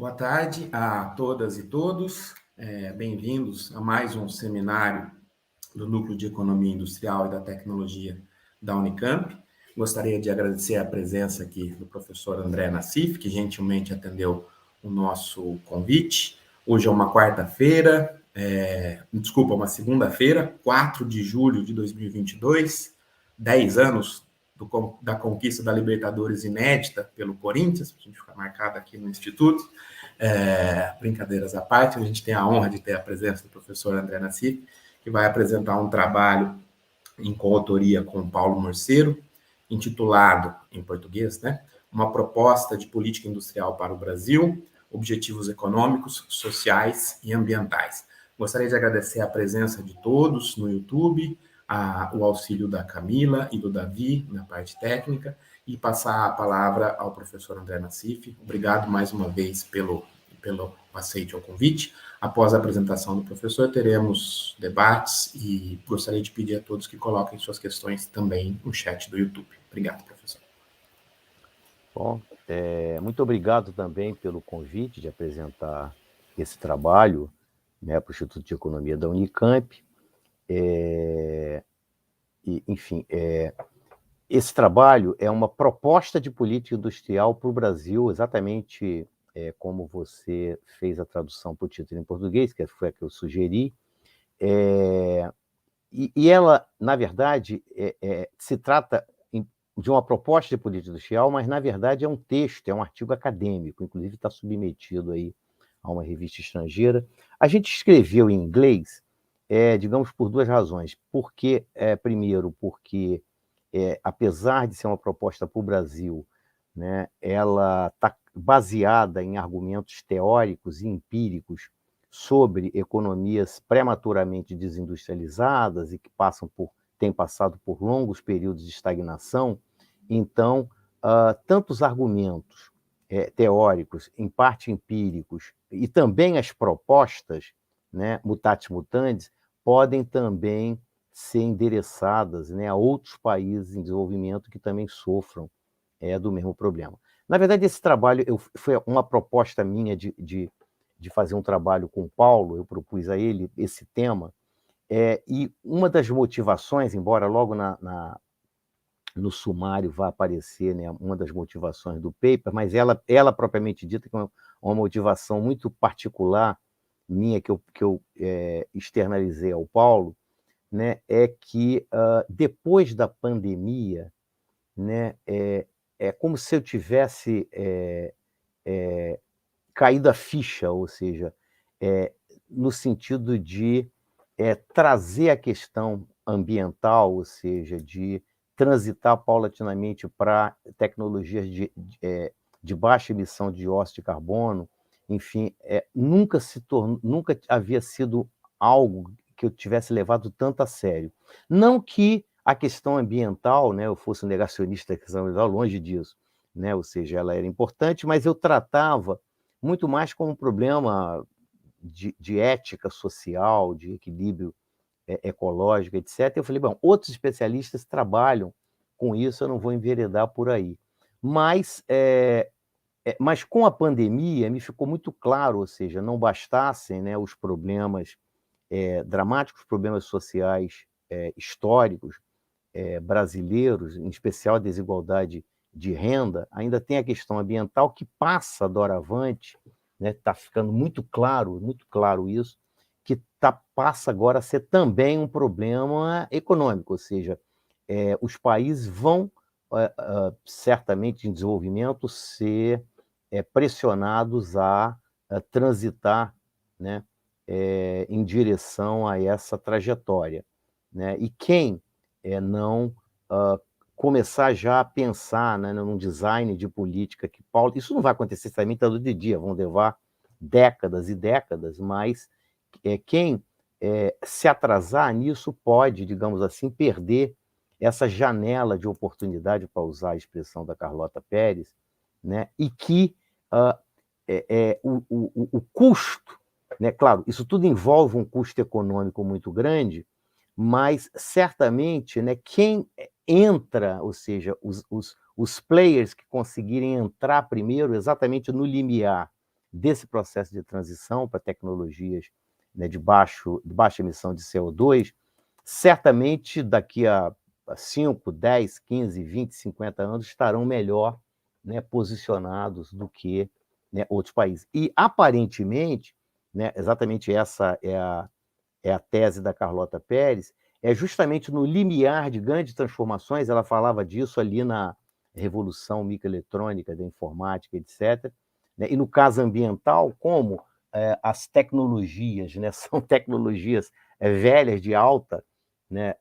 Boa tarde a todas e todos. Bem-vindos a mais um seminário do Núcleo de Economia Industrial e da Tecnologia da Unicamp. Gostaria de agradecer a presença aqui do professor André Nassif, que gentilmente atendeu o nosso convite. Hoje é uma quarta-feira, uma segunda-feira, 4 de julho de 2022, 10 anos da conquista da Libertadores inédita pelo Corinthians, a gente fica marcado aqui no Instituto. Brincadeiras à parte, a gente tem a honra de ter a presença do professor André Nassif, que vai apresentar um trabalho em coautoria com Paulo Morceiro, intitulado, em português, Uma proposta de política industrial para o Brasil, objetivos econômicos, sociais e ambientais. Gostaria de agradecer a presença de todos no YouTube, o auxílio da Camila e do Davi na parte técnica, e passar a palavra ao professor André Nassif. Obrigado mais uma vez pelo aceite ao convite. Após a apresentação do professor, teremos debates e gostaria de pedir a todos que coloquem suas questões também no chat do YouTube. Obrigado, professor. Bom, muito obrigado também pelo convite de apresentar esse trabalho, para o Instituto de Economia da Unicamp. Esse trabalho é uma proposta de política industrial para o Brasil, exatamente como você fez a tradução para o título em português, que foi a que eu sugeri. E ela, na verdade, se trata de uma proposta de política industrial, mas, na verdade, é um texto, é um artigo acadêmico, inclusive está submetido aí a uma revista estrangeira. A gente escreveu em inglês, digamos, por duas razões. Primeiro, porque, apesar de ser uma proposta para o Brasil, né, ela está baseada em argumentos teóricos e empíricos sobre economias prematuramente desindustrializadas e que têm passado por longos períodos de estagnação. Então, tantos argumentos teóricos, em parte empíricos, e também as propostas, né, mutatis mutandis, podem também ser endereçadas, né, a outros países em desenvolvimento que também sofram do mesmo problema. Na verdade, esse trabalho foi uma proposta minha de fazer um trabalho com o Paulo, eu propus a ele esse tema, e uma das motivações, embora logo no sumário vá aparecer, né, uma das motivações do paper, mas ela propriamente dita, que é uma motivação muito particular minha, que eu externalizei ao Paulo, né, é que depois da pandemia, né, é como se eu tivesse caído a ficha, ou seja, no sentido de trazer a questão ambiental, ou seja, de transitar paulatinamente para tecnologias de baixa emissão de dióxido de carbono. Enfim, nunca havia sido algo que eu tivesse levado tanto a sério. Não que a questão ambiental, né, eu fosse um negacionista da questão ambiental, longe disso, né, ou seja, ela era importante, mas eu tratava muito mais como um problema de ética social, de equilíbrio ecológico, etc. Eu falei, bom, outros especialistas trabalham com isso, eu não vou enveredar por aí. Mas com a pandemia me ficou muito claro, ou seja, não bastassem, né, os problemas dramáticos, problemas sociais históricos brasileiros, em especial a desigualdade de renda, ainda tem a questão ambiental que passa doravante, né, está ficando muito claro isso, que passa agora a ser também um problema econômico, ou seja, os países vão, certamente em desenvolvimento, ser pressionados a transitar, né, em direção a essa trajetória, né? E quem não começar já a pensar, né, num design de política que Paulo... Isso não vai acontecer também todo dia, vão levar décadas e décadas, mas quem se atrasar nisso pode, digamos assim, perder essa janela de oportunidade, para usar a expressão da Carlota Pérez, né, e que o custo, né, claro, isso tudo envolve um custo econômico muito grande, mas certamente, né, quem entra, ou seja, os players que conseguirem entrar primeiro exatamente no limiar desse processo de transição para tecnologias, né, de baixa emissão de CO2, certamente daqui a 5, 10, 15, 20, 50 anos estarão melhor, né, posicionados do que, né, outros países. E, aparentemente, né, exatamente essa é a tese da Carlota Pérez, é justamente no limiar de grandes transformações, ela falava disso ali na revolução microeletrônica, da informática, etc. Né? E no caso ambiental, como as tecnologias, né, são tecnologias velhas de alta, né,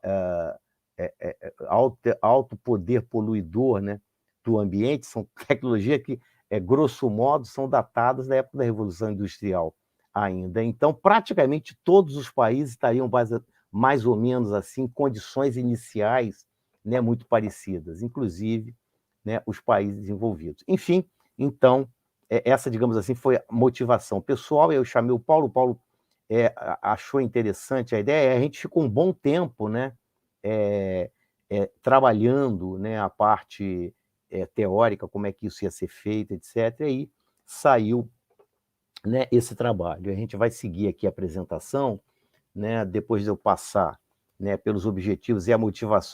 alto poder poluidor, né, do ambiente, são tecnologias que, grosso modo, são datadas da época da Revolução Industrial ainda. Então, praticamente todos os países estariam mais ou menos assim, condições iniciais, né, muito parecidas, inclusive, né, os países desenvolvidos. Enfim, então, essa, digamos assim, foi a motivação pessoal. Eu chamei o Paulo achou interessante a ideia, a gente ficou um bom tempo, né, trabalhando, né, a parte teórica, como é que isso ia ser feito, etc., e aí saiu, né, esse trabalho. A gente vai seguir aqui a apresentação, né, depois de eu passar, né, pelos objetivos e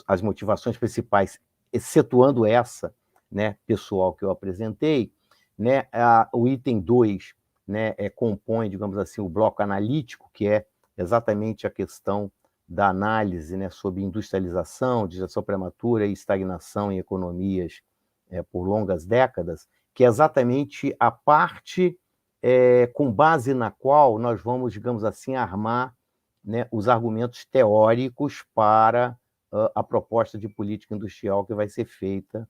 as motivações principais, excetuando essa, né, pessoal que eu apresentei, né, o item 2, né, compõe, digamos assim, o bloco analítico, que é exatamente a questão da análise, né, sobre industrialização, digestão prematura e estagnação em economias por longas décadas, que é exatamente a parte com base na qual nós vamos, digamos assim, armar, né, os argumentos teóricos para a proposta de política industrial que vai ser feita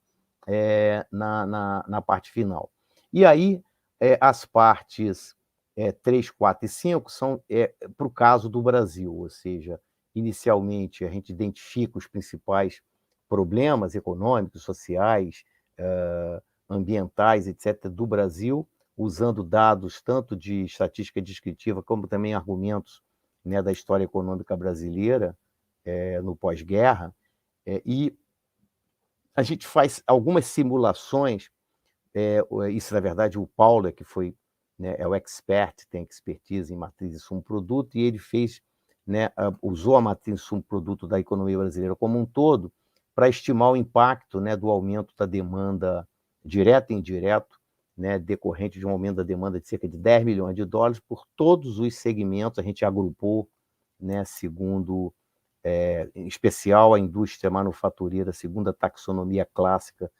na parte final. E aí, as partes 3, 4 e 5 são para o caso do Brasil, ou seja, inicialmente a gente identifica os principais problemas econômicos, sociais, ambientais, etc., do Brasil, usando dados tanto de estatística descritiva como também argumentos, né, da história econômica brasileira no pós-guerra, e a gente faz algumas simulações, isso, na verdade, o Paulo, que foi, né, é o expert, tem expertise em matriz de sumo-produto, e ele fez, né, usou a matriz de sumo-produto da economia brasileira como um todo para estimar o impacto, né, do aumento da demanda direto e indireto, né, decorrente de um aumento da demanda de cerca de 10 milhões de dólares por todos os segmentos. A gente agrupou, né, segundo, em especial, a indústria manufatureira, segundo a taxonomia clássica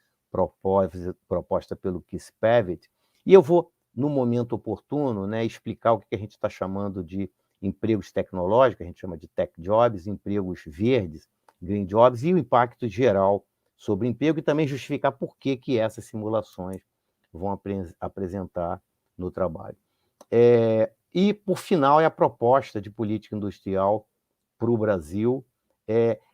proposta pelo Keith Pavitt. E eu vou, no momento oportuno, né, explicar o que a gente está chamando de empregos tecnológicos, a gente chama de tech jobs, empregos verdes, green jobs, e o impacto geral sobre o emprego, e também justificar por que essas simulações vão apresentar no trabalho. E, por final, é a proposta de política industrial para o Brasil.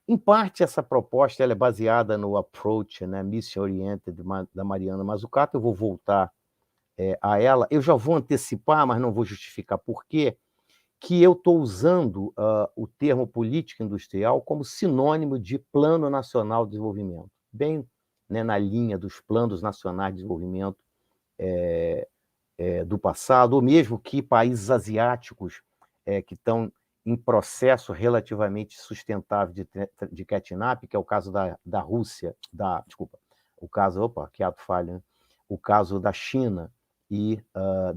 Em parte, essa proposta ela é baseada no approach, né, mission-oriented, da Mariana Mazzucato. Eu vou voltar a ela. Eu já vou antecipar, mas não vou justificar por quê, que eu estou usando o termo política industrial como sinônimo de Plano Nacional de Desenvolvimento, bem, né, na linha dos planos nacionais de desenvolvimento do passado, ou mesmo que países asiáticos que estão em processo relativamente sustentável de catch-up, que é o caso da Rússia, desculpa, o caso, que ato falha, né? O caso da China e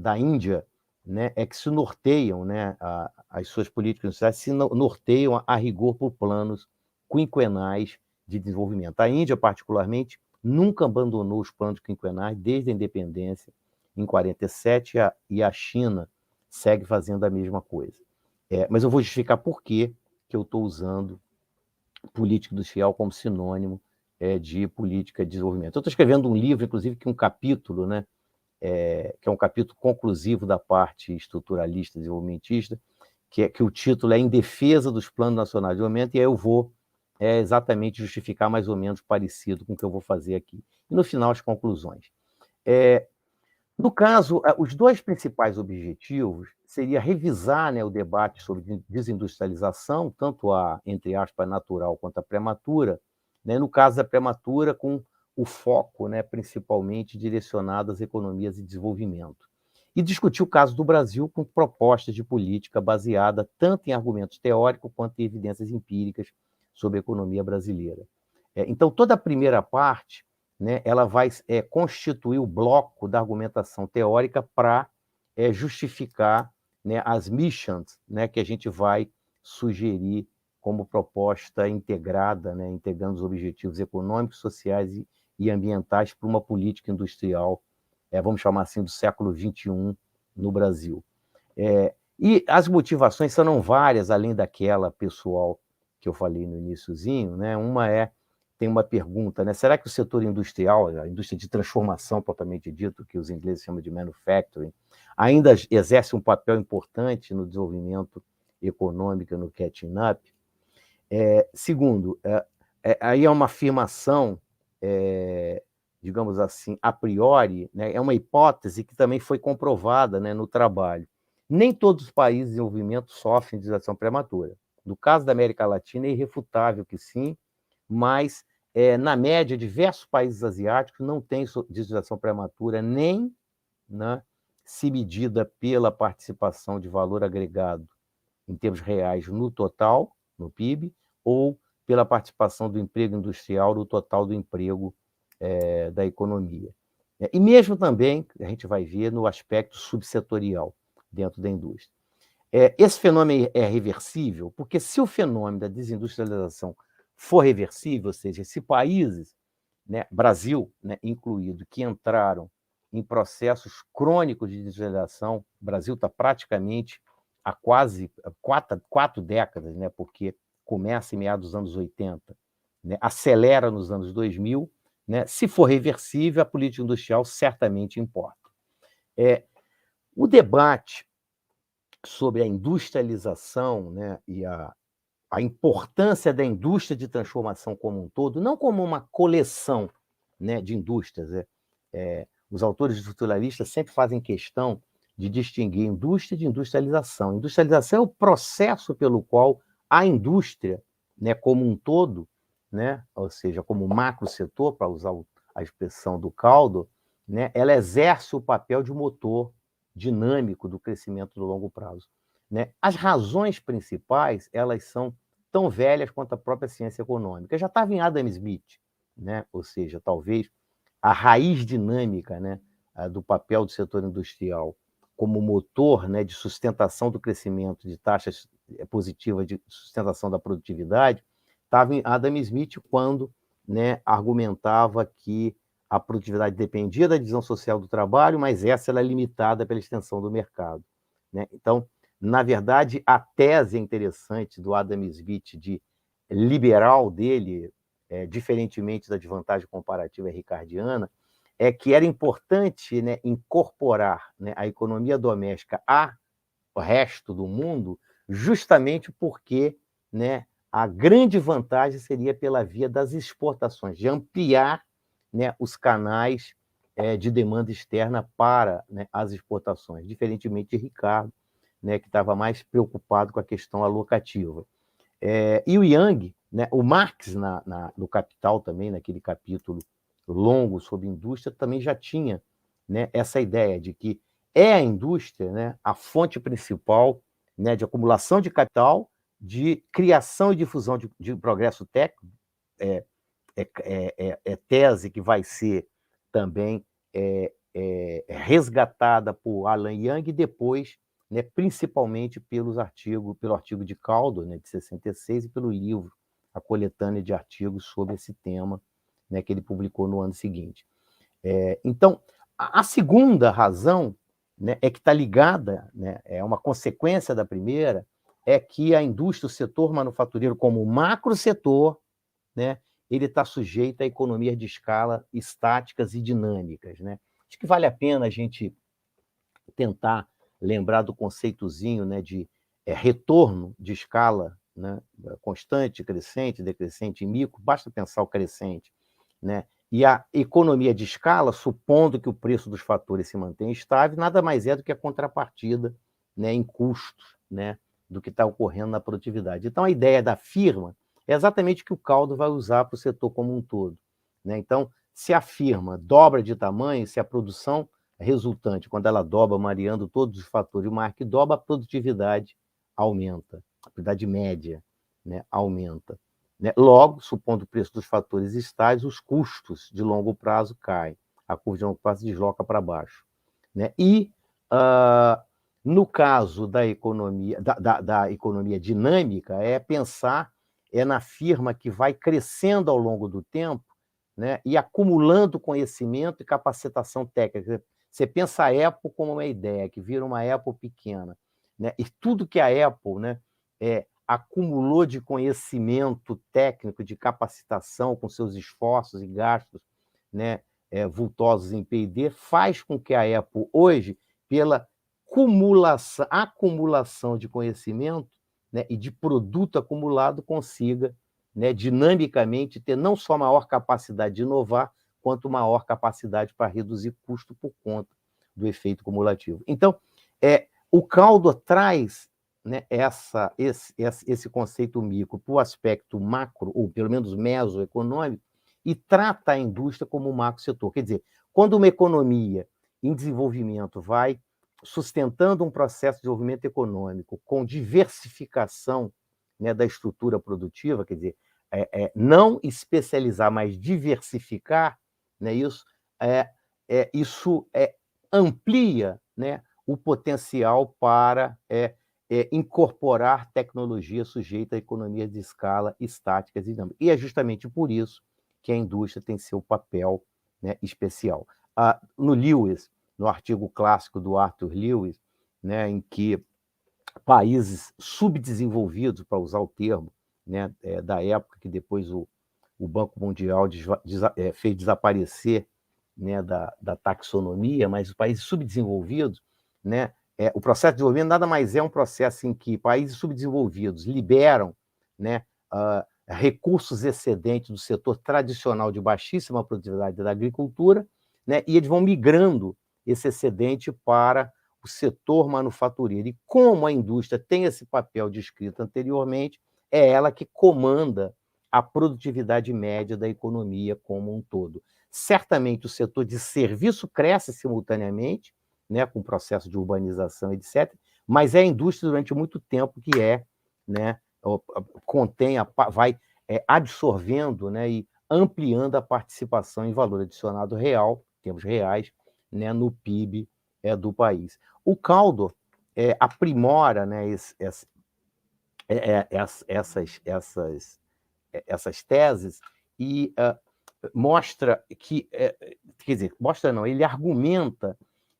da Índia, né, que se norteiam, né, as suas políticas industriais se norteiam a rigor por planos quinquenais de desenvolvimento. A Índia, particularmente, nunca abandonou os planos quinquenais desde a independência, em 47, e a China segue fazendo a mesma coisa. Mas eu vou justificar por que eu estou usando política industrial como sinônimo de política de desenvolvimento. Eu estou escrevendo um livro, inclusive, que um capítulo, né, que é um capítulo conclusivo da parte estruturalista desenvolvimentista, que o título é Em Defesa dos Planos Nacionais de Desenvolvimento, e aí eu vou exatamente justificar mais ou menos parecido com o que eu vou fazer aqui. E, no final, as conclusões. No caso, os dois principais objetivos seria revisar, né, o debate sobre desindustrialização, tanto a, entre aspas, natural quanto a prematura, né, no caso da prematura, com o foco, né, principalmente direcionado às economias de desenvolvimento. e discutir o caso do Brasil com propostas de política baseada tanto em argumentos teóricos quanto em evidências empíricas sobre a economia brasileira. Então, toda a primeira parte, né, ela vai constituir o bloco da argumentação teórica para justificar, né, as missions, né, que a gente vai sugerir como proposta integrada, né, integrando os objetivos econômicos, sociais e ambientais para uma política industrial, vamos chamar assim, do século XXI no Brasil. E as motivações são várias, além daquela pessoal que eu falei no iniciozinho, né? Tem uma pergunta, né? Será que o setor industrial, a indústria de transformação propriamente dito, que os ingleses chamam de manufacturing, ainda exerce um papel importante no desenvolvimento econômico, no catching up? Segundo, aí é uma afirmação, digamos assim, a priori, né? É uma hipótese que também foi comprovada, né, no trabalho. Nem todos os países em desenvolvimento sofrem de gestação prematura. No caso da América Latina, é irrefutável que sim, mas, na média, diversos países asiáticos não têm gestação prematura, nem, né, se medida pela participação de valor agregado em termos reais no total, no PIB, ou pela participação do emprego industrial no total do emprego da economia. E mesmo também, a gente vai ver no aspecto subsetorial dentro da indústria. Esse fenômeno é reversível, porque se o fenômeno da desindustrialização for reversível, ou seja, se países, né, Brasil, né, incluído, que entraram em processos crônicos de desindustrialização, o Brasil está praticamente há quase 4 décadas, né, porque começa em meados dos anos 80, né, acelera nos anos 2000, né, se for reversível, a política industrial certamente importa. O debate sobre a industrialização, né, e a importância da indústria de transformação como um todo, não como uma coleção, né, de indústrias. Os autores estruturalistas sempre fazem questão de distinguir indústria de industrialização. Industrialização é o processo pelo qual a indústria, né, como um todo, né, ou seja, como macro setor, para usar a expressão do Caldo, né, ela exerce o papel de motor dinâmico do crescimento do longo prazo, né? As razões principais, elas são tão velhas quanto a própria ciência econômica. Já estava em Adam Smith, né? Ou seja, talvez a raiz dinâmica, né, do papel do setor industrial como motor, né, de sustentação do crescimento, de taxas positivas de sustentação da produtividade, estava em Adam Smith quando, né, argumentava que a produtividade dependia da divisão social do trabalho, mas essa era limitada pela extensão do mercado, né? Então, na verdade, a tese interessante do Adam Smith de liberal dele, diferentemente da desvantagem comparativa ricardiana, é que era importante, né, incorporar, né, a economia doméstica ao resto do mundo, justamente porque, né, a grande vantagem seria pela via das exportações, de ampliar, né, os canais de demanda externa para, né, as exportações, diferentemente de Ricardo, né, que estava mais preocupado com a questão alocativa. E o Yang, né, o Marx, no Capital também, naquele capítulo longo sobre indústria, também já tinha, né, essa ideia de que a indústria, né, a fonte principal, né, de acumulação de capital, de criação e difusão de progresso técnico, tese que vai ser também resgatada por Alan Yang e depois, né, principalmente pelo artigo de Caldo, né, de 66, e pelo livro, a coletânea de artigos sobre esse tema, né, que ele publicou no ano seguinte. Então, a segunda razão, né, que está ligada, né, é uma consequência da primeira, é que a indústria, o setor manufatureiro como macro setor, né, ele está sujeito a economias de escala estáticas e dinâmicas, né? Acho que vale a pena a gente tentar lembrar do conceitozinho, né, de retorno de escala, né, constante, crescente, decrescente e micro, basta pensar o crescente, né? E a economia de escala, supondo que o preço dos fatores se mantenha estável, nada mais é do que a contrapartida, né, em custos, né, do que está ocorrendo na produtividade. Então, a ideia da firma é exatamente o que o Caldo vai usar para o setor como um todo, né? Então, se a firma dobra de tamanho, se a produção resultante, quando ela dobra, mareando todos os fatores, uma que dobra, a produtividade aumenta, a produtividade média, né, aumenta. Né? Logo, supondo o preço dos fatores estáveis, os custos de longo prazo caem, a curva de longo prazo desloca para baixo. Né? E, no caso da economia, da economia dinâmica, é pensar na firma que vai crescendo ao longo do tempo, né, e acumulando conhecimento e capacitação técnica. Você pensa a Apple como uma ideia, que vira uma Apple pequena. Né? E tudo que a Apple, né, acumulou de conhecimento técnico, de capacitação, com seus esforços e gastos, né, vultosos em P&D, faz com que a Apple, hoje, pela acumulação de conhecimento, né, e de produto acumulado, consiga, né, dinamicamente ter não só maior capacidade de inovar, quanto maior capacidade para reduzir custo por conta do efeito cumulativo. Então, o Caldor traz, né, esse conceito micro para o aspecto macro, ou pelo menos mesoeconômico, e trata a indústria como um macro setor. Quer dizer, quando uma economia em desenvolvimento vai sustentando um processo de desenvolvimento econômico com diversificação, né, da estrutura produtiva, quer dizer, não especializar, mas diversificar, né, isso amplia, né, o potencial para incorporar tecnologia sujeita a economias de escala estáticas e dinâmicas. E é justamente por isso que a indústria tem seu papel, né, especial. No Lewis, no artigo clássico do Arthur Lewis, né, em que países subdesenvolvidos, para usar o termo, né, da época que depois o Banco Mundial fez desaparecer, né, da taxonomia, mas os países subdesenvolvidos, né, o processo de desenvolvimento nada mais é um processo em que países subdesenvolvidos liberam, né, recursos excedentes do setor tradicional de baixíssima produtividade da agricultura, né, e eles vão migrando esse excedente para o setor manufatureiro. E como a indústria tem esse papel descrito anteriormente, é ela que comanda a produtividade média da economia como um todo. Certamente o setor de serviço cresce simultaneamente, né, com o processo de urbanização, etc., mas é a indústria durante muito tempo que né, vai absorvendo, né, e ampliando a participação em valor adicionado real, em termos reais, né, no PIB do país. O Caldor aprimora, né, essas teses e mostra que, quer dizer, mostra não, ele argumenta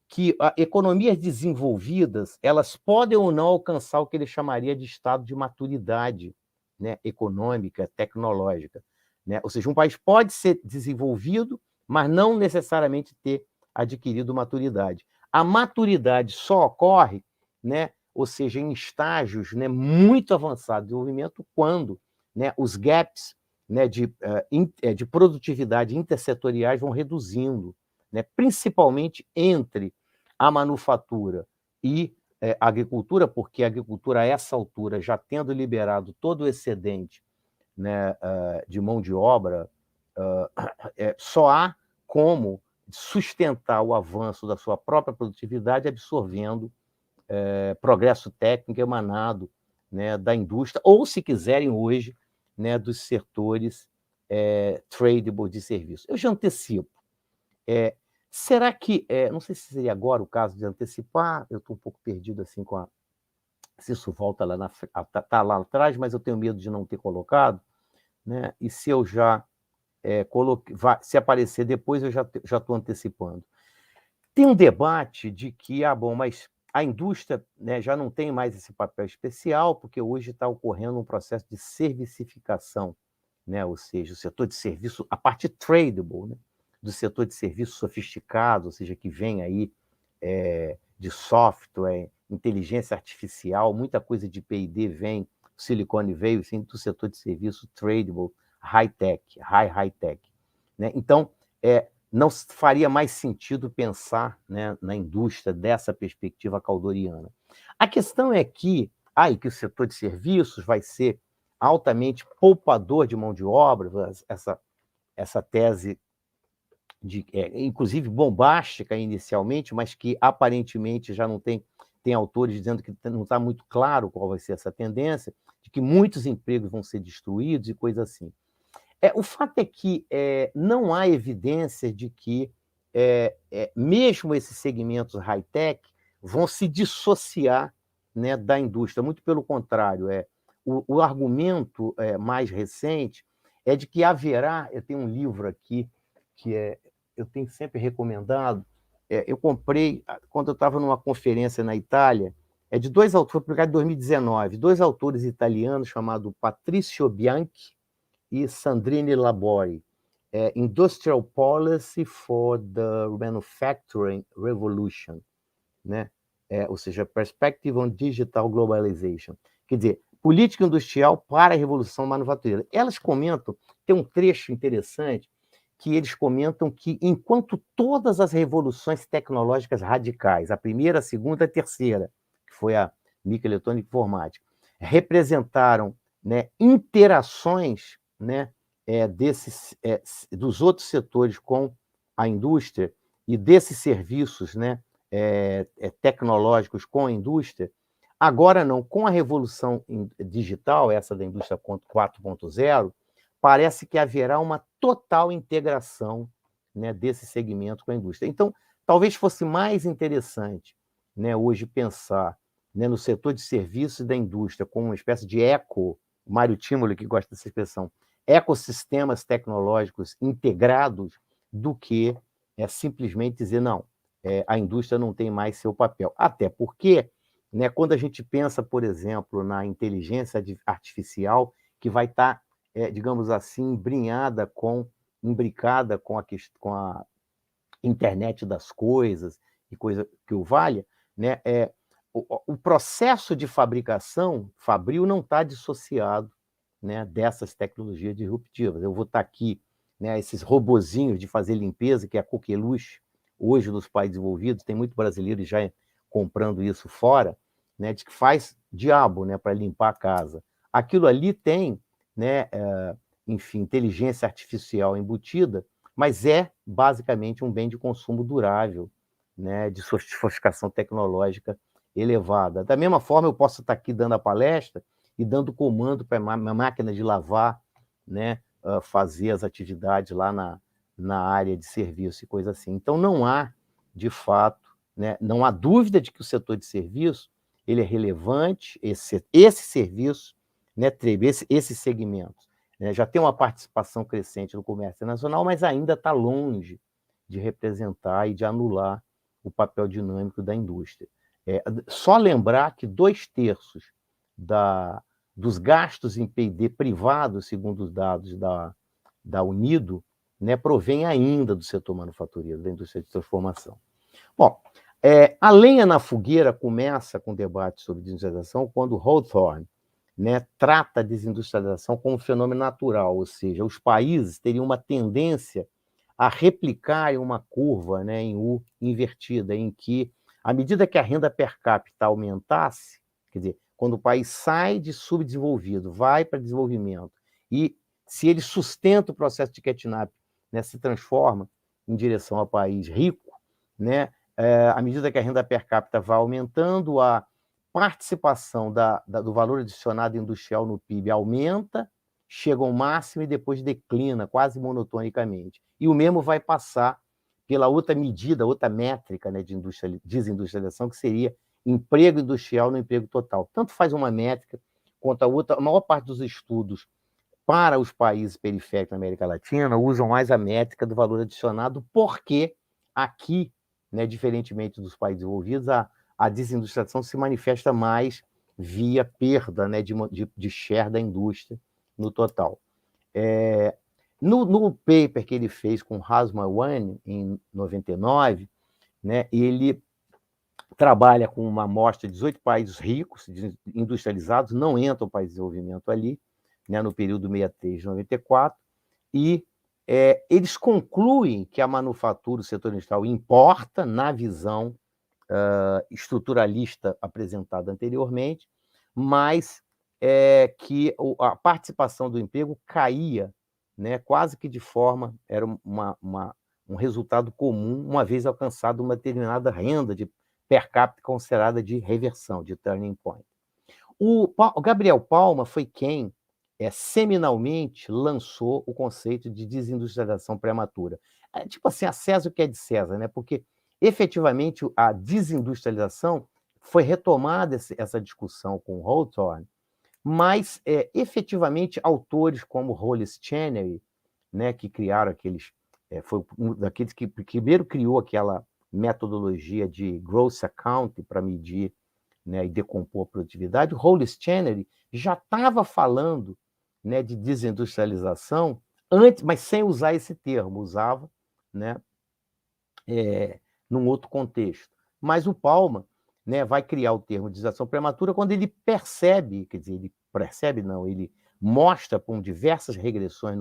que economias desenvolvidas elas podem ou não alcançar o que ele chamaria de estado de maturidade, né, econômica, tecnológica. Né? Ou seja, um país pode ser desenvolvido, mas não necessariamente ter adquirido maturidade. A maturidade só ocorre, né, ou seja, em estágios, né, muito avançados de desenvolvimento, quando, né, os gaps, né, de produtividade intersetoriais vão reduzindo, né, principalmente entre a manufatura e a agricultura, porque a agricultura, a essa altura, já tendo liberado todo o excedente, né, de mão de obra, só há como sustentar o avanço da sua própria produtividade absorvendo progresso técnico emanado, né, da indústria, ou, se quiserem, hoje, né, dos setores tradable de serviço. Eu já antecipo. Será que... não sei se seria agora o caso de antecipar, eu estou um pouco perdido assim se isso volta lá tá lá atrás, mas eu tenho medo de não ter colocado, né? E se eu já coloquei, se aparecer depois, eu já estou antecipando. Tem um debate de que, mas a indústria, né, já não tem mais esse papel especial, porque hoje está ocorrendo um processo de servicificação, né? Ou seja, o setor de serviço, a parte tradable, né, do setor de serviço sofisticado, ou seja, que vem aí de software, inteligência artificial, muita coisa de P&D vem, o silicone veio assim, do setor de serviço tradable, high-tech, high-tech. Né? Então, não faria mais sentido pensar, né, na indústria dessa perspectiva caldoriana. A questão é que o setor de serviços vai ser altamente poupador de mão de obra, essa tese inclusive bombástica inicialmente, mas que aparentemente já não tem autores dizendo que não está muito claro qual vai ser essa tendência, de que muitos empregos vão ser destruídos e coisa assim. O fato é que não há evidência de que mesmo esses segmentos high-tech vão se dissociar, né, da indústria. Muito pelo contrário, o argumento mais recente é de que haverá... Eu tenho um livro aqui que eu tenho sempre recomendado. Eu comprei quando eu estava numa conferência na Itália, de dois autores, foi publicado em 2019, dois autores italianos chamados Patrizio Bianchi e Sandrine Labori, Industrial Policy for the Manufacturing Revolution, né? Ou seja, Perspective on Digital Globalization. Quer dizer, política industrial para a revolução manufatureira. Elas comentam, tem um trecho interessante, que eles comentam que, enquanto todas as revoluções tecnológicas radicais, a primeira, a segunda, a terceira, que foi a microeletrônica e informática, representaram, né, interações, né, dos outros setores com a indústria e desses serviços, né, tecnológicos com a indústria, agora não, com a revolução digital, essa da indústria 4.0, parece que haverá uma total integração, né, desse segmento com a indústria. Então, talvez fosse mais interessante, né, hoje pensar, né, no setor de serviços da indústria como uma espécie de o Mário Timoli, que gosta dessa expressão, ecossistemas tecnológicos integrados, do que simplesmente dizer, não, a indústria não tem mais seu papel. Até porque, né, quando a gente pensa, por exemplo, na inteligência artificial, que vai estar, digamos assim, imbricada com a internet das coisas, e coisa que o valha, né, o processo de fabricação, fabril, não está dissociado, né, dessas tecnologias disruptivas. Eu vou estar aqui, né, esses robozinhos de fazer limpeza, que é a coqueluche, hoje nos países desenvolvidos, tem muito brasileiro já comprando isso fora, né, de que faz diabo, né, para limpar a casa. Aquilo ali tem, né, enfim, inteligência artificial embutida, mas é basicamente um bem de consumo durável, né, de sofisticação tecnológica elevada. Da mesma forma, eu posso estar aqui dando a palestra e dando comando para a máquina de lavar, né, fazer as atividades lá na área de serviço e coisa assim. Então, não há, de fato, né, não há dúvida de que o setor de serviço ele é relevante, esse serviço, né, esses segmentos, né, já tem uma participação crescente no comércio internacional, mas ainda está longe de representar e de anular o papel dinâmico da indústria. Só lembrar que 2/3 dos gastos em P&D privados, segundo os dados da Unido, né, provém ainda do setor manufatureiro, da indústria de transformação. Bom, a lenha na fogueira começa com o debate sobre desindustrialização quando Hawthorne, né, trata a desindustrialização como um fenômeno natural, ou seja, os países teriam uma tendência a replicarem uma curva, né, em U invertida, em que, à medida que a renda per capita aumentasse, quer dizer, quando o país sai de subdesenvolvido, vai para desenvolvimento, e se ele sustenta o processo de catch-up, né, se transforma em direção ao país rico, né, à medida que a renda per capita vai aumentando, a participação do valor adicionado industrial no PIB aumenta, chega ao máximo e depois declina quase monotonicamente. E o mesmo vai passar pela outra medida, outra métrica, né, de desindustrialização, que seria emprego industrial no emprego total. Tanto faz uma métrica quanto a outra. A maior parte dos estudos para os países periféricos da América Latina usam mais a métrica do valor adicionado, porque aqui, né, diferentemente dos países desenvolvidos, a desindustrialização se manifesta mais via perda, né, de share da indústria no total. No paper que ele fez com Hasma Wane, em 99, né, ele trabalha com uma amostra de 18 países ricos, industrializados, não entra o país de desenvolvimento ali, né, no período 63 de 94, e eles concluem que a manufatura, o setor industrial, importa na visão estruturalista apresentada anteriormente, mas que a participação do emprego caía, né, quase que de forma... Era um resultado comum, uma vez alcançada uma determinada renda de per capita considerada de reversão, de turning point. O Gabriel Palma foi quem seminalmente lançou o conceito de desindustrialização prematura. Tipo assim, a César o que é de César, né? Porque, efetivamente, a desindustrialização foi retomada essa discussão com Hawthorne, mas, efetivamente, autores como Hollis Chenery, né, que criaram aqueles... foi um daqueles que primeiro criou aquela metodologia de gross accounting para medir, né, e decompor a produtividade. O Hollis Chenery já estava falando, né, de desindustrialização antes, mas sem usar esse termo, usava, né, num outro contexto. Mas o Palma, né, vai criar o termo de gestação prematura quando ele percebe, quer dizer, ele percebe não, ele mostra com diversas regressões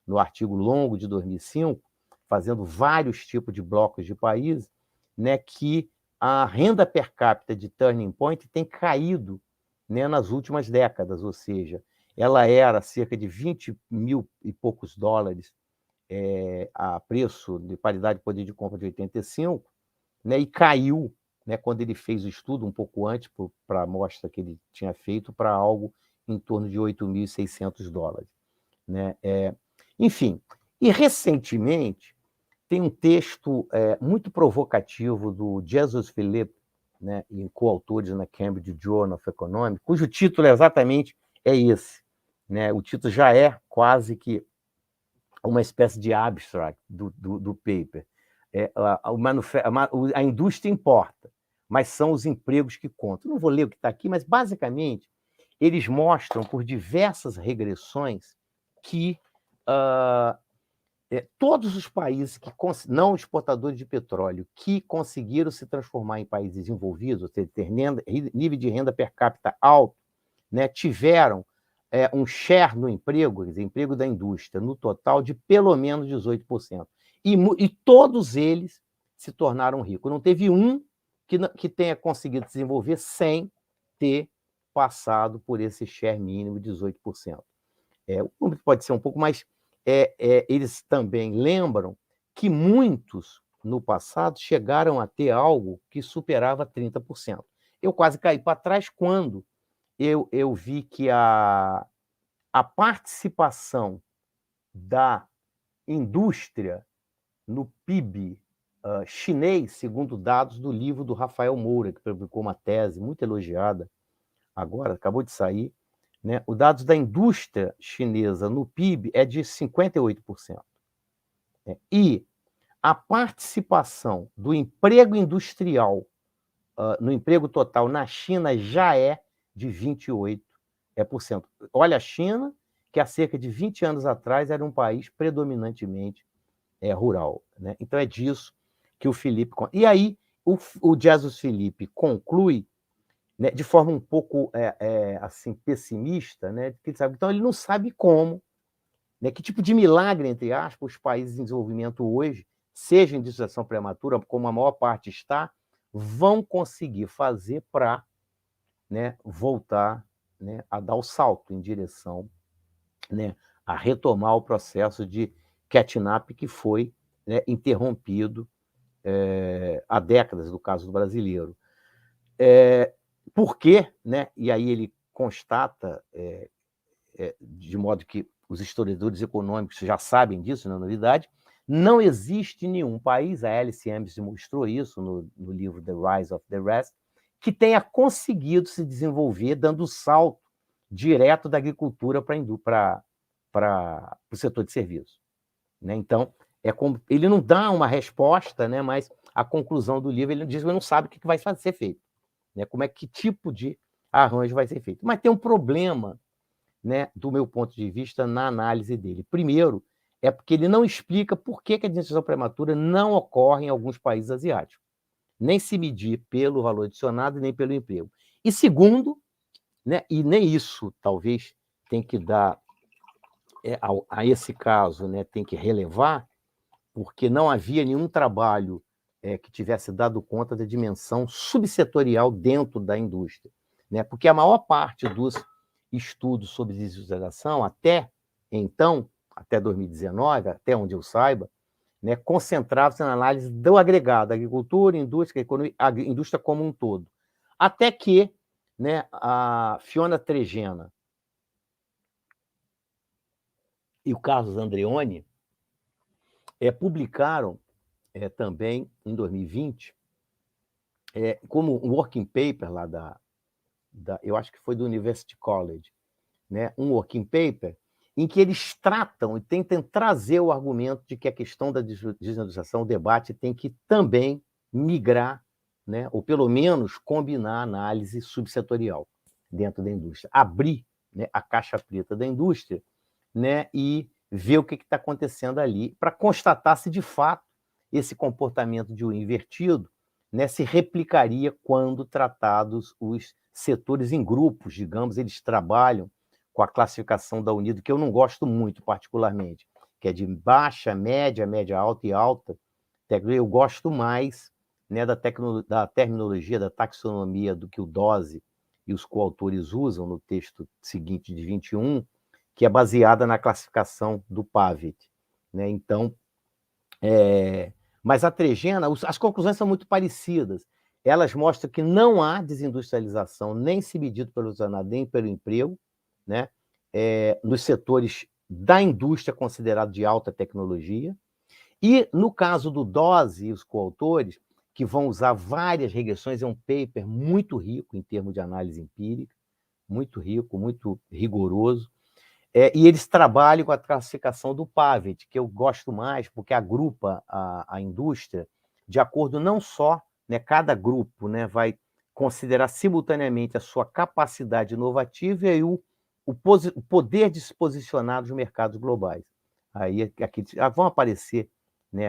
no artigo longo de 2005, fazendo vários tipos de blocos de países, né, que a renda per capita de turning point tem caído, né, nas últimas décadas, ou seja, ela era cerca de 20 mil e poucos dólares a preço de paridade de poder de compra de 85, né, e caiu, né, quando ele fez o estudo, um pouco antes, para a amostra que ele tinha feito, para algo em torno de 8.600 dólares. Né? Enfim, e recentemente tem um texto muito provocativo do Jesus Philippe, né, e coautores na Cambridge Journal of Economics, cujo título exatamente é esse. Né? O título já é quase que uma espécie de abstract do paper. A indústria importa, mas são os empregos que contam. Não vou ler o que está aqui, mas, basicamente, eles mostram, por diversas regressões, que todos os países que não exportadores de petróleo que conseguiram se transformar em países desenvolvidos, ou seja, ter nível de renda per capita alto, né, tiveram um share no emprego, quer dizer, emprego da indústria, no total de pelo menos 18%. E todos eles se tornaram ricos. Não teve um que tenha conseguido desenvolver sem ter passado por esse share mínimo de 18%. O número pode ser um pouco mais... eles também lembram que muitos, no passado, chegaram a ter algo que superava 30%. Eu quase caí para trás quando eu vi que a participação da indústria no PIB chinês, segundo dados do livro do Rafael Moura, que publicou uma tese muito elogiada agora, acabou de sair, né? Os dados da indústria chinesa no PIB é de 58%. Né? E a participação do emprego industrial no emprego total na China já é de 28%. Olha a China, que há cerca de 20 anos atrás era um país predominantemente rural. Né? Então, é disso que o Felipe... E aí, o Jesus Felipe conclui, né, de forma um pouco assim, pessimista, né, que ele sabe, então ele não sabe como, né, que tipo de milagre, entre aspas, os países em desenvolvimento hoje, seja em industrialização prematura, como a maior parte está, vão conseguir fazer para, né, voltar, né, a dar o salto em direção, né, a retomar o processo de catch-up que foi, né, interrompido há décadas, no caso do brasileiro. Por quê? Né? E aí ele constata, de modo que os historiadores econômicos já sabem disso, não é novidade, não existe nenhum país, a Alice Ames mostrou isso no livro The Rise of the Rest, que tenha conseguido se desenvolver dando o salto direto da agricultura para o setor de serviços. Né? Então, ele não dá uma resposta, né? Mas a conclusão do livro, ele diz que ele não sabe o que vai ser feito. Né? Que tipo de arranjo vai ser feito. Mas tem um problema, né, do meu ponto de vista, na análise dele. Primeiro, é porque ele não explica por que a desindustrialização prematura não ocorre em alguns países asiáticos, nem se medir pelo valor adicionado, nem pelo emprego. E segundo, né, e nem isso talvez tem que dar a esse caso, né, tem que relevar, porque não havia nenhum trabalho que tivesse dado conta da dimensão subsetorial dentro da indústria. Né? Porque a maior parte dos estudos sobre desindustrialização, até então, até 2019, até onde eu saiba, né, concentravam-se na análise do agregado, agricultura, indústria, economia, a indústria como um todo. Até que, né, a Fiona Tregena e o Carlos Andreoni publicaram também, em 2020, como um working paper lá eu acho que foi do University College, né, um working paper em que eles tratam e tentam trazer o argumento de que a questão da desindustrialização, o debate, tem que também migrar, né, ou pelo menos combinar a análise subsetorial dentro da indústria. Abrir, né, a caixa preta da indústria, né, e ver o que está acontecendo ali, para constatar se, de fato, esse comportamento de um invertido, né, se replicaria quando tratados os setores em grupos, digamos, eles trabalham com a classificação da Unido, que eu não gosto muito, particularmente, que é de baixa, média, média alta e alta. Eu gosto mais, né, da terminologia, da taxonomia do que o Dose e os coautores usam no texto seguinte de 21, que é baseada na classificação do Pavet, né? Então, mas a Tregena, as conclusões são muito parecidas. Elas mostram que não há desindustrialização, nem se medido pelo funcionário, nem pelo emprego, né, nos setores da indústria considerado de alta tecnologia. E, no caso do Dose e os coautores, que vão usar várias regressões, é um paper muito rico em termos de análise empírica, muito rico, muito rigoroso, e eles trabalham com a classificação do Pavet, que eu gosto mais, porque agrupa a indústria de acordo não só, né, cada grupo, né, vai considerar simultaneamente a sua capacidade inovativa e o poder de se posicionar nos mercados globais. Aí aqui vão aparecer, né,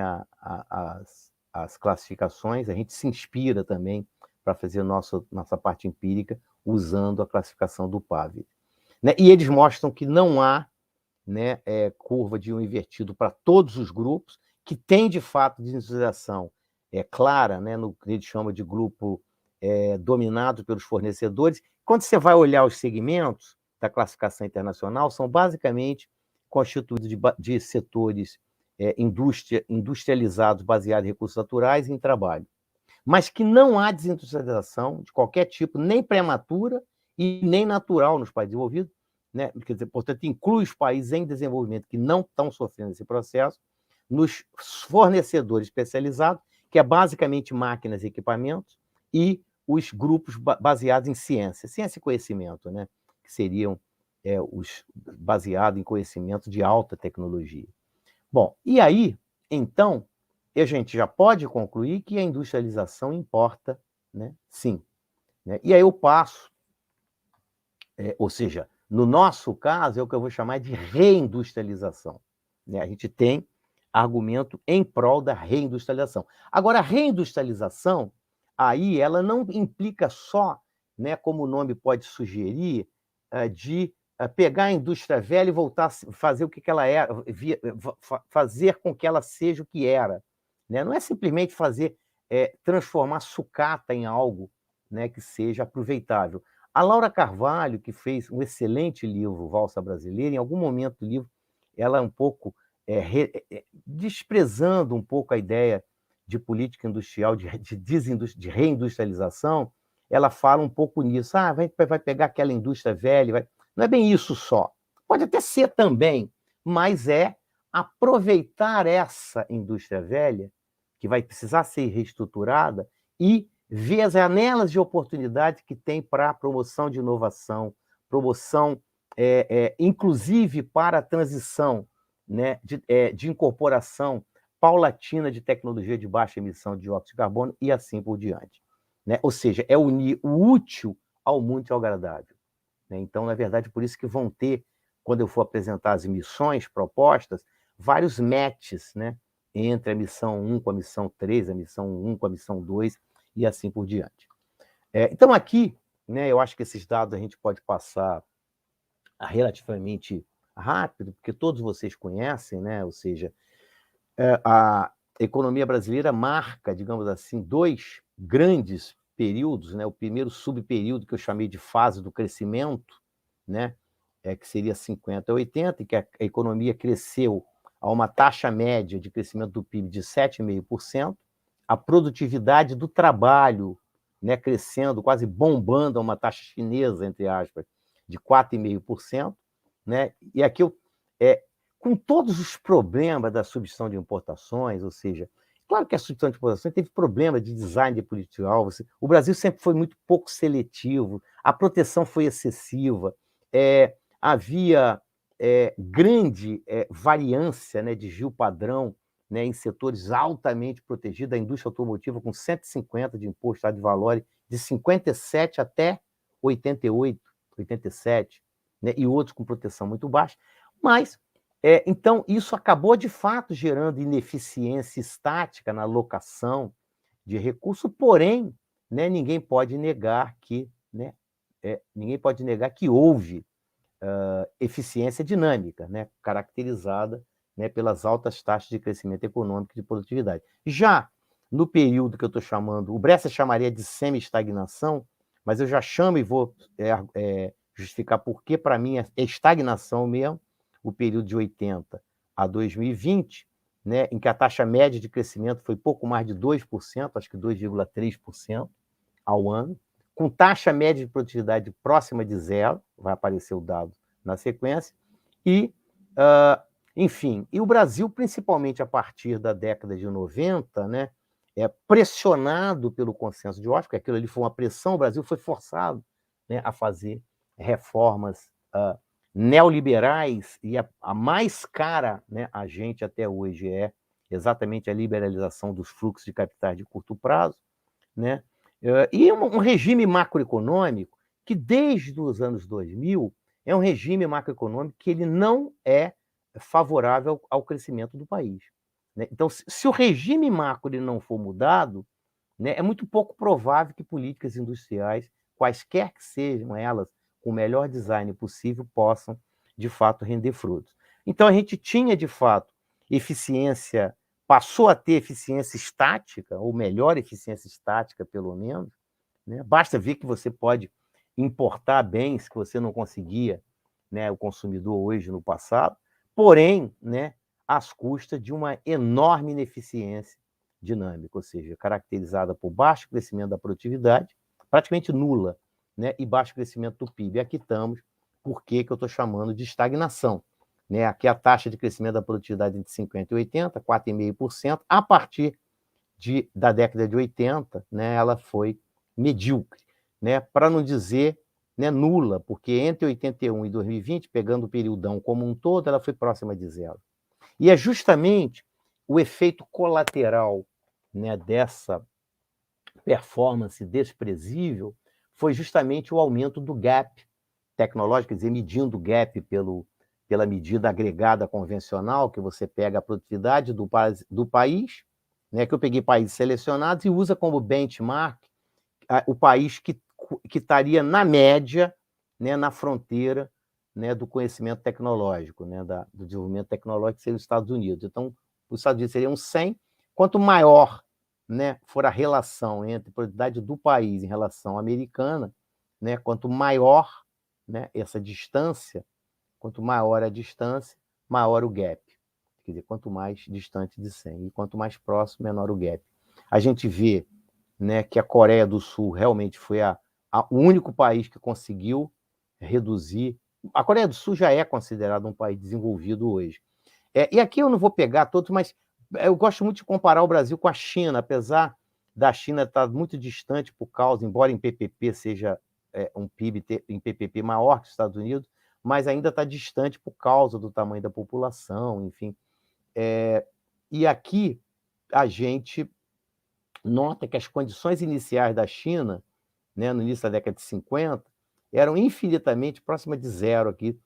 as classificações, a gente se inspira também para fazer nossa parte empírica usando a classificação do Pavet. Né? E eles mostram que não há, né, curva de um invertido para todos os grupos, que tem, de fato, desindustrialização clara, né, no que eles chamam de grupo dominado pelos fornecedores. Quando você vai olhar os segmentos da classificação internacional, são basicamente constituídos de setores industrializados baseados em recursos naturais e em trabalho. Mas que não há desindustrialização de qualquer tipo, nem prematura e nem natural nos países desenvolvidos, né? Quer dizer, portanto, inclui os países em desenvolvimento que não estão sofrendo esse processo, nos fornecedores especializados, que é basicamente máquinas e equipamentos, e os grupos baseados em ciência e conhecimento, né? Que seriam os baseados em conhecimento de alta tecnologia. Bom, e aí, então, a gente já pode concluir que a industrialização importa, né? Sim. Né? E aí eu passo, ou seja, no nosso caso, é o que eu vou chamar de reindustrialização. Né? A gente tem argumento em prol da reindustrialização. Agora, a reindustrialização, aí, ela não implica só, né, como o nome pode sugerir, de pegar a indústria velha e voltar a fazer o que ela era, fazer com que ela seja o que era. Né? Não é simplesmente transformar sucata em algo, né, que seja aproveitável. A Laura Carvalho, que fez um excelente livro, Valsa Brasileira, em algum momento do livro, ela um pouco desprezando um pouco a ideia de política industrial, de reindustrialização, ela fala um pouco nisso. Vai pegar aquela indústria velha. Não é bem isso só. Pode até ser também, mas é aproveitar essa indústria velha, que vai precisar ser reestruturada, e ver as janelas de oportunidade que tem para a promoção de inovação, promoção, inclusive para a transição, né, de incorporação paulatina de tecnologia de baixa emissão de dióxido de carbono e assim por diante. Né? Ou seja, é unir o útil ao muito agradável. Né? Então, na verdade, por isso que vão ter, quando eu for apresentar as missões propostas, vários matches, né, entre a missão 1 com a missão 3, a missão 1 com a missão 2, e assim por diante. Então, aqui, né, eu acho que esses dados a gente pode passar relativamente rápido, porque todos vocês conhecem, né? Ou seja, a economia brasileira marca, digamos assim, 2 grandes períodos, né? O primeiro subperíodo, que eu chamei de fase do crescimento, né? Que seria 50 a 80, em que a economia cresceu a uma taxa média de crescimento do PIB de 7,5%, a produtividade do trabalho, né, crescendo, quase bombando a uma taxa chinesa, entre aspas, de 4,5%, né? E aqui com todos os problemas da substituição de importações, ou seja, claro que a substituição de importações teve problema de design de política-alvo. O Brasil sempre foi muito pouco seletivo, a proteção foi excessiva, havia grande variância, né, de Gil padrão, né, em setores altamente protegidos, a indústria automotiva com 150 de imposto de valor, de 57 até 88, 87, né, e outros com proteção muito baixa. Mas, então, isso acabou, de fato, gerando ineficiência estática na alocação de recursos, porém, né, ninguém pode negar que houve eficiência dinâmica, né, caracterizada, né, pelas altas taxas de crescimento econômico e de produtividade. Já no período que eu estou chamando, o Bresser chamaria de semi-estagnação, mas eu já chamo e vou justificar por que, para mim, é estagnação mesmo, o período de 80 a 2020, né, em que a taxa média de crescimento foi pouco mais de 2%, acho que 2,3% ao ano, com taxa média de produtividade próxima de zero, vai aparecer o dado na sequência, e, enfim, e o Brasil, principalmente a partir da década de 90, né, pressionado pelo consenso de Washington, porque aquilo ali foi uma pressão, o Brasil foi forçado, né, a fazer reformas neoliberais, e a mais cara, né, a gente até hoje é exatamente a liberalização dos fluxos de capitais de curto prazo, né? E um regime macroeconômico que, desde os anos 2000, é um regime macroeconômico que ele não é favorável ao crescimento do país, né? Então, se o regime macro ele não for mudado, né, é muito pouco provável que políticas industriais, quaisquer que sejam elas, com o melhor design possível, possam, de fato, render frutos. Então, a gente tinha, de fato, eficiência, passou a ter eficiência estática, ou melhor eficiência estática, pelo menos, né? Basta ver que você pode importar bens que você não conseguia, né, o consumidor hoje no passado, porém, né, às custas de uma enorme ineficiência dinâmica, ou seja, caracterizada por baixo crescimento da produtividade, praticamente nula, né, e baixo crescimento do PIB. Aqui estamos, por que eu estou chamando de estagnação, né? Aqui a taxa de crescimento da produtividade entre 50 e 80, 4,5%, a partir da década de 80, né, ela foi medíocre, né, para não dizer, né, nula, porque entre 81 e 2020, pegando o período como um todo, ela foi próxima de zero. E é justamente o efeito colateral, né, dessa performance desprezível foi justamente o aumento do gap tecnológico, quer dizer, medindo o gap pela medida agregada convencional, que você pega a produtividade do país, né, que eu peguei países selecionados e usa como benchmark o país que estaria na média, né, na fronteira, né, do conhecimento tecnológico, né, do desenvolvimento tecnológico, que seria os Estados Unidos. Então, os Estados Unidos seriam 100, quanto maior, né, for a relação entre a produtividade do país em relação à americana, né, quanto maior, né, essa distância, quanto maior a distância, maior o gap. Quer dizer, quanto mais distante de 100, e quanto mais próximo, menor o gap. A gente vê, né, que a Coreia do Sul realmente foi o único país que conseguiu reduzir. A Coreia do Sul já é considerado um país desenvolvido hoje. E aqui eu não vou pegar todos, mas eu gosto muito de comparar o Brasil com a China, apesar da China estar muito distante por causa, embora em PPP seja um PIB em PPP maior que os Estados Unidos, mas ainda está distante por causa do tamanho da população, enfim. E aqui a gente nota que as condições iniciais da China, né, no início da década de 50, eram infinitamente próximas de zero aqui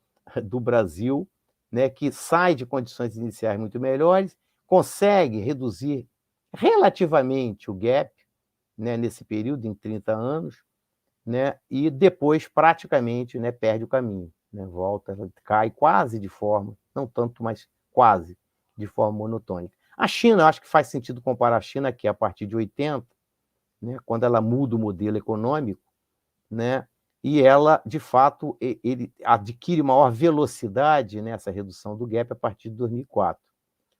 do Brasil, né, que sai de condições iniciais muito melhores, consegue reduzir relativamente o gap, né, nesse período, em 30 anos, né, e depois praticamente, né, perde o caminho, né, volta, cai quase de forma, não tanto, mas quase de forma monotônica. A China, eu acho que faz sentido comparar a China aqui a partir de 80, né, quando ela muda o modelo econômico, né, e ela, de fato, ele adquire maior velocidade nessa redução do gap a partir de 2004.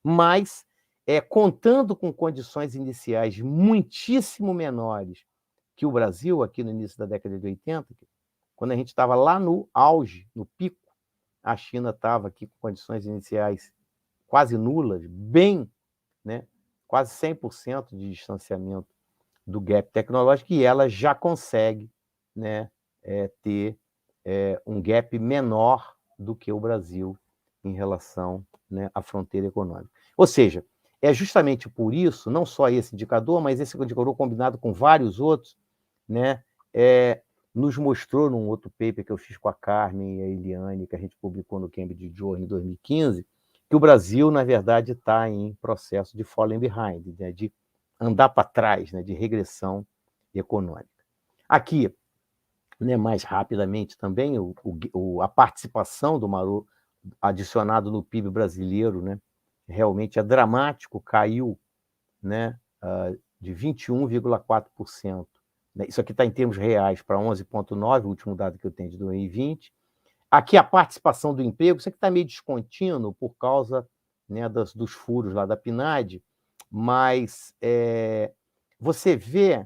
mas contando com condições iniciais muitíssimo menores que o Brasil, aqui no início da década de 80, quando a gente estava lá no auge, no pico, a China estava aqui com condições iniciais quase nulas, bem, né, quase 100% de distanciamento do gap tecnológico, e ela já consegue, né, ter um gap menor do que o Brasil em relação, né, à fronteira econômica. Ou seja, é justamente por isso, não só esse indicador, mas esse indicador combinado com vários outros, né, nos mostrou num outro paper que eu fiz com a Carmen e a Eliane, que a gente publicou no Cambridge Journal em 2015, que o Brasil, na verdade, está em processo de falling behind, né, de andar para trás, né, de regressão econômica. Aqui, né, mais rapidamente também, a participação do Maru adicionado no PIB brasileiro, né, realmente é dramático, caiu, né, de 21,4%. Né, isso aqui está em termos reais para 11,9%, o último dado que eu tenho de 2020. Aqui a participação do emprego, isso aqui está meio descontínuo por causa, né, dos furos lá da PNAD, mas você vê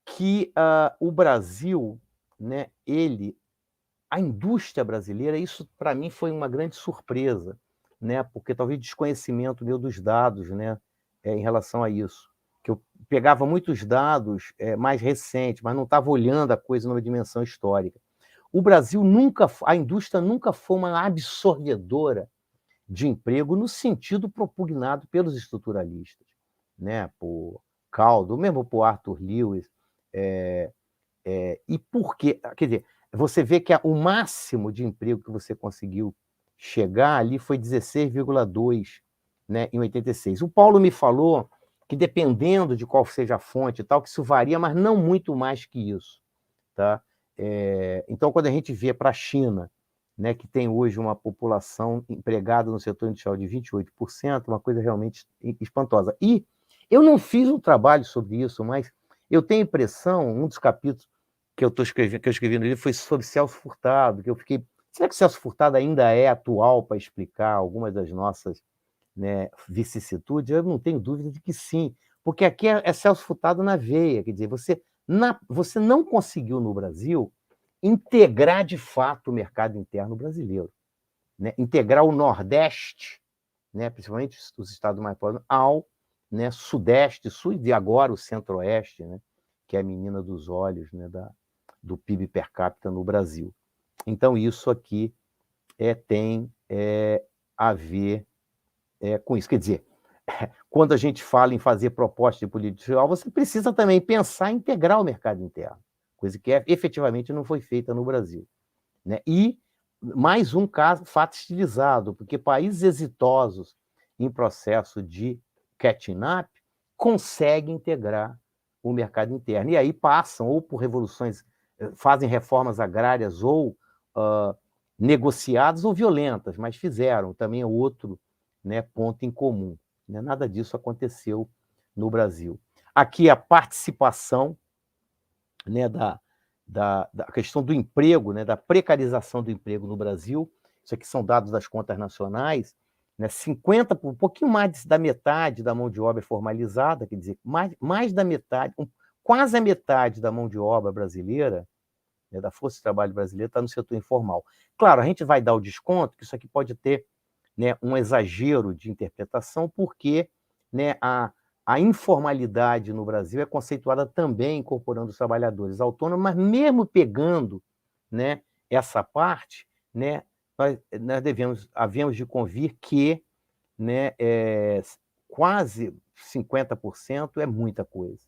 que o Brasil, né, a indústria brasileira, isso para mim foi uma grande surpresa, né, porque talvez desconhecimento meu dos dados, né, em relação a isso, que eu pegava muitos dados mais recentes, mas não estava olhando a coisa numa dimensão histórica. O Brasil a indústria nunca foi uma absorvedora de emprego no sentido propugnado pelos estruturalistas, né, por Caldo, mesmo por Arthur Lewis, e por quê? Quer dizer, você vê que o máximo de emprego que você conseguiu chegar ali foi 16,2, né, em 86. O Paulo me falou que, dependendo de qual seja a fonte e tal, que isso varia, mas não muito mais que isso. Tá? Então, quando a gente vê para a China, né, que tem hoje uma população empregada no setor industrial de 28%, uma coisa realmente espantosa. E eu não fiz um trabalho sobre isso, mas eu tenho a impressão, um dos capítulos que eu escrevi no livro foi sobre Celso Furtado, que eu fiquei... Será que Celso Furtado ainda é atual para explicar algumas das nossas, né, vicissitudes? Eu não tenho dúvida de que sim, porque aqui é Celso Furtado na veia, quer dizer, você não conseguiu no Brasil integrar de fato o mercado interno brasileiro, né? Integrar o Nordeste, né, principalmente os estados mais pobres, ao, né, Sudeste, Sul e agora o Centro-Oeste, né, que é a menina dos olhos, né, do PIB per capita no Brasil. Então, isso aqui tem a ver com isso. Quer dizer, quando a gente fala em fazer proposta de política industrial, você precisa também pensar em integrar o mercado interno, coisa que efetivamente não foi feita no Brasil, né? E mais um caso, fato estilizado, porque países exitosos em processo de catching up conseguem integrar o mercado interno. E aí passam ou por revoluções, fazem reformas agrárias ou negociadas ou violentas, mas fizeram. Também é outro, né, ponto em comum. Né? Nada disso aconteceu no Brasil. Aqui a participação, né, da questão do emprego, né, da precarização do emprego no Brasil. Isso aqui são dados das contas nacionais, né, um pouquinho mais da metade da mão de obra é formalizada, quer dizer, mais da metade, quase a metade da mão de obra brasileira, né, da força de trabalho brasileira, está no setor informal. Claro, a gente vai dar o desconto, que isso aqui pode ter, né, um exagero de interpretação, porque, né, a informalidade no Brasil é conceituada também incorporando os trabalhadores autônomos, mas mesmo pegando, né, essa parte, né, nós havemos de convir que, né, quase 50% é muita coisa,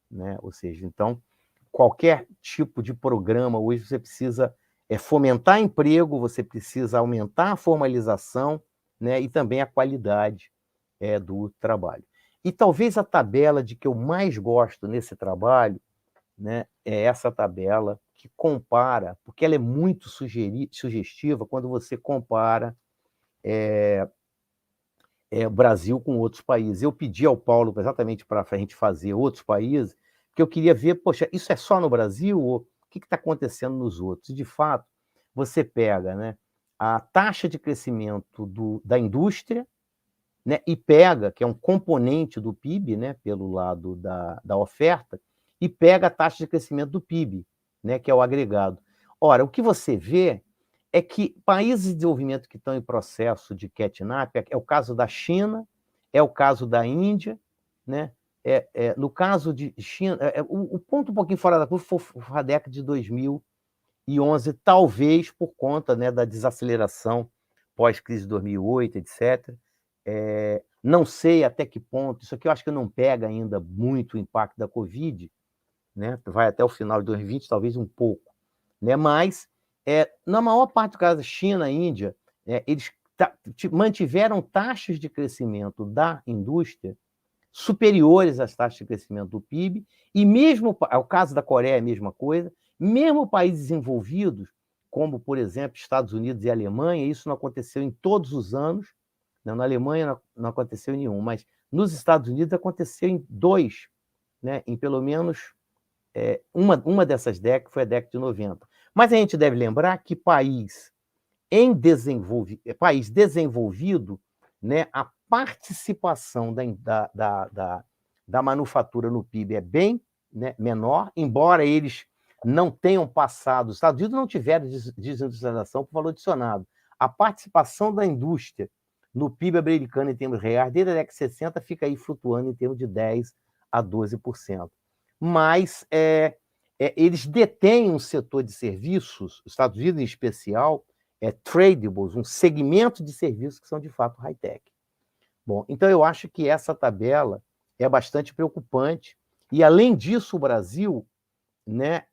né? Ou seja, então, qualquer tipo de programa hoje você precisa fomentar emprego, você precisa aumentar a formalização, né, e também a qualidade do trabalho. E talvez a tabela de que eu mais gosto nesse trabalho, né, é essa tabela que compara, porque ela é muito sugestiva quando você compara o Brasil com outros países. Eu pedi ao Paulo exatamente para a gente fazer outros países, porque eu queria ver, poxa, isso é só no Brasil ou o que está acontecendo nos outros? E, de fato, você pega, né, a taxa de crescimento da indústria, né, e pega, que é um componente do PIB, né, pelo lado da oferta, e pega a taxa de crescimento do PIB, né, que é o agregado. Ora, o que você vê é que países de desenvolvimento que estão em processo de catch-up, é o caso da China, é o caso da Índia, né? No caso de China, o ponto um pouquinho fora da curva foi a década de 2011, talvez por conta, né, da desaceleração pós-crise de 2008, etc. Não sei até que ponto, isso aqui eu acho que não pega ainda muito o impacto da Covid, né? Vai até o final de 2020, talvez um pouco, né? Mas, na maior parte do caso, China, Índia, eles mantiveram taxas de crescimento da indústria superiores às taxas de crescimento do PIB, e mesmo, é o caso da Coreia, é a mesma coisa, mesmo países desenvolvidos, como, por exemplo, Estados Unidos e Alemanha, isso não aconteceu em todos os anos, né? Na Alemanha não aconteceu em nenhum, mas nos Estados Unidos aconteceu em 2, né? Em pelo menos uma dessas décadas foi a década de 90. Mas a gente deve lembrar que país desenvolvido, né, a participação da manufatura no PIB é bem, né, menor, embora eles não tenham passado, os Estados Unidos não tiveram desindustrialização por valor adicionado. A participação da indústria no PIB americano em termos reais, desde a década de 60, fica aí flutuando em termos de 10% a 12%. Mas eles detêm um setor de serviços, os Estados Unidos em especial, tradables, um segmento de serviços que são de fato high-tech. Bom, então eu acho que essa tabela é bastante preocupante, e além disso o Brasil, né,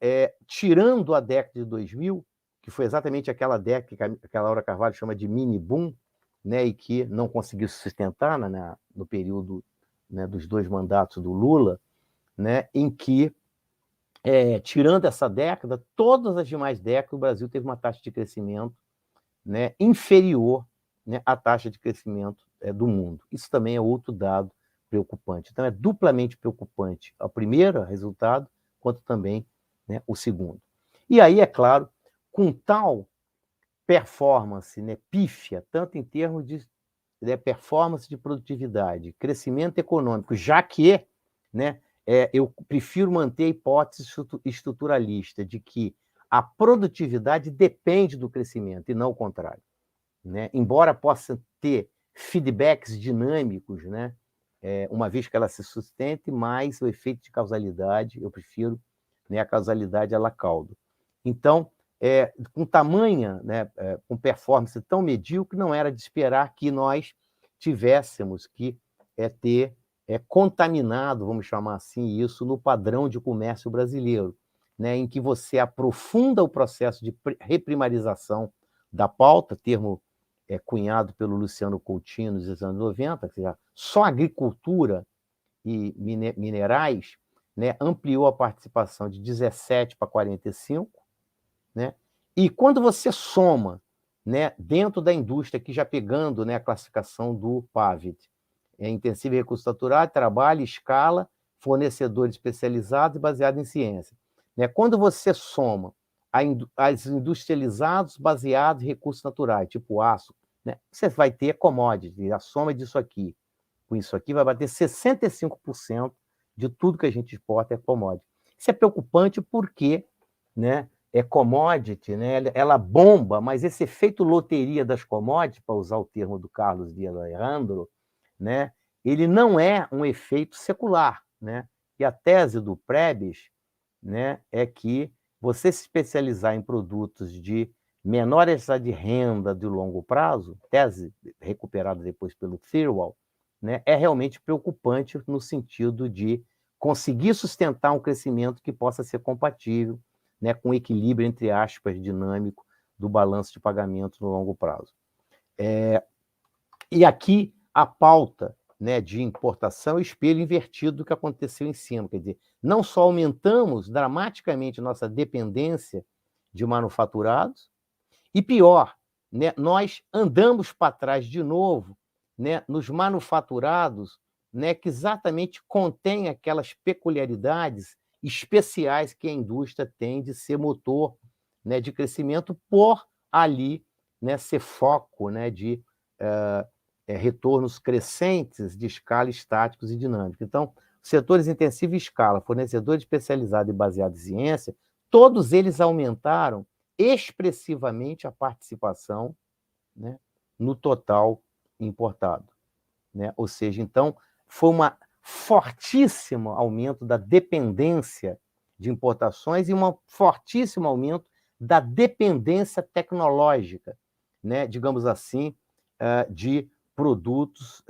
tirando a década de 2000, que foi exatamente aquela década que a Laura Carvalho chama de mini-boom, né, e que não conseguiu se sustentar no período, né, dos 2 mandatos do Lula, né, em que, tirando essa década, todas as demais décadas o Brasil teve uma taxa de crescimento, né, inferior, né, à taxa de crescimento do mundo. Isso também é outro dado preocupante. Então, é duplamente preocupante o primeiro resultado, quanto também, né, o segundo. E aí, é claro, com tal performance, né, pífia, tanto em termos de, né, performance de produtividade, crescimento econômico, já que, né, eu prefiro manter a hipótese estruturalista de que a produtividade depende do crescimento e não o contrário, né? Embora possa ter feedbacks dinâmicos, né, uma vez que ela se sustente, mas o efeito de causalidade, eu prefiro, né, a causalidade ela cauda. Então, com tamanha, né, com performance tão medíocre, não era de esperar que nós tivéssemos que ter contaminado, vamos chamar assim, isso no padrão de comércio brasileiro, né, em que você aprofunda o processo de reprimarização da pauta, termo cunhado pelo Luciano Coutinho nos anos 90, ou seja, só agricultura e minerais, né, ampliou a participação de 17 para 45, né? E quando você soma, né, dentro da indústria, que já pegando, né, a classificação do PAVD, intensivo em recursos naturais, trabalho, escala, fornecedores especializados e baseado em ciência. Né? Quando você soma as industrializados baseados em recursos naturais, tipo aço, né, você vai ter commodity, a soma disso aqui com isso aqui vai bater 65% de tudo que a gente exporta é commodity. Isso é preocupante porque, né, commodity, né, ela bomba, mas esse efeito loteria das commodities, para usar o termo do Carlos Dias Alejandro, né, ele não é um efeito secular, né? E a tese do Prebes, né, é que você se especializar em produtos de menor necessidade de renda de longo prazo, tese recuperada depois pelo Thirlwall, né, é realmente preocupante no sentido de conseguir sustentar um crescimento que possa ser compatível, né, com o equilíbrio, entre aspas, dinâmico do balanço de pagamento no longo prazo. E aqui a pauta, né, de importação é o espelho invertido do que aconteceu em cima. Quer dizer, não só aumentamos dramaticamente nossa dependência de manufaturados, e pior, né, nós andamos para trás de novo, né, nos manufaturados, né, que exatamente contém aquelas peculiaridades especiais que a indústria tem de ser motor, né, de crescimento por ali, né, ser foco, né, de retornos crescentes de escala estáticos e dinâmicos. Então, setores intensivos em escala, fornecedores especializados e baseados em ciência, todos eles aumentaram expressivamente a participação, né, no total importado, né? Ou seja, então, foi um fortíssimo aumento da dependência de importações e um fortíssimo aumento da dependência tecnológica, né, digamos assim, de produtos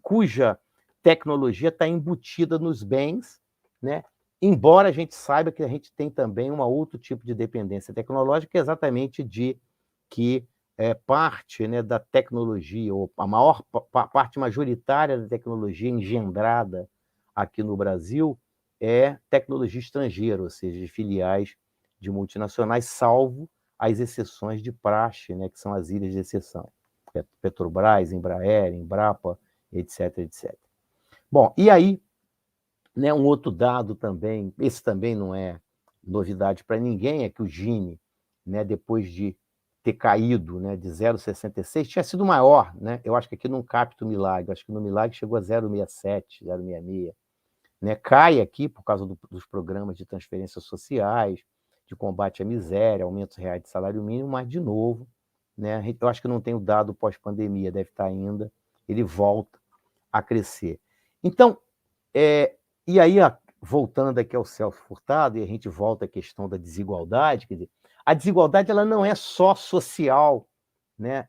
cuja tecnologia está embutida nos bens, né? Embora a gente saiba que a gente tem também um outro tipo de dependência tecnológica, que é exatamente de que parte, né, da tecnologia, ou a maior parte majoritária da tecnologia engendrada aqui no Brasil é tecnologia estrangeira, ou seja, de filiais de multinacionais, salvo as exceções de praxe, né, que são as ilhas de exceção. Petrobras, Embraer, Embrapa, etc, etc. Bom, e aí, né, um outro dado também, esse também não é novidade para ninguém, é que o Gini, né, depois de ter caído, né, de 0,66, tinha sido maior, né? Eu acho que aqui não capta o Milagre, acho que no Milagre chegou a 0,67, 0,66, né? Cai aqui por causa dos programas de transferências sociais, de combate à miséria, aumentos reais de salário mínimo, mas, de novo, né, eu acho que não tem o dado pós-pandemia, deve estar ainda, ele volta a crescer. Então, e aí, voltando aqui ao Celso Furtado, e a gente volta à questão da desigualdade, quer dizer, a desigualdade ela não é só social, né,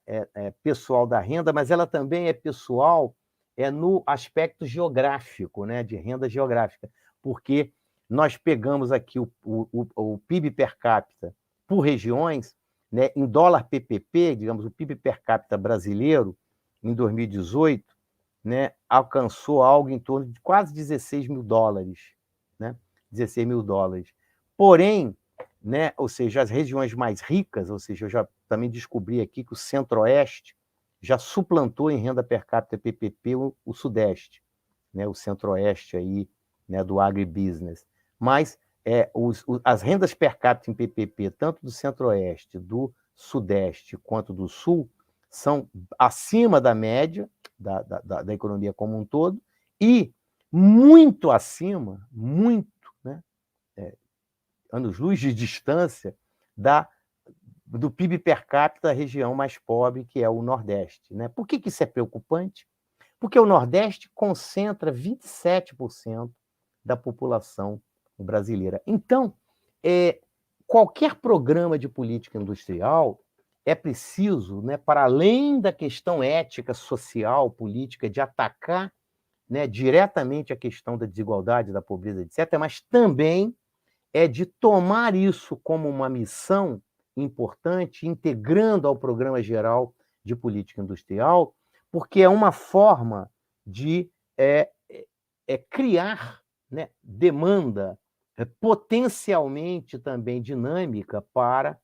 pessoal da renda, mas ela também é pessoal no aspecto geográfico, né, de renda geográfica, porque nós pegamos aqui o PIB per capita por regiões, né, em dólar PPP, digamos, o PIB per capita brasileiro, em 2018, né, alcançou algo em torno de quase 16 mil dólares, né? 16 mil dólares. Porém, né, ou seja, as regiões mais ricas, ou seja, eu já também descobri aqui que o Centro-Oeste já suplantou em renda per capita PPP o Sudeste, né, o Centro-Oeste aí, né, do agribusiness. Mas as rendas per capita em PPP, tanto do Centro-Oeste, do Sudeste quanto do Sul, são acima da média da economia como um todo e muito acima, muito, né, anos-luz de distância do PIB per capita da região mais pobre, que é o Nordeste, né? Por que isso é preocupante? Porque o Nordeste concentra 27% da população brasileira. Então, qualquer programa de política industrial é preciso, né, para além da questão ética, social, política, de atacar, né, diretamente a questão da desigualdade, da pobreza, etc., mas também de tomar isso como uma missão importante, integrando ao Programa Geral de Política Industrial, porque é uma forma de criar, né, demanda potencialmente também dinâmica para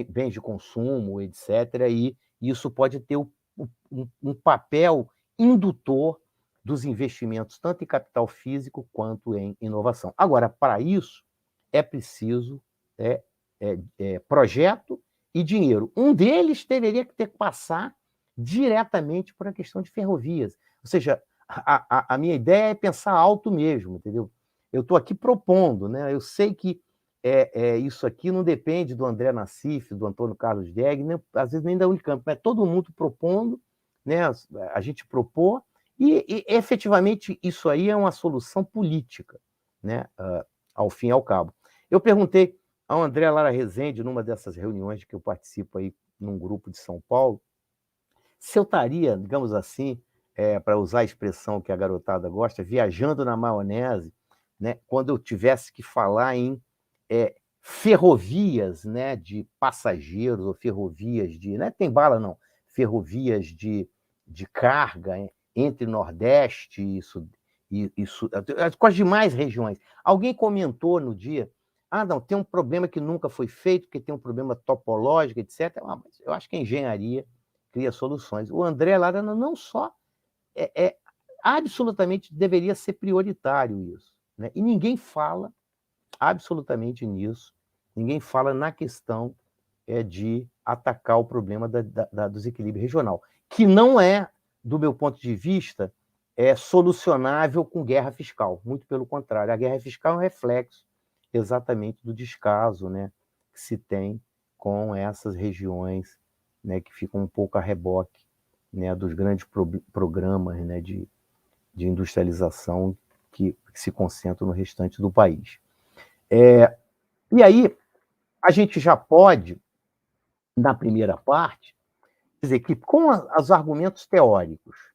bens de consumo, etc. E isso pode ter um papel indutor dos investimentos, tanto em capital físico quanto em inovação. Agora, para isso, é preciso projeto e dinheiro. Um deles deveria ter que passar diretamente por a questão de ferrovias. Ou seja, a minha ideia é pensar alto mesmo, entendeu? Eu estou aqui propondo, né? Eu sei que isso aqui não depende do André Nassif, do Antônio Carlos Degg, nem, às vezes nem da Unicamp, mas todo mundo propondo, né? A gente propor, e efetivamente isso aí é uma solução política, né? Ao fim e ao cabo. Eu perguntei ao André Lara Rezende, numa dessas reuniões que eu participo aí num grupo de São Paulo, se eu estaria, digamos assim, para usar a expressão que a garotada gosta, viajando na maionese, né, quando eu tivesse que falar em ferrovias, né, de passageiros, ou ferrovias de... Não tem bala, não. Ferrovias de carga entre Nordeste e com as demais regiões. Alguém comentou no dia, não, tem um problema que nunca foi feito, porque tem um problema topológico, etc. Mas eu acho que a engenharia cria soluções. O André Lara não só absolutamente deveria ser prioritário isso, né? E ninguém fala absolutamente nisso, ninguém fala na questão de atacar o problema do desequilíbrio regional, que não é, do meu ponto de vista, solucionável com guerra fiscal. Muito pelo contrário, a guerra fiscal é um reflexo exatamente do descaso, né, que se tem com essas regiões, né, que ficam um pouco a reboque, né, dos grandes programas, né, de industrialização que se concentram no restante do país. E aí, a gente já pode, na primeira parte, dizer que, com os argumentos teóricos,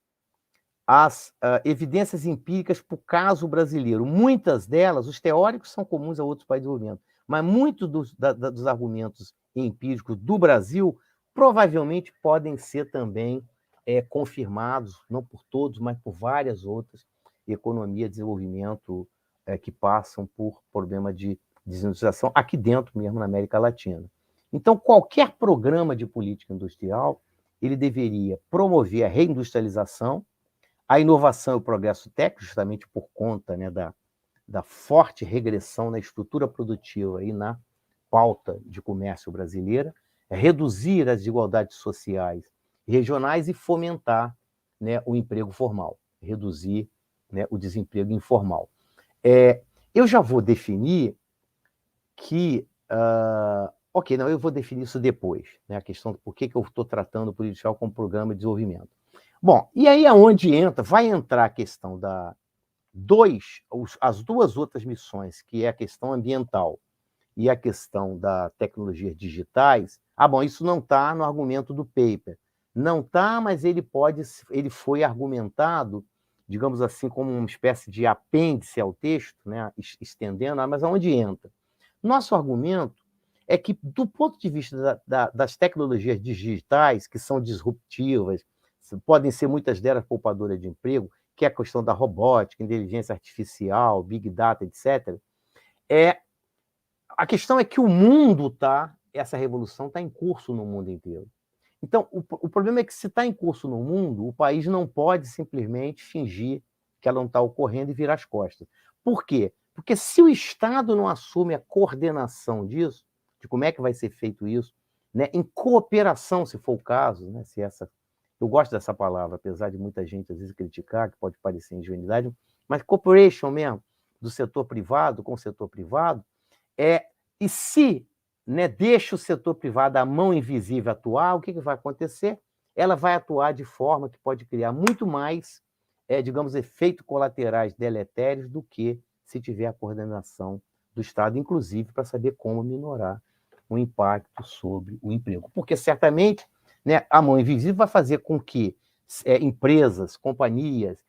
as evidências empíricas para o caso brasileiro, muitas delas, os teóricos são comuns a outros países do desenvolvimento, mas muitos dos argumentos empíricos do Brasil provavelmente podem ser também confirmados, não por todos, mas por várias outras economias de desenvolvimento que passam por problema de desindustrialização aqui dentro mesmo, na América Latina. Então, qualquer programa de política industrial, ele deveria promover a reindustrialização, a inovação e o progresso técnico, justamente por conta, né, da forte regressão na estrutura produtiva e na pauta de comércio brasileira, reduzir as desigualdades sociais e regionais e fomentar, né, o emprego formal, reduzir, né, o desemprego informal. Eu já vou definir que... ok, não, eu vou definir isso depois, né, a questão do porquê que eu estou tratando o política industrial como programa de desenvolvimento. Bom, e aí aonde vai entrar a questão as duas outras missões, que é a questão ambiental e a questão da tecnologias digitais. Bom, isso não está no argumento do paper. Não está, mas ele foi argumentado, digamos assim, como uma espécie de apêndice ao texto, né, estendendo, mas aonde entra? Nosso argumento é que, do ponto de vista das tecnologias digitais, que são disruptivas, podem ser muitas delas poupadoras de emprego, que é a questão da robótica, inteligência artificial, big data, etc. A questão é que o mundo essa revolução está em curso no mundo inteiro. Então, o problema é que, se está em curso no mundo, o país não pode simplesmente fingir que ela não está ocorrendo e virar as costas. Por quê? Porque, se o Estado não assume a coordenação disso, de como é que vai ser feito isso, né, em cooperação, se for o caso, né, eu gosto dessa palavra, apesar de muita gente às vezes criticar, que pode parecer ingenuidade, mas cooperation mesmo, do setor privado com o setor privado, e se, né, deixa o setor privado, a mão invisível atuar, o que vai acontecer? Ela vai atuar de forma que pode criar muito mais, digamos, efeitos colaterais deletérios do que se tiver a coordenação do Estado, inclusive para saber como minorar o impacto sobre o emprego. Porque, certamente, né, a mão invisível vai fazer com que empresas, companhias,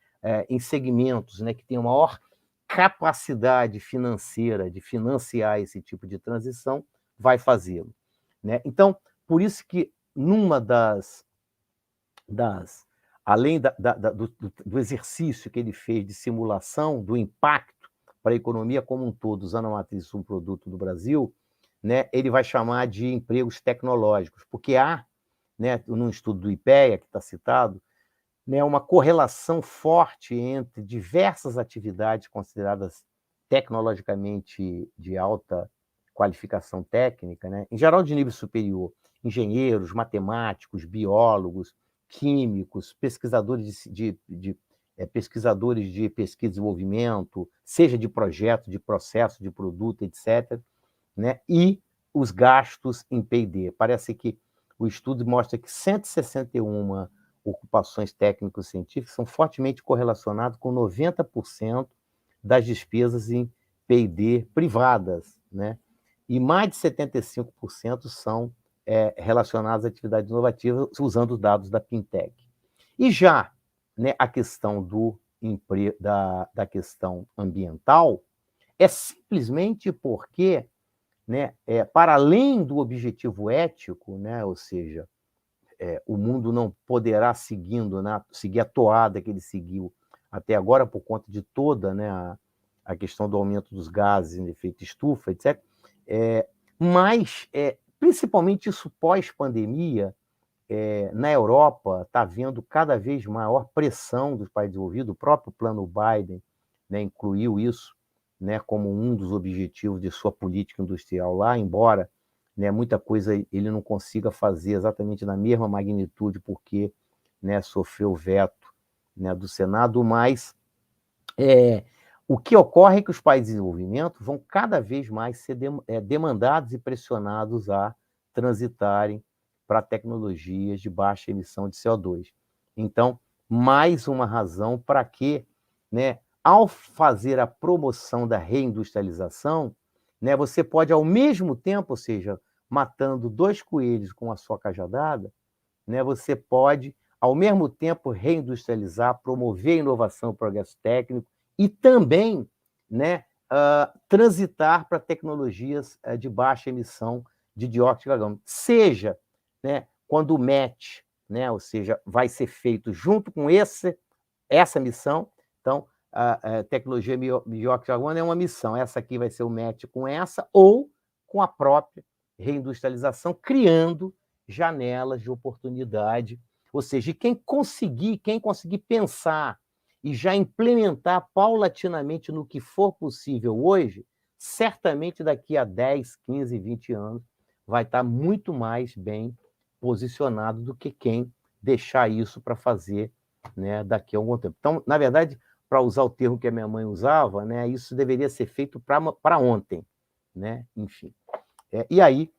em segmentos, né, que tenham maior capacidade financeira de financiar esse tipo de transição, vai fazê-lo, né? Então, por isso que, numa além do exercício que ele fez de simulação do impacto para a economia como um todo, usando a matriz um produto do Brasil, né, ele vai chamar de empregos tecnológicos, porque há, né, num estudo do IPEA, que está citado, né, uma correlação forte entre diversas atividades consideradas tecnologicamente de alta qualificação técnica, né, em geral de nível superior, engenheiros, matemáticos, biólogos, químicos, pesquisadores pesquisadores de pesquisa e desenvolvimento, seja de projeto, de processo, de produto, etc., né, e os gastos em P&D. Parece que o estudo mostra que 161 ocupações técnico-científicas são fortemente correlacionadas com 90% das despesas em P&D privadas, né? E mais de 75% são relacionadas a atividades inovativas usando os dados da Pintec. E já, né, a questão da questão ambiental é simplesmente porque, né, para além do objetivo ético, né, ou seja, o mundo não poderá seguir a toada que ele seguiu até agora por conta de toda, né, a questão do aumento dos gases em efeito estufa, etc. Mas, principalmente isso pós-pandemia, na Europa está havendo cada vez maior pressão dos países desenvolvidos, o próprio plano Biden, né, incluiu isso, né, como um dos objetivos de sua política industrial lá, embora, né, muita coisa ele não consiga fazer exatamente na mesma magnitude, porque, né, sofreu veto, né, do Senado, mas o que ocorre é que os países em desenvolvimento vão cada vez mais ser demandados e pressionados a transitarem para tecnologias de baixa emissão de CO2. Então, mais uma razão para que, né, ao fazer a promoção da reindustrialização, né, você pode, ao mesmo tempo, ou seja, matando 2 coelhos com a sua cajadada, né, você pode, ao mesmo tempo, reindustrializar, promover inovação e progresso técnico e também, né, transitar para tecnologias de baixa emissão de dióxido de carbono. Seja, né, quando o match, né, ou seja, vai ser feito junto com essa missão. Então, a tecnologia de dióxido de carbono é uma missão, essa aqui vai ser o match com essa, ou com a própria reindustrialização, criando janelas de oportunidade. Ou seja, quem conseguir pensar e já implementar paulatinamente no que for possível hoje, certamente daqui a 10, 15, 20 anos vai estar muito mais bem posicionado do que quem deixar isso para fazer, né, daqui a algum tempo. Então, na verdade, para usar o termo que a minha mãe usava, né, isso deveria ser feito para ontem, né? Enfim. E aí,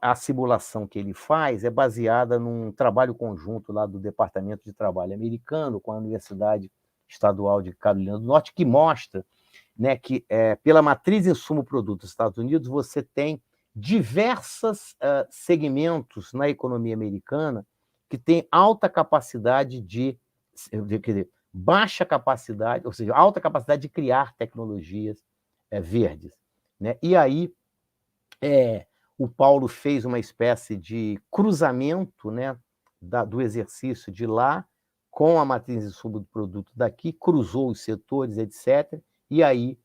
a simulação que ele faz é baseada num trabalho conjunto lá do Departamento de Trabalho americano com a Universidade Estadual de Carolina do Norte, que mostra, né, que pela matriz insumo-produto dos Estados Unidos, você tem diversos segmentos na economia americana que têm alta capacidade quer dizer, baixa capacidade, ou seja, alta capacidade de criar tecnologias verdes, né? E aí, o Paulo fez uma espécie de cruzamento, né, do exercício de lá com a matriz de subproduto daqui, cruzou os setores, etc. E aí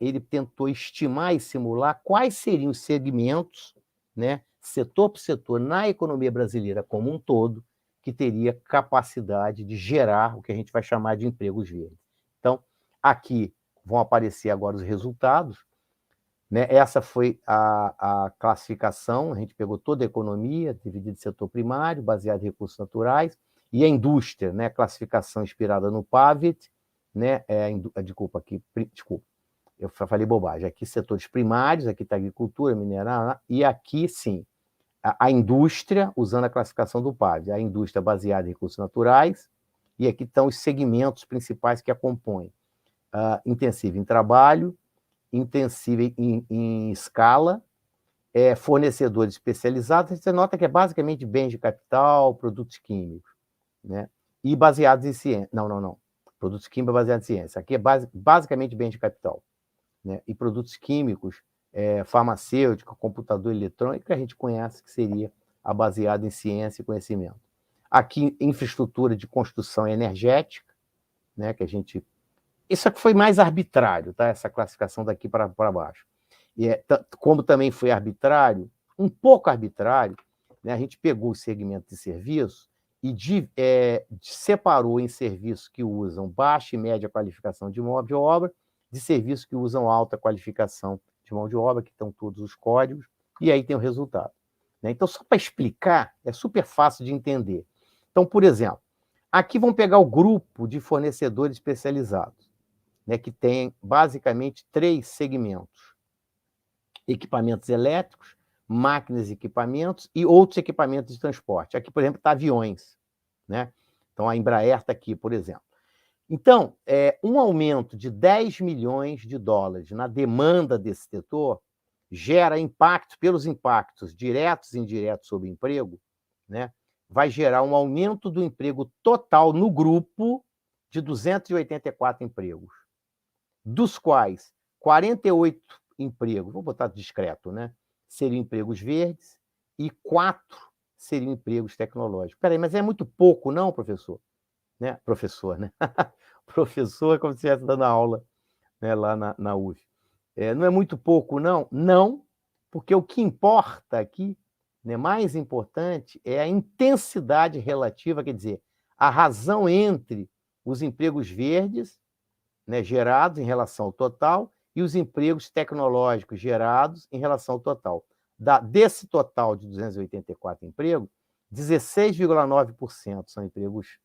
ele tentou estimar e simular quais seriam os segmentos, né, setor por setor, na economia brasileira como um todo, que teria capacidade de gerar o que a gente vai chamar de empregos verdes. Então, aqui vão aparecer agora os resultados, né? Essa foi a classificação, a gente pegou toda a economia, dividida em setor primário, baseado em recursos naturais, e a indústria, né? Classificação inspirada no Pavet, né? Desculpa, eu falei bobagem. Aqui setores primários, aqui está agricultura, mineral, e aqui sim, a indústria, usando a classificação do Pavet, a indústria baseada em recursos naturais, e aqui estão os segmentos principais que a compõem. Intensiva em trabalho, intensiva em escala, fornecedores especializados. Você nota que é basicamente bens de capital, produtos químicos, né? E baseados em ciência. Não. Produtos químicos baseados em ciência. Aqui é basicamente bens de capital, né? E produtos químicos, farmacêutico, computador eletrônico, que a gente conhece que seria a baseada em ciência e conhecimento. Aqui, infraestrutura de construção energética, né? Que a gente... Isso aqui foi mais arbitrário, tá? Essa classificação daqui para baixo. Como também foi arbitrário, um pouco arbitrário, né? A gente pegou o segmento de serviço e separou em serviços que usam baixa e média qualificação de mão de obra, de serviços que usam alta qualificação de mão de obra, que estão todos os códigos, e aí tem o resultado, né? Então, só para explicar, é super fácil de entender. Então, por exemplo, aqui vamos pegar o grupo de fornecedores especializados, né, que tem basicamente 3 segmentos: equipamentos elétricos, máquinas e equipamentos e outros equipamentos de transporte. Aqui, por exemplo, está aviões, né? Então, a Embraer está aqui, por exemplo. Então, um aumento de 10 milhões de dólares na demanda desse setor gera impactos, pelos impactos diretos e indiretos sobre o emprego, né? Vai gerar um aumento do emprego total no grupo de 284 empregos, dos quais 48 empregos, vou botar discreto, né? Seriam empregos verdes e 4 seriam empregos tecnológicos. Peraí, mas é muito pouco, não, professor? Né? Professor, né? Professor é como se estivesse dando aula, né, lá na UF. Não é muito pouco, não? Não, porque o que importa aqui, né, mais importante, é a intensidade relativa, quer dizer, a razão entre os empregos verdes, né, gerados em relação ao total, e os empregos tecnológicos gerados em relação ao total. Desse total de 284 empregos, 16,9% são empregos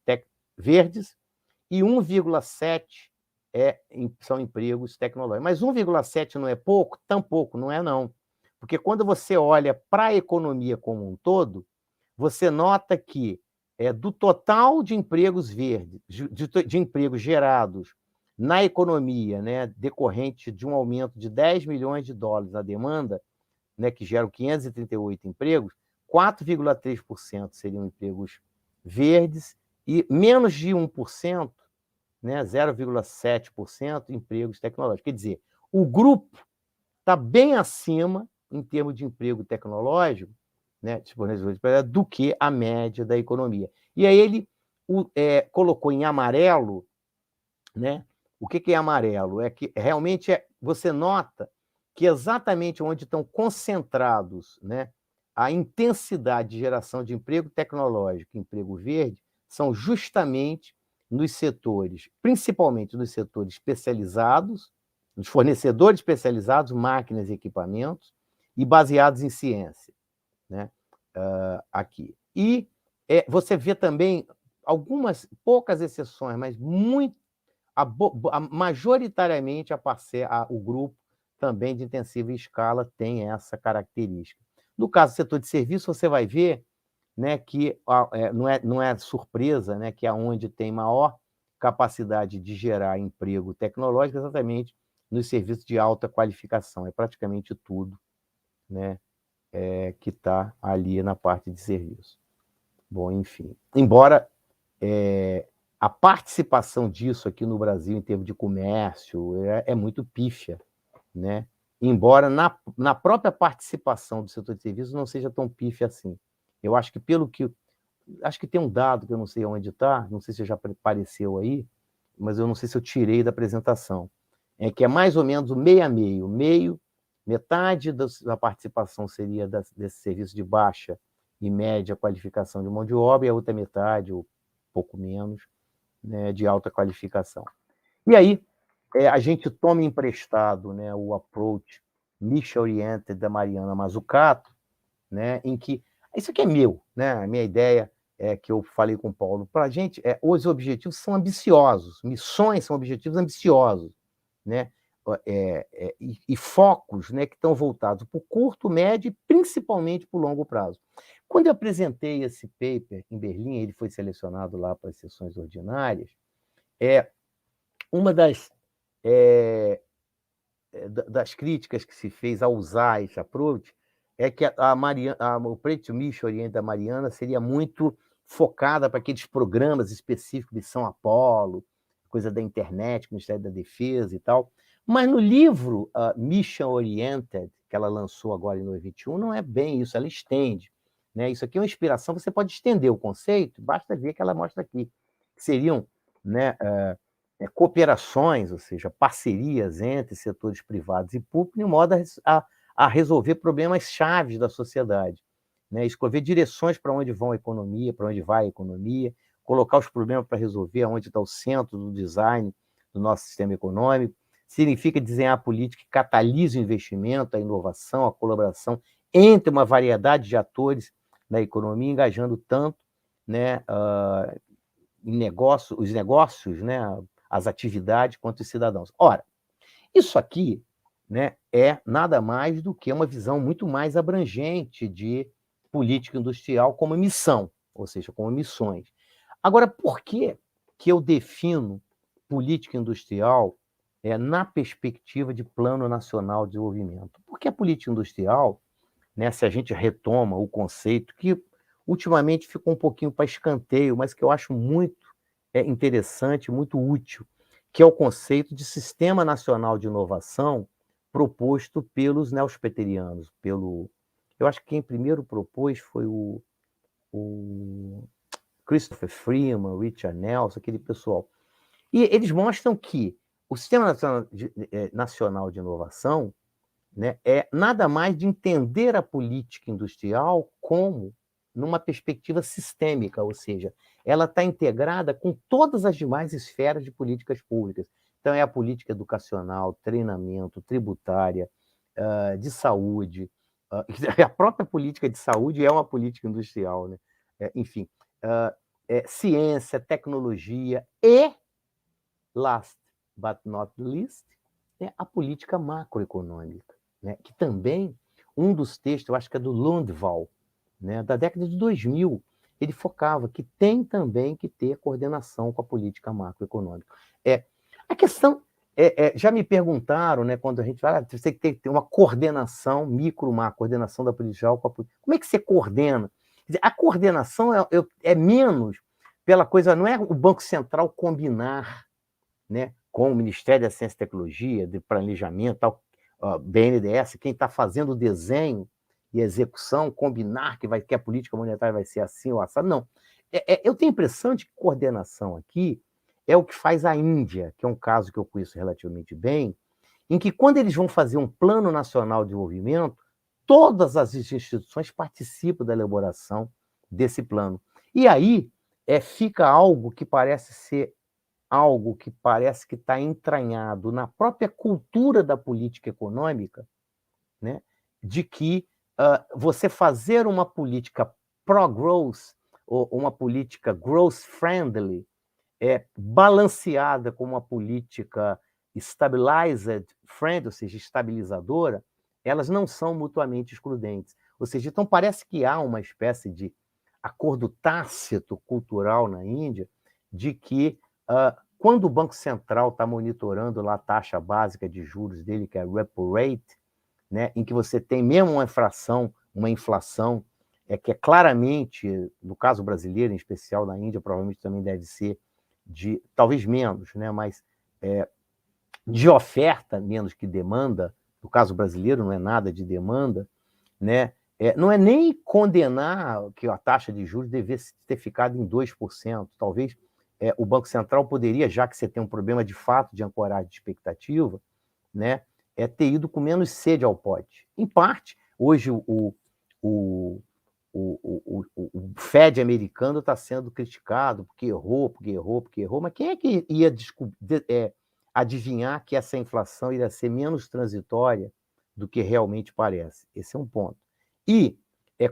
verdes e 1,7% são empregos tecnológicos. Mas 1,7% não é pouco? Tampouco, não é não. Porque quando você olha para a economia como um todo, você nota que do total de empregos verdes, de empregos gerados na economia, né, decorrente de um aumento de 10 milhões de dólares na demanda, né, que geram 538 empregos, 4,3% seriam empregos verdes e menos de 1%, né, 0,7% empregos tecnológicos. Quer dizer, o grupo está bem acima, em termos de emprego tecnológico, né, do que a média da economia. E aí ele colocou em amarelo, né? O que é amarelo? É que realmente você nota que exatamente onde estão concentrados, né, a intensidade de geração de emprego tecnológico e emprego verde são justamente nos setores, principalmente nos setores especializados, nos fornecedores especializados, máquinas e equipamentos, e baseados em ciência, né? Aqui. E você vê também algumas poucas exceções, mas majoritariamente o grupo também de intensiva escala tem essa característica. No caso do setor de serviço, você vai ver, né, que não é surpresa, né, que é onde tem maior capacidade de gerar emprego tecnológico, exatamente nos serviços de alta qualificação. É praticamente tudo, né, que está ali na parte de serviço. Bom, enfim. Embora a participação disso aqui no Brasil, em termos de comércio, é muito pífia, né? Embora na própria participação do setor de serviços não seja tão pífia assim. Eu acho que acho que tem um dado que eu não sei onde está, não sei se já apareceu aí, mas eu não sei se eu tirei da apresentação, que é mais ou menos o meio a meio, metade da participação seria desse serviço de baixa e média qualificação de mão de obra, e a outra metade, ou pouco menos, né, de alta qualificação. E aí, a gente toma emprestado, né, o approach mission-oriented da Mariana Mazzucato, né, em que isso aqui é meu, né, a minha ideia é que eu falei com o Paulo. Para a gente, os objetivos são ambiciosos, missões são objetivos ambiciosos, né, e focos, né, que estão voltados para o curto, médio e principalmente para o longo prazo. Quando eu apresentei esse paper em Berlim, ele foi selecionado lá para as sessões ordinárias, uma das críticas que se fez ao usar esse approach é que o Approach Mission Oriented da Mariana seria muito focada para aqueles programas específicos de São Apolo, coisa da internet, Ministério da Defesa e tal. Mas no livro Mission Oriented, que ela lançou agora em 2021, não é bem isso, ela estende, né? Isso aqui é uma inspiração, você pode estender o conceito, basta ver que ela mostra aqui, que seriam, né, cooperações, ou seja, parcerias entre setores privados e públicos, de modo a resolver problemas chaves da sociedade, né? Escolher direções para onde vão a economia, para onde vai a economia, colocar os problemas para resolver, onde está o centro do design do nosso sistema econômico. Significa desenhar a política que catalise o investimento, a inovação, a colaboração entre uma variedade de atores da economia, engajando tanto, né, os negócios, né, as atividades, quanto os cidadãos. Ora, isso aqui, né, é nada mais do que uma visão muito mais abrangente de política industrial como missão, ou seja, como missões. Agora, por que eu defino política industrial na perspectiva de Plano Nacional de Desenvolvimento? Porque a política industrial, né, se a gente retoma o conceito, que ultimamente ficou um pouquinho para escanteio, mas que eu acho muito interessante, muito útil, que é o conceito de Sistema Nacional de Inovação proposto pelos neospeterianos. Eu acho que quem primeiro propôs foi o Christopher Freeman, Richard Nelson, aquele pessoal. E eles mostram que o Sistema Nacional de Inovação, né, é nada mais de entender a política industrial como numa perspectiva sistêmica, ou seja, ela está integrada com todas as demais esferas de políticas públicas. Então, é a política educacional, treinamento, tributária, de saúde, a própria política de saúde é uma política industrial, né? Enfim, ciência, tecnologia e, last but not least, a política macroeconômica, né? Que também, um dos textos, eu acho que é do Lundvall, né? Da década de 2000, ele focava que tem também que ter coordenação com a política macroeconômica. A questão, já me perguntaram, né, quando a gente fala, você tem que ter uma coordenação, macro coordenação da política com a política. Como é que você coordena? Quer dizer, a coordenação é menos pela coisa, não é o Banco Central combinar, né, com o Ministério da Ciência e Tecnologia, de Planejamento, tal, BNDES, quem está fazendo o desenho e execução, combinar que a política monetária vai ser assim ou assado. Não. Eu tenho a impressão de que coordenação aqui é o que faz a Índia, que é um caso que eu conheço relativamente bem, em que, quando eles vão fazer um plano nacional de desenvolvimento, todas as instituições participam da elaboração desse plano. E aí fica algo que parece que está entranhado na própria cultura da política econômica, né? De que você fazer uma política pro-growth, ou uma política growth-friendly, balanceada com uma política stabilized friendly, ou seja, estabilizadora, elas não são mutuamente excludentes. Ou seja, então parece que há uma espécie de acordo tácito cultural na Índia de que, quando o Banco Central está monitorando lá a taxa básica de juros dele, que é a repo rate, né, em que você tem mesmo uma inflação que é claramente, no caso brasileiro, em especial na Índia, provavelmente também deve ser talvez menos, né, mas de oferta menos que demanda. No caso brasileiro, não é nada de demanda, né? Não é nem condenar que a taxa de juros devesse ter ficado em 2%. Talvez o Banco Central poderia, já que você tem um problema de fato de ancoragem de expectativa, né, ter ido com menos sede ao pote. Em parte, hoje o Fed americano está sendo criticado porque errou, mas quem é que ia adivinhar que essa inflação iria ser menos transitória do que realmente parece? Esse é um ponto. E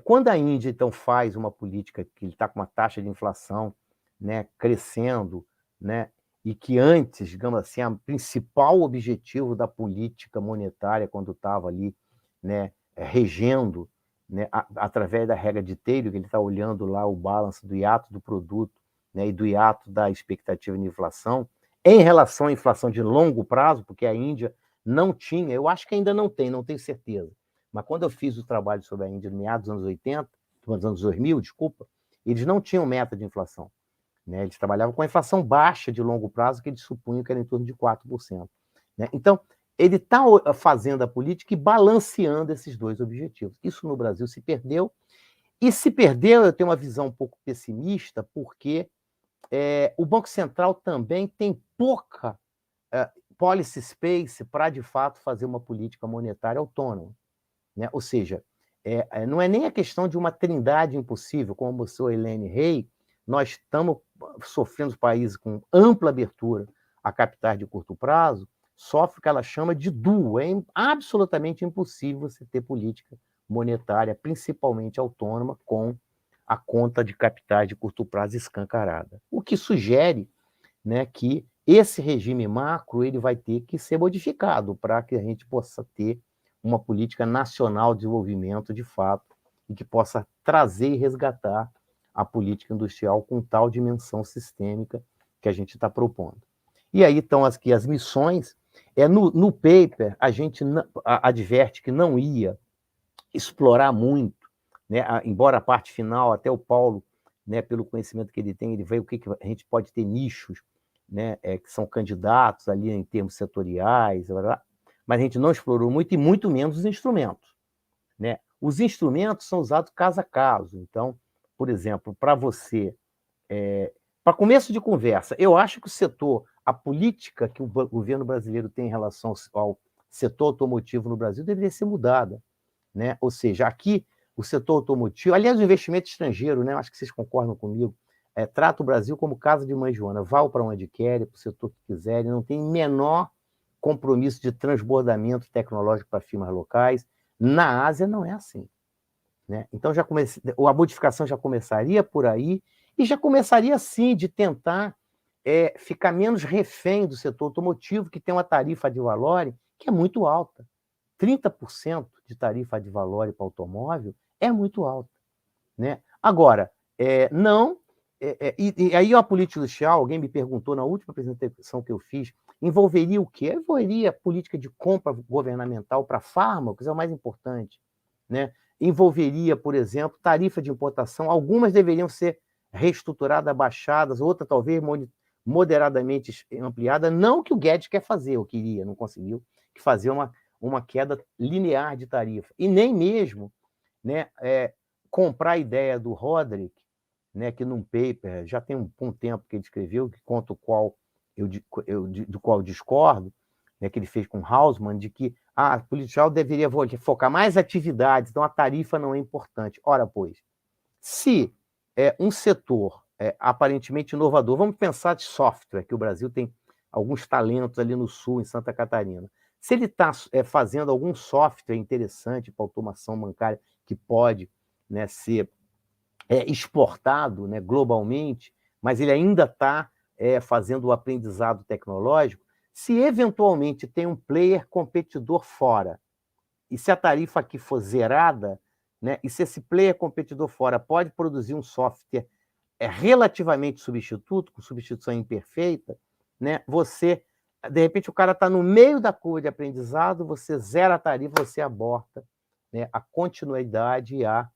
quando a Índia, então, faz uma política que ele está com uma taxa de inflação, né, crescendo, né, e que antes, digamos assim, o principal objetivo da política monetária, quando estava ali, né, regendo, né, através da regra de Taylor, que ele está olhando lá o balanço do hiato do produto, né, e do hiato da expectativa de inflação, em relação à inflação de longo prazo, porque a Índia não tinha, eu acho que ainda não tenho certeza, mas quando eu fiz o trabalho sobre a Índia no meados dos anos 80, nos anos 2000, desculpa, eles não tinham meta de inflação. Né? Eles trabalhavam com a inflação baixa de longo prazo, que eles supunham que era em torno de 4%. Né? Então, ele está fazendo a política e balanceando esses dois objetivos. Isso no Brasil se perdeu. E se perdeu, eu tenho uma visão um pouco pessimista, porque o Banco Central também tem pouca policy space para, de fato, fazer uma política monetária autônoma. Né? Ou seja, não é nem a questão de uma trindade impossível, como mostrou a Helene Rey. Nós estamos sofrendo países com ampla abertura a capitais de curto prazo, sofre o que ela chama de duo. É absolutamente impossível você ter política monetária, principalmente autônoma, com a conta de capitais de curto prazo escancarada. O que sugere, né, que esse regime macro ele vai ter que ser modificado para que a gente possa ter uma política nacional de desenvolvimento de fato e que possa trazer e resgatar a política industrial com tal dimensão sistêmica que a gente está propondo. E aí estão as missões. No paper, a gente adverte que não ia explorar muito, né? Embora a parte final, até o Paulo, né, pelo conhecimento que ele tem, ele vê o que a gente pode ter nichos, né, que são candidatos ali em termos setoriais, mas a gente não explorou muito, e muito menos os instrumentos. Né? Os instrumentos são usados caso a caso. Então, por exemplo, para você, para começo de conversa, eu acho que a política que o governo brasileiro tem em relação ao setor automotivo no Brasil deveria ser mudada. Né? Ou seja, aqui o setor automotivo, aliás, o investimento estrangeiro, né? Acho que vocês concordam comigo, trata o Brasil como casa de mãe Joana, vá para onde quer, para o setor que quiser, ele não tem menor compromisso de transbordamento tecnológico para firmas locais, Na Ásia não é assim, né? Então, a modificação já começaria por aí e já começaria, sim, de tentar ficar menos refém do setor automotivo, que tem uma tarifa ad valorem que é muito alta. 30% de tarifa ad valorem para automóvel é muito alta, né? Agora, não... e aí a política industrial, alguém me perguntou na última apresentação que eu fiz, envolveria o quê? Envolveria política de compra governamental para fármacos, é o mais importante, né? Envolveria, por exemplo, tarifa de importação, algumas deveriam ser reestruturadas, baixadas, outra talvez moderadamente ampliada, não o que o Guedes quer fazer, ou queria, não conseguiu, que fazer uma queda linear de tarifa. E nem mesmo, né, comprar a ideia do Roderick, né, que num paper, já tem um tempo que ele escreveu, que conta o qual do qual eu discordo, né, que ele fez com Hausmann, de que a política deveria focar mais atividades, então a tarifa não é importante. Ora, pois, se um setor aparentemente inovador, vamos pensar de software, que o Brasil tem alguns talentos ali no sul, em Santa Catarina. Se ele está fazendo algum software interessante para automação bancária que pode, né, ser exportado, né, globalmente, mas ele ainda está fazendo o aprendizado tecnológico, se eventualmente tem um player competidor fora, e se a tarifa aqui for zerada, né, e se esse player competidor fora pode produzir um software relativamente substituto, com substituição imperfeita, né, de repente, o cara está no meio da curva de aprendizado, você zera a tarifa, você aborta, né, a continuidade e a,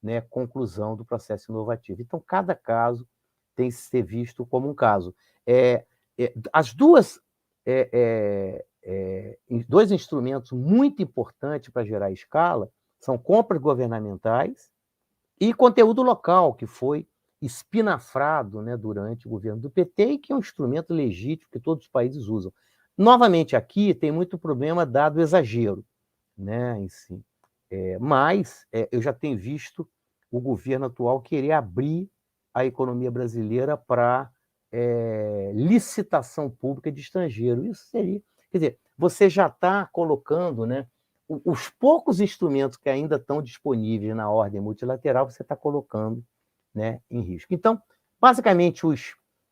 né, conclusão do processo inovativo. Então, cada caso tem que ser visto como um caso. As duas... dois instrumentos muito importantes para gerar escala são compras governamentais e conteúdo local, que foi espinafrado, né, durante o governo do PT e que é um instrumento legítimo que todos os países usam. Novamente, aqui tem muito problema dado o exagero, né, em si. Mas eu já tenho visto o governo atual querer abrir a economia brasileira para licitação pública de estrangeiro. Isso seria... Quer dizer, você já está colocando, né, os poucos instrumentos que ainda estão disponíveis na ordem multilateral, você está colocando, né, em risco. Então, basicamente,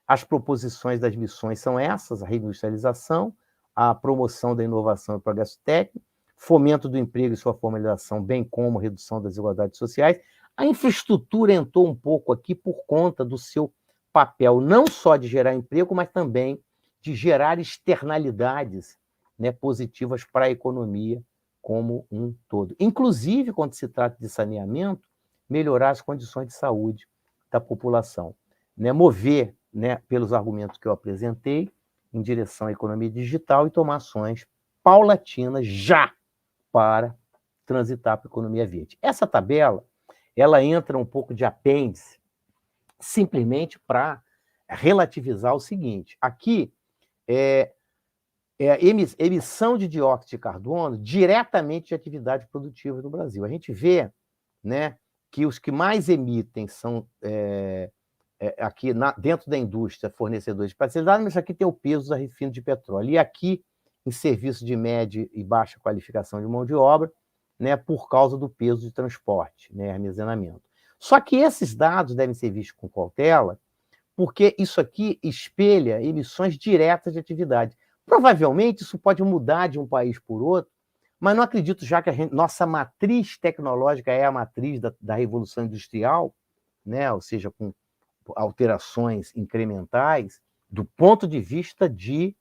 as proposições das missões são essas: a reindustrialização, a promoção da inovação e progresso técnico, fomento do emprego e sua formalização, bem como redução das desigualdades sociais. A infraestrutura entrou um pouco aqui por conta do seu papel não só de gerar emprego, mas também de gerar externalidades, né, positivas para a economia como um todo. Inclusive, quando se trata de saneamento, melhorar as condições de saúde da população. Né, mover, né, pelos argumentos que eu apresentei, em direção à economia digital e tomar ações paulatinas já para transitar para a economia verde. Essa tabela, ela entra um pouco de apêndice, simplesmente para relativizar o seguinte: aqui emissão de dióxido de carbono diretamente de atividade produtiva no Brasil. A gente vê, né, que os que mais emitem são aqui dentro da indústria, fornecedores de especialidade, mas aqui tem o peso da refino de petróleo. E aqui, em serviço de média e baixa qualificação de mão de obra, né, por causa do peso de transporte, né, armazenamento. Só que esses dados devem ser vistos com cautela, porque isso aqui espelha emissões diretas de atividade. Provavelmente isso pode mudar de um país por outro, mas não acredito, já que nossa matriz tecnológica é a matriz da Revolução Industrial, né, ou seja, com alterações incrementais, do ponto de vista de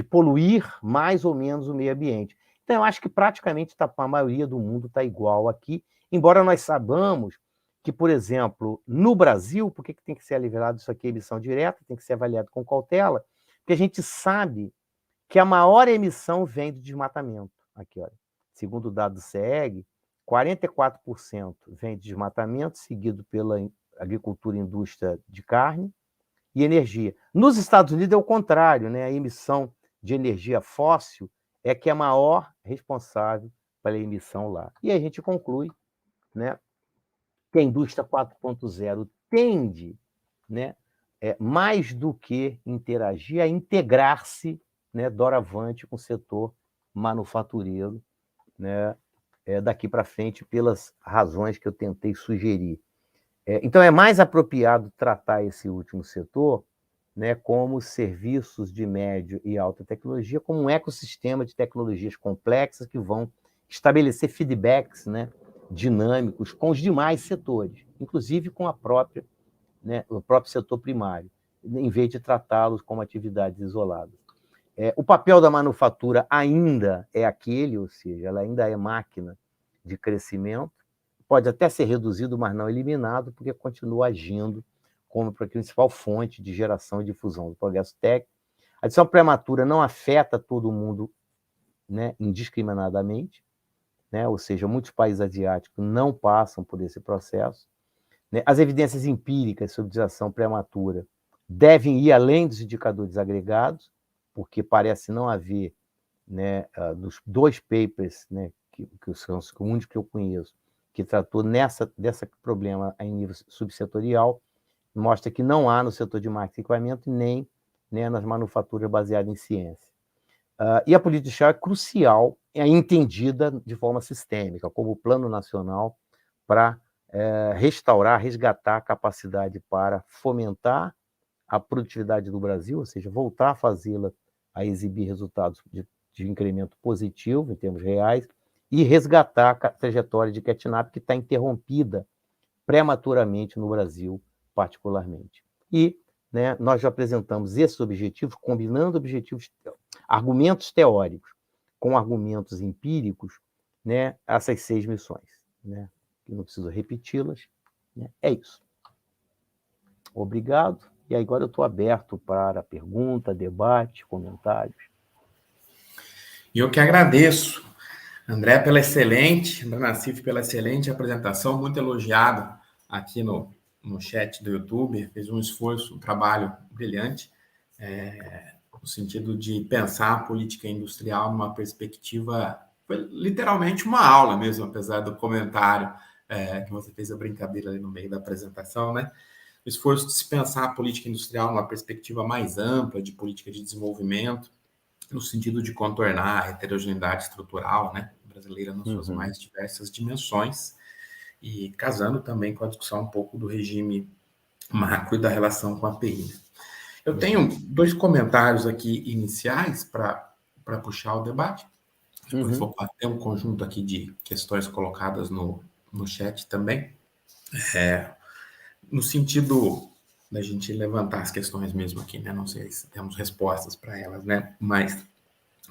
poluir mais ou menos o meio ambiente. Então, eu acho que praticamente a maioria do mundo está igual aqui, embora nós saibamos que, por exemplo, no Brasil, por que tem que ser avaliado isso aqui, emissão direta, tem que ser avaliado com cautela, porque a gente sabe que a maior emissão vem do desmatamento. Aqui, olha, segundo o dado do CEEG, 44% vem de desmatamento, seguido pela agricultura e indústria de carne e energia. Nos Estados Unidos é o contrário, né? A emissão de energia fóssil é que é a maior responsável pela emissão lá. E a gente conclui, né, que a indústria 4.0 tende, né, mais do que interagir, a integrar-se, né, doravante com o setor manufatureiro né, daqui para frente, pelas razões que eu tentei sugerir. Então, é mais apropriado tratar esse último setor, né, como serviços de médio e alta tecnologia, como um ecossistema de tecnologias complexas que vão estabelecer feedbacks, né, dinâmicos com os demais setores, inclusive com né, o próprio setor primário, em vez de tratá-los como atividades isoladas. O papel da manufatura ainda é aquele, ou seja, ela ainda é máquina de crescimento, pode até ser reduzido, mas não eliminado, porque continua agindo como a principal fonte de geração e difusão do progresso técnico. A decisão prematura não afeta todo mundo, né, indiscriminadamente, né? Ou seja, muitos países asiáticos não passam por esse processo, né? As evidências empíricas sobre geração prematura devem ir além dos indicadores agregados, porque parece não haver, né, dos 2 papers, né, que são os únicos que eu conheço, que tratou desse problema em nível subsetorial, mostra que não há no setor de marketing e equipamento, nem, né, nas manufaturas baseadas em ciência. E a política industrial é crucial, é entendida de forma sistêmica, como plano nacional para restaurar, resgatar a capacidade para fomentar a produtividade do Brasil, ou seja, voltar a fazê-la a exibir resultados de incremento positivo em termos reais, e resgatar a trajetória de catch-up que está interrompida prematuramente no Brasil, particularmente. E, né, nós já apresentamos esses objetivos, combinando argumentos teóricos com argumentos empíricos, né, essas 6 missões, né? Eu não preciso repeti-las, né? É isso. Obrigado. E agora eu estou aberto para pergunta, debate, comentários. E eu que agradeço, André Nassif, pela excelente apresentação, muito elogiado aqui no chat do YouTube, fez um esforço, um trabalho brilhante, no sentido de pensar a política industrial numa perspectiva, foi literalmente uma aula mesmo, apesar do comentário que você fez a brincadeira ali no meio da apresentação, né? O esforço de se pensar a política industrial numa perspectiva mais ampla de política de desenvolvimento, no sentido de contornar a heterogeneidade estrutural, né, brasileira nas suas mais diversas dimensões, e casando também com a discussão um pouco do regime macro e da relação com a API. Eu tenho 2 comentários aqui iniciais para puxar o debate, depois vou ter um conjunto aqui de questões colocadas no chat também, no sentido da gente levantar as questões mesmo aqui, né? Não sei se temos respostas para elas, né? Mas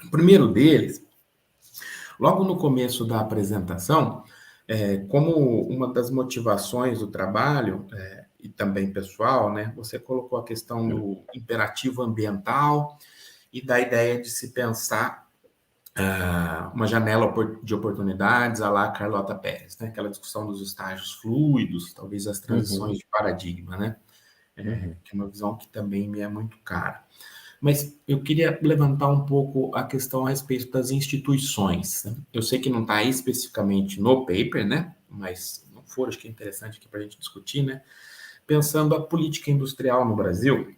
o primeiro deles, logo no começo da apresentação, como uma das motivações do trabalho, e também pessoal, né? Você colocou a questão do imperativo ambiental e da ideia de se pensar uma janela de oportunidades à la Carlota Pérez, né? Aquela discussão dos estágios fluidos, talvez as transições de paradigma, né? Que é uma visão que também me é muito cara. Mas eu queria levantar um pouco a questão a respeito das instituições, né? Eu sei que não está especificamente no paper, né? Mas não for, acho que é interessante aqui para a gente discutir, né? Pensando a política industrial no Brasil,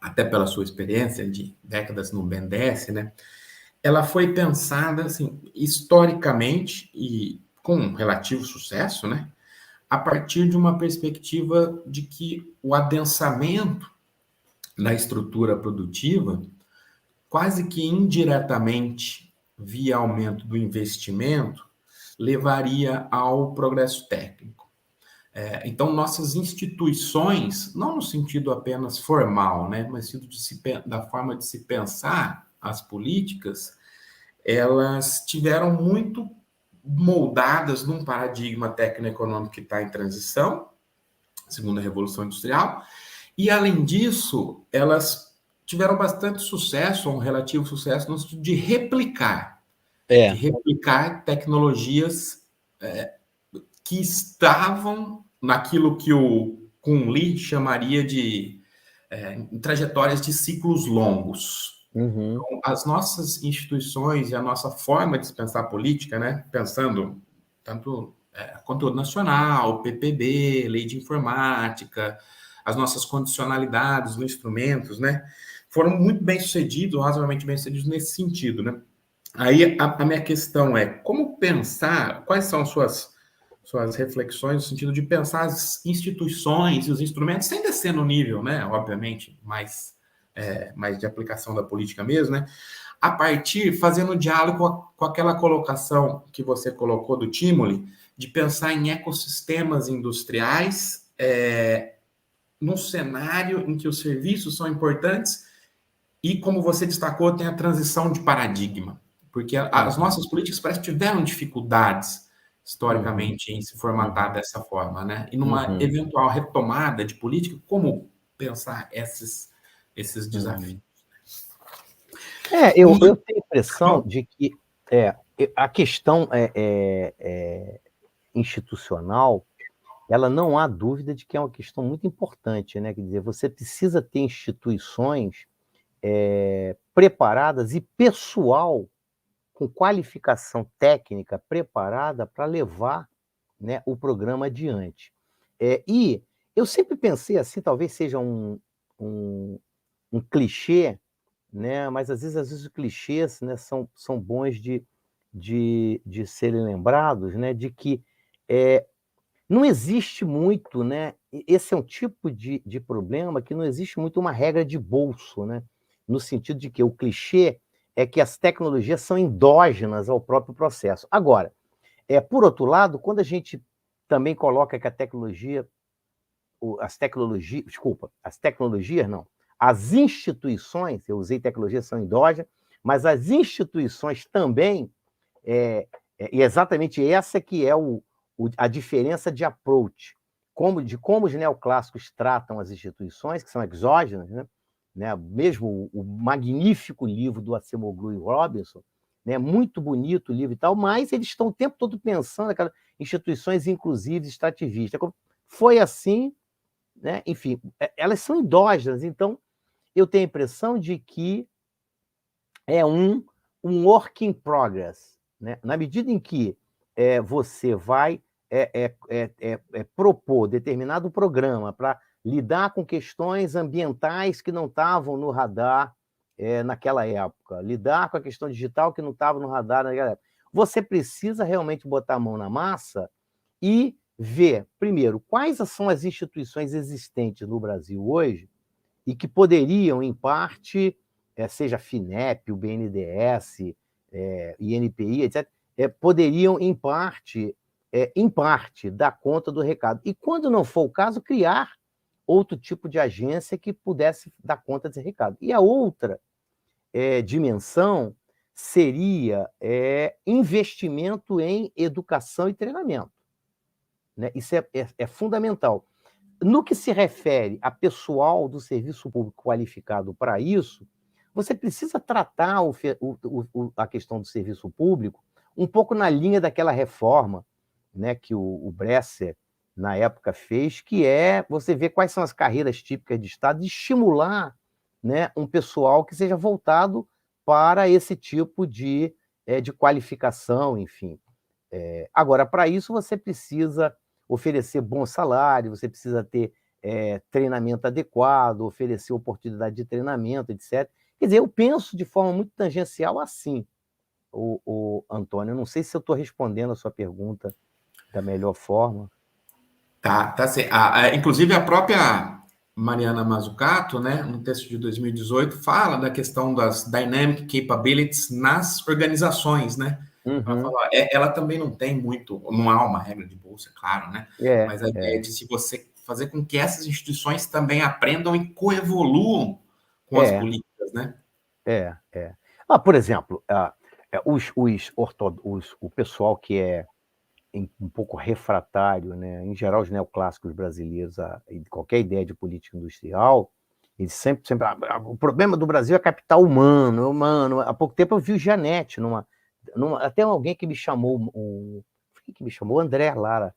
até pela sua experiência de décadas no BNDES, né? Ela foi pensada, assim, historicamente e com relativo sucesso, né? A partir de uma perspectiva de que o adensamento da estrutura produtiva, quase que indiretamente, via aumento do investimento, levaria ao progresso técnico. Então, nossas instituições, não no sentido apenas formal, né, mas no sentido da forma de se pensar as políticas, elas tiveram muito moldadas num paradigma técnico-econômico que está em transição, segundo a Revolução Industrial, e, além disso, elas tiveram bastante sucesso, um relativo sucesso, no sentido de replicar tecnologias que estavam naquilo que o Kuhn Lee chamaria de trajetórias de ciclos longos. Então, as nossas instituições e a nossa forma de pensar política, né, pensando tanto conteúdo nacional, PPB, lei de informática, as nossas condicionalidades nos instrumentos, né, foram muito bem sucedidos, razoavelmente bem sucedidos nesse sentido, né? Aí a minha questão é como pensar, quais são suas reflexões no sentido de pensar as instituições e os instrumentos, sem descer no nível, né, obviamente, mais de aplicação da política mesmo, né, a partir, fazendo diálogo com aquela colocação que você colocou do Timoli, de pensar em ecossistemas industriais, num cenário em que os serviços são importantes e, como você destacou, tem a transição de paradigma, porque as Uhum, nossas políticas parece que tiveram dificuldades uhum, historicamente em se formatar uhum, dessa forma, né? E numa uhum, eventual retomada de política, como pensar esses desafios? uhum. Eu E, tenho a impressão bom, de que a questão institucional, ela não há dúvida de que é uma questão muito importante, né? Quer dizer, você precisa ter instituições preparadas e pessoal com qualificação técnica preparada para levar, né, o programa adiante. E eu sempre pensei assim, talvez seja um, um clichê, né, mas às vezes os clichês, né, são bons de serem lembrados, né, de que não existe muito, né, esse é um tipo de problema que não existe muito uma regra de bolso, né, no sentido de que o clichê é que as tecnologias são endógenas ao próprio processo. Agora, por outro lado, quando a gente também coloca que a tecnologia, as tecnologias, desculpa, as tecnologias não, as instituições, eu usei tecnologia, são endógenas, mas as instituições também, e exatamente essa que é a diferença de approach, como os neoclássicos tratam as instituições, que são exógenas, né? Mesmo o magnífico livro do Acemoglu e Robinson, né? Muito bonito o livro e tal, mas eles estão o tempo todo pensando naquelas instituições inclusivas, extrativistas. Foi assim, né? Enfim, elas são endógenas, então eu tenho a impressão de que é um work in progress, né? Na medida em que você vai propor determinado programa para lidar com questões ambientais que não estavam no radar naquela época, lidar com a questão digital que não estava no radar naquela época, você precisa realmente botar a mão na massa e ver, primeiro, quais são as instituições existentes no Brasil hoje e que poderiam, em parte, seja a FINEP, o BNDES, INPI, etc., poderiam, em parte, dar conta do recado. E, quando não for o caso, criar outro tipo de agência que pudesse dar conta desse recado. E a outra dimensão seria investimento em educação e treinamento. Né? Isso é fundamental. No que se refere a pessoal do serviço público qualificado para isso, você precisa tratar a questão do serviço público um pouco na linha daquela reforma, né, que o Bresser, na época, fez, que é você ver quais são as carreiras típicas de Estado e estimular, né, um pessoal que seja voltado para esse tipo de qualificação, enfim. Agora, para isso, você precisa oferecer bom salário, você precisa ter treinamento adequado, oferecer oportunidade de treinamento, etc. Quer dizer, eu penso de forma muito tangencial assim, o Antônio. Eu não sei se eu estou respondendo a sua pergunta da melhor forma. tá certo. Inclusive, a própria Mariana Mazzucato, né, no texto de 2018, fala da questão das dynamic capabilities nas organizações, né? Ela Uhum. fala, ela também não tem muito, não há uma regra de bolsa, claro, né? É, Mas a ideia é, de se você fazer com que essas instituições também aprendam e coevoluam com as é, políticas, né? é. Por exemplo, o pessoal que é um pouco refratário, né? Em geral, os neoclássicos brasileiros, qualquer ideia de política industrial, eles sempre o problema do Brasil é capital humano, é humano. Há pouco tempo eu vi o Gianetti, até alguém que me chamou, quem que me chamou? O André Lara,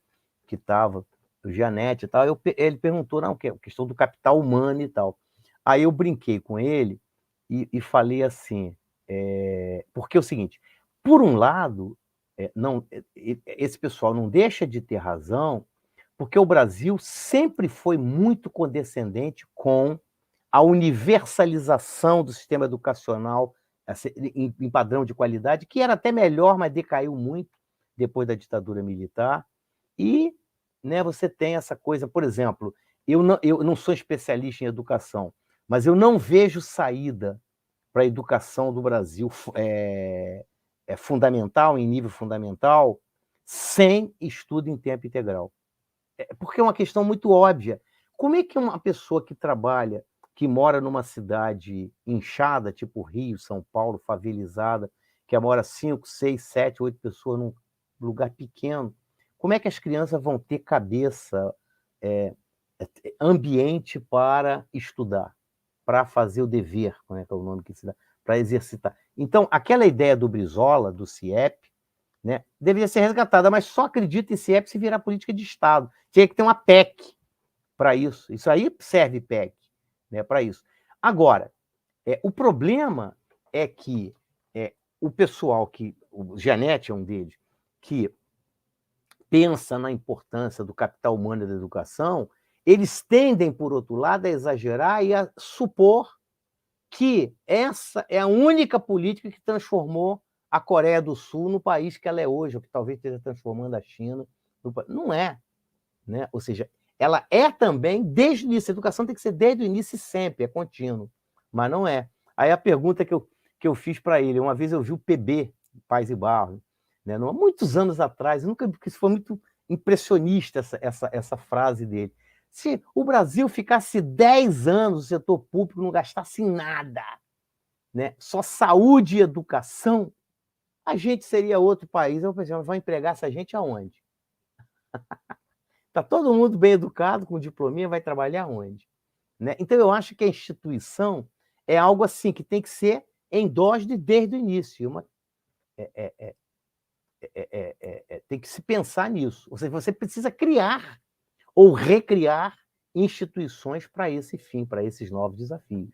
que estava, o Gianetti e tal, ele perguntou, não, que é a questão do capital humano e tal. Aí eu brinquei com ele e falei assim, porque é o seguinte, por um lado, não, esse pessoal não deixa de ter razão, porque o Brasil sempre foi muito condescendente com a universalização do sistema educacional em padrão de qualidade, que era até melhor, mas decaiu muito depois da ditadura militar. E, né, você tem essa coisa, por exemplo, eu não sou especialista em educação, mas eu não vejo saída para a educação do Brasil fundamental, em nível fundamental, sem estudo em tempo integral. Porque é uma questão muito óbvia. Como é que uma pessoa que trabalha, que mora numa cidade inchada, tipo Rio, São Paulo, favelizada, que mora 5, 6, 7, 8 pessoas num lugar pequeno, como é que as crianças vão ter cabeça, ambiente para estudar, para fazer o dever, como é que é o nome que se dá, para exercitar? Então, aquela ideia do Brizola, do CIEP, né, deveria ser resgatada, mas só acredita em CIEP se virar política de Estado. Tinha que ter uma PEC para isso. Isso aí serve PEC, né, para isso. Agora, o problema é que o pessoal o Gianetti é um deles, que pensa na importância do capital humano e da educação, eles tendem, por outro lado, a exagerar e a supor que essa é a única política que transformou a Coreia do Sul no país que ela é hoje, ou que talvez esteja transformando a China. Não é. Né? Ou seja, ela é também desde o início. A educação tem que ser desde o início e sempre, é contínuo. Mas não é. Aí a pergunta que eu fiz para ele, uma vez eu vi o PB, Paz e Barro, né? Muitos anos atrás, porque isso foi muito impressionista, essa frase dele. Se o Brasil ficasse 10 anos no setor público, não gastasse em nada, né? Só saúde e educação, a gente seria outro país. Eu pensei, vai empregar essa gente aonde? Está todo mundo bem educado, com diplominha, vai trabalhar onde? Né? Então, eu acho que a instituição é algo assim que tem que ser endógeno desde o início. Tem que se pensar nisso. Ou seja, você precisa criar ou recriar instituições para esse fim, para esses novos desafios.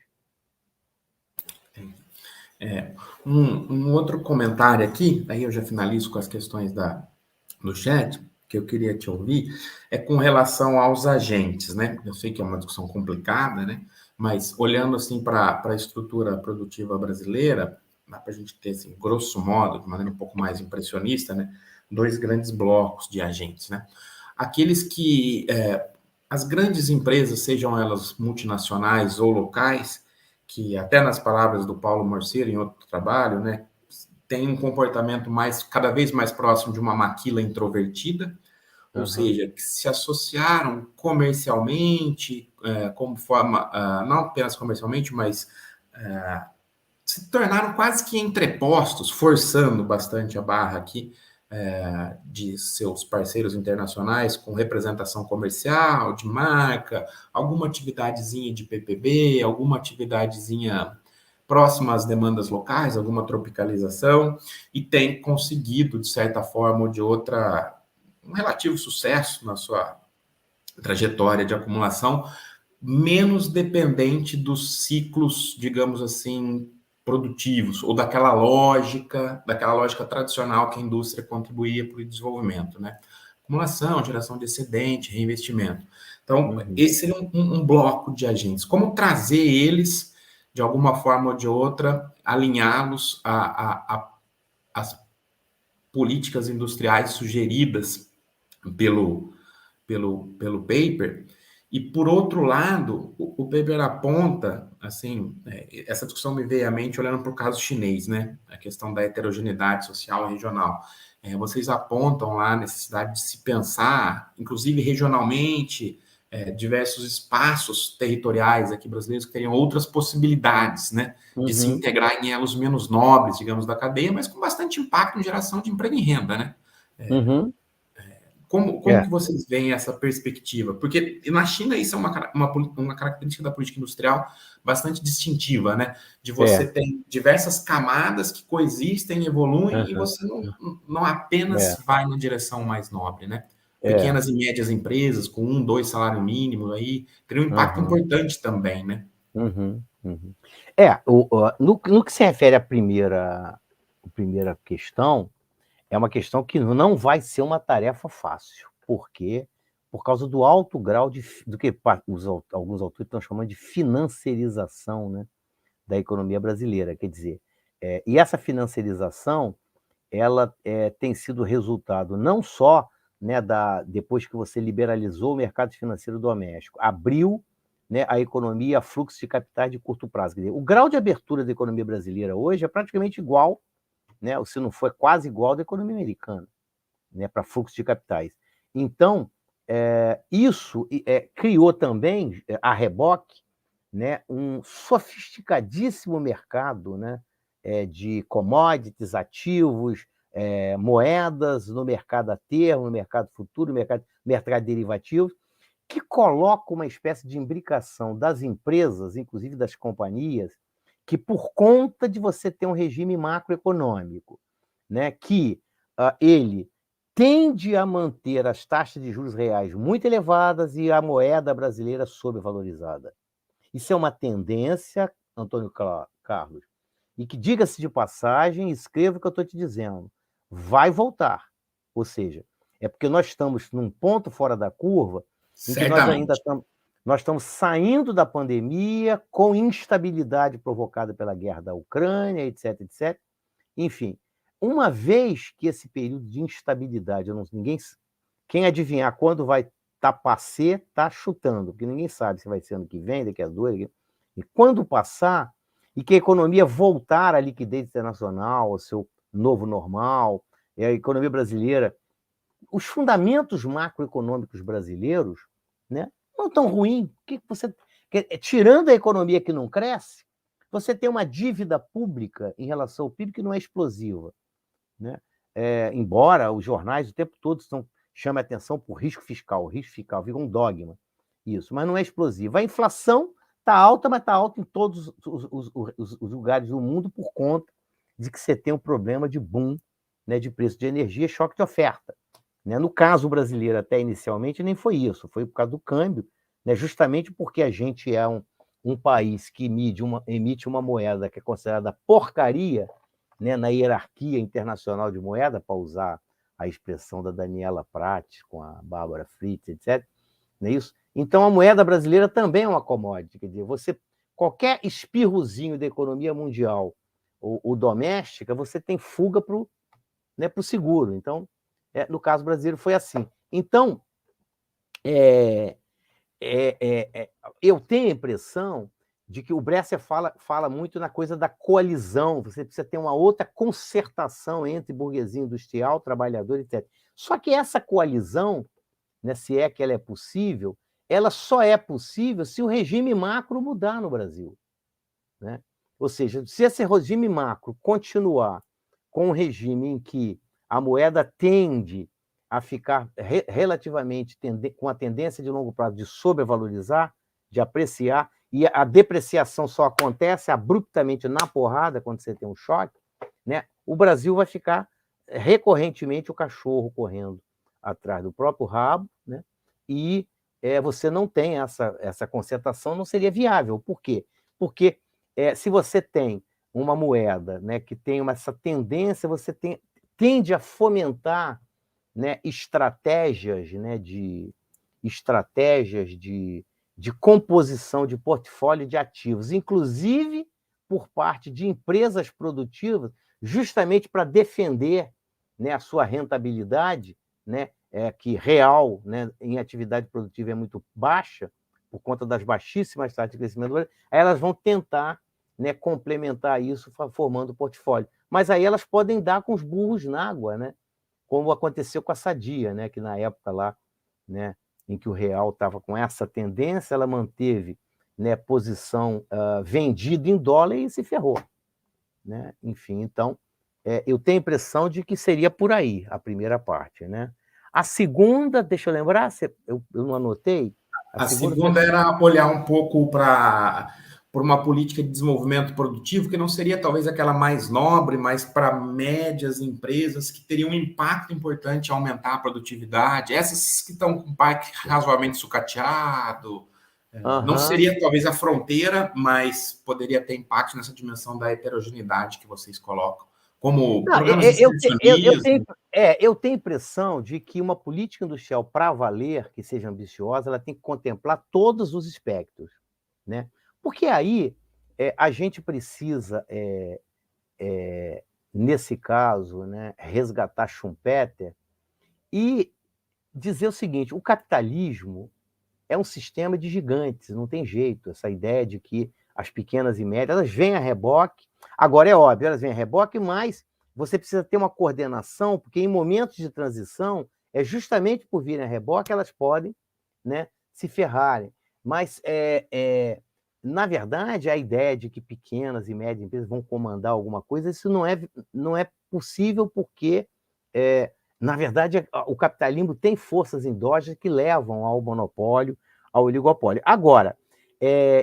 Um outro comentário aqui, aí eu já finalizo com as questões do chat, que eu queria te ouvir, é com relação aos agentes, né? Eu sei que é uma discussão complicada, né? Mas olhando assim para a estrutura produtiva brasileira, dá para a gente ter, assim, grosso modo, de maneira um pouco mais impressionista, né? 2 grandes blocos de agentes, né? Aqueles que as grandes empresas, sejam elas multinacionais ou locais, que até nas palavras do Paulo Morceiro, em outro trabalho, né, tem um comportamento cada vez mais próximo de uma maquila introvertida, ou seja, que se associaram comercialmente, como forma, não apenas comercialmente, mas se tornaram quase que entrepostos, forçando bastante a barra aqui, de seus parceiros internacionais com representação comercial, de marca, alguma atividadezinha de PPB, alguma atividadezinha próxima às demandas locais, alguma tropicalização, e tem conseguido, de certa forma ou de outra, um relativo sucesso na sua trajetória de acumulação, menos dependente dos ciclos, digamos assim, produtivos, ou daquela lógica tradicional que a indústria contribuía para o desenvolvimento, né? Acumulação, geração de excedente, reinvestimento. Então, esse seria um bloco de agentes. Como trazer eles, de alguma forma ou de outra, alinhá-los às políticas industriais sugeridas pelo paper. E, por outro lado, o paper aponta, assim, essa discussão me veio à mente olhando para o caso chinês, né? A questão da heterogeneidade social e regional. Vocês apontam lá a necessidade de se pensar, inclusive regionalmente, diversos espaços territoriais aqui brasileiros que teriam outras possibilidades, né? De se integrar em elos menos nobres, digamos, da cadeia, mas com bastante impacto em geração de emprego e renda, né? Como que vocês veem essa perspectiva? Porque na China isso é uma característica da política industrial bastante distintiva, né? De você ter diversas camadas que coexistem, evoluem, e você não apenas vai na direção mais nobre, né? Pequenas e médias empresas com 1, 2 salário mínimo aí teriam um impacto importante também, né? No que se refere à primeira questão, é uma questão que não vai ser uma tarefa fácil. Por quê? Por causa do alto grau do que alguns autores estão chamando de financiarização, né, da economia brasileira. Quer dizer, E essa financiarização, ela tem sido resultado não só, né, depois que você liberalizou o mercado financeiro doméstico, abriu, né, a economia a fluxo de capitais de curto prazo. Quer dizer, o grau de abertura da economia brasileira hoje é praticamente igual, né, se não for quase igual da economia americana, né, para fluxo de capitais. Então, isso criou também, a reboque, né, um sofisticadíssimo mercado, né, de commodities, ativos, moedas no mercado a termo, no mercado futuro, no mercado derivativo, que coloca uma espécie de imbricação das empresas, inclusive das companhias, que por conta de você ter um regime macroeconômico, né, que ele tende a manter as taxas de juros reais muito elevadas e a moeda brasileira sobrevalorizada. Isso é uma tendência, Antônio Carlos, e que, diga-se de passagem, escreva o que eu estou te dizendo, vai voltar. Ou seja, é porque nós estamos num ponto fora da curva em que Certamente. nós estamos saindo da pandemia com instabilidade provocada pela guerra da Ucrânia, etc, etc. Enfim, uma vez que esse período de instabilidade, quem adivinhar quando vai passar, está chutando, porque ninguém sabe se vai ser ano que vem, daqui a 2, e quando passar, e que a economia voltar à liquidez internacional, ao seu novo normal, e a economia brasileira, os fundamentos macroeconômicos brasileiros, né, não estão ruins. Tirando a economia que não cresce, você tem uma dívida pública em relação ao PIB que não é explosiva, né? Embora os jornais o tempo todo chamem a atenção para o risco fiscal. O risco fiscal vira um dogma, isso, mas não é explosivo. A inflação está alta, mas está alta em todos os lugares do mundo por conta de que você tem um problema de boom, né, de preço de energia, choque de oferta. Né? No caso brasileiro, até inicialmente, nem foi isso, foi por causa do câmbio, né, justamente porque a gente é um país que emite uma moeda que é considerada porcaria, né, na hierarquia internacional de moeda, para usar a expressão da Daniela Pratt com a Bárbara Fritz, etc. Não é isso? Então, a moeda brasileira também é uma commodity. Quer dizer, qualquer espirrozinho da economia mundial ou doméstica, você tem fuga para o, né, pro seguro. Então, no caso brasileiro, foi assim. Então, eu tenho a impressão de que o Bresser fala muito na coisa da coalizão, você precisa ter uma outra concertação entre burguesia industrial, trabalhador, etc. Só que essa coalizão, né, se é que ela é possível, ela só é possível se o regime macro mudar no Brasil. Né? Ou seja, se esse regime macro continuar com um regime em que a moeda tende a ficar relativamente com a tendência de longo prazo de sobrevalorizar, de apreciar, e a depreciação só acontece abruptamente na porrada, quando você tem um choque, né? O Brasil vai ficar recorrentemente o cachorro correndo atrás do próprio rabo, né? E você não tem essa concertação, não seria viável. Por quê? Porque se você tem uma moeda, né, que tem essa tendência, você tende a fomentar, né, estratégias, né, de composição de portfólio de ativos, inclusive por parte de empresas produtivas, justamente para defender, né, a sua rentabilidade, né, que real, né, em atividade produtiva é muito baixa, por conta das baixíssimas taxas de crescimento, aí elas vão tentar, né, complementar isso formando portfólio. Mas aí elas podem dar com os burros na água, né? Como aconteceu com a Sadia, né? Que na época lá, né, em que o real estava com essa tendência, ela manteve, né, posição vendida em dólar e se ferrou. Né? Enfim, então, eu tenho a impressão de que seria por aí a primeira parte. Né? A segunda, deixa eu lembrar, eu não anotei. A segunda era olhar um pouco para uma política de desenvolvimento produtivo que não seria talvez aquela mais nobre, mas para médias empresas que teriam um impacto importante em aumentar a produtividade, essas que estão com o PAC razoavelmente sucateado. Não seria talvez a fronteira, mas poderia ter impacto nessa dimensão da heterogeneidade que vocês colocam, como programas de extensionismo. Eu tenho a impressão de que uma política industrial, para valer, que seja ambiciosa, ela tem que contemplar todos os espectros. Né? Porque aí a gente precisa nesse caso, né, resgatar Schumpeter e dizer o seguinte: o capitalismo é um sistema de gigantes, não tem jeito. Essa ideia de que as pequenas e médias, elas vêm a reboque. Agora, é óbvio, elas vêm a reboque, mas você precisa ter uma coordenação, porque em momentos de transição, é justamente por virem a reboque, elas podem, né, se ferrarem. Mas, na verdade, a ideia de que pequenas e médias empresas vão comandar alguma coisa, isso não é possível, porque, na verdade, o capitalismo tem forças endógenas que levam ao monopólio, ao oligopólio. Agora,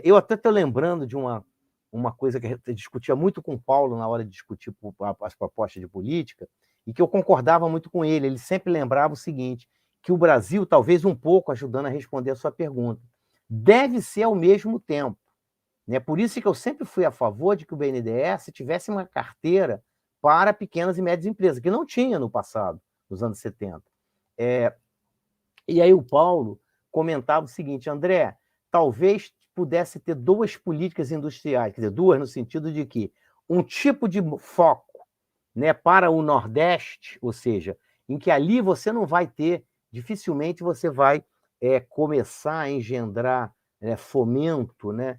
eu até estou lembrando de uma coisa que eu discutia muito com o Paulo na hora de discutir as propostas de política, e que eu concordava muito com ele. Ele sempre lembrava o seguinte, que o Brasil, talvez um pouco ajudando a responder a sua pergunta, deve ser ao mesmo tempo, né? Por isso que eu sempre fui a favor de que o BNDES tivesse uma carteira para pequenas e médias empresas, que não tinha no passado, nos anos 70. E aí o Paulo comentava o seguinte: André, talvez pudesse ter duas políticas industriais, quer dizer, duas no sentido de que um tipo de foco, né, para o Nordeste, ou seja, em que ali você não vai ter, dificilmente você vai começar a engendrar fomento, né,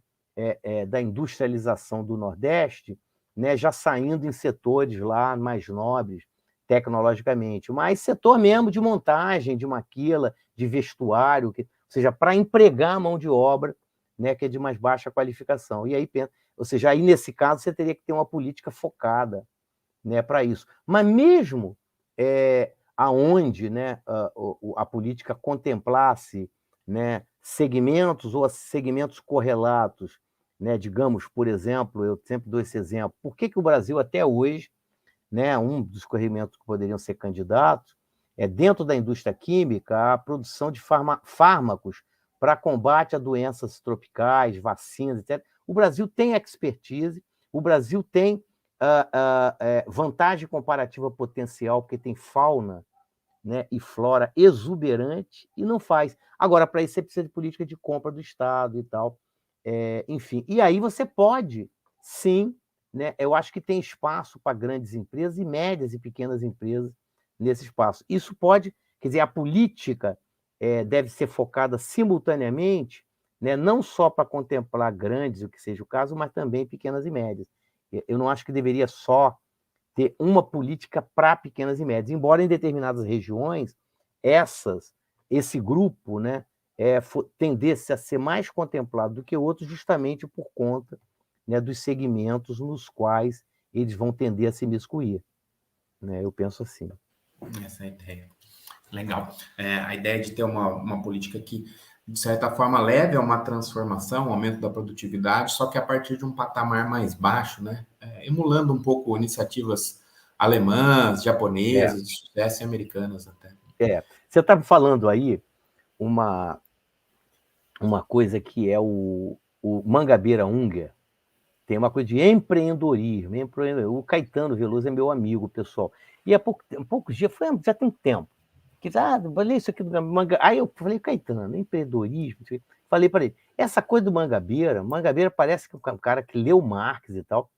da industrialização do Nordeste, né, já saindo em setores lá mais nobres tecnologicamente, mas setor mesmo de montagem, de maquila, de vestuário, ou seja, para empregar a mão de obra, né, que é de mais baixa qualificação. E aí, ou seja, aí nesse caso você teria que ter uma política focada, né, para isso. Mas mesmo aonde, né, a política contemplasse, né, segmentos ou segmentos correlatos, né, digamos, por exemplo, eu sempre dou esse exemplo, por que o Brasil até hoje, né, um dos corrimentos que poderiam ser candidatos é, dentro da indústria química, a produção de fármacos para combate a doenças tropicais, vacinas, etc. O Brasil tem expertise, o Brasil tem vantagem comparativa potencial, porque tem fauna, né, e flora exuberante, e não faz. Agora, para isso, você precisa de política de compra do Estado e tal. Enfim, e aí você pode, sim, né, eu acho que tem espaço para grandes empresas e médias e pequenas empresas nesse espaço. Isso pode, quer dizer, a política deve ser focada simultaneamente, né, não só para contemplar grandes, o que seja o caso, mas também pequenas e médias. Eu não acho que deveria só ter uma política para pequenas e médias, embora em determinadas regiões esse grupo, né, tendesse a ser mais contemplado do que outros, justamente por conta, né, dos segmentos nos quais eles vão tender a se imiscuir, né? Eu penso assim. Essa é a ideia. Legal. A ideia de ter uma política que, de certa forma, leve a uma transformação, um aumento da produtividade, só que a partir de um patamar mais baixo, né? Emulando um pouco iniciativas alemãs, japonesas, de sucesso e americanas até. Você estava falando aí uma coisa que é o Mangabeira Unger, tem uma coisa de empreendedorismo. O Caetano Veloso é meu amigo, pessoal. E há poucos dias, já tem tempo, que falei isso aqui do Mangabeira. Aí eu falei, Caetano, empreendedorismo. Falei para ele, essa coisa do Mangabeira parece que é um cara que leu Marx e tal.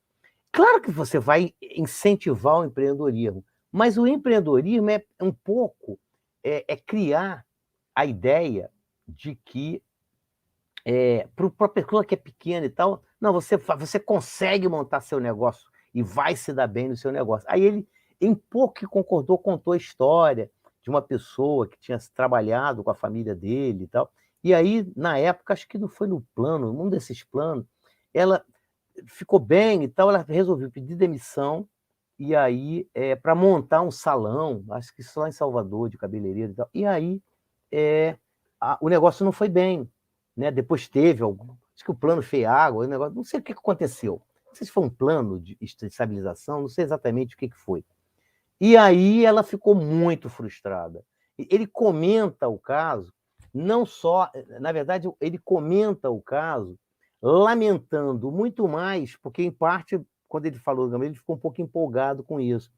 Claro que você vai incentivar o empreendedorismo, mas o empreendedorismo é um pouco criar a ideia de que para a pessoa que é pequena e tal, não, você consegue montar seu negócio e vai se dar bem no seu negócio. Aí ele, em pouco que concordou, contou a história de uma pessoa que tinha trabalhado com a família dele e tal. E aí, na época, acho que não foi no plano, num desses planos, ela ficou bem e tal, ela resolveu pedir demissão, e aí, para montar um salão, acho que só em Salvador, de cabeleireiro e tal. E aí, o negócio não foi bem, né? Depois teve acho que o plano FEAGUA, o negócio, não sei o que aconteceu. Não sei se foi um plano de estabilização, não sei exatamente o que foi. E aí ela ficou muito frustrada. Ele comenta o caso, não só, na verdade, ele comenta o caso lamentando muito mais, porque, em parte, quando ele falou do Gamaliel, ele ficou um pouco empolgado com isso,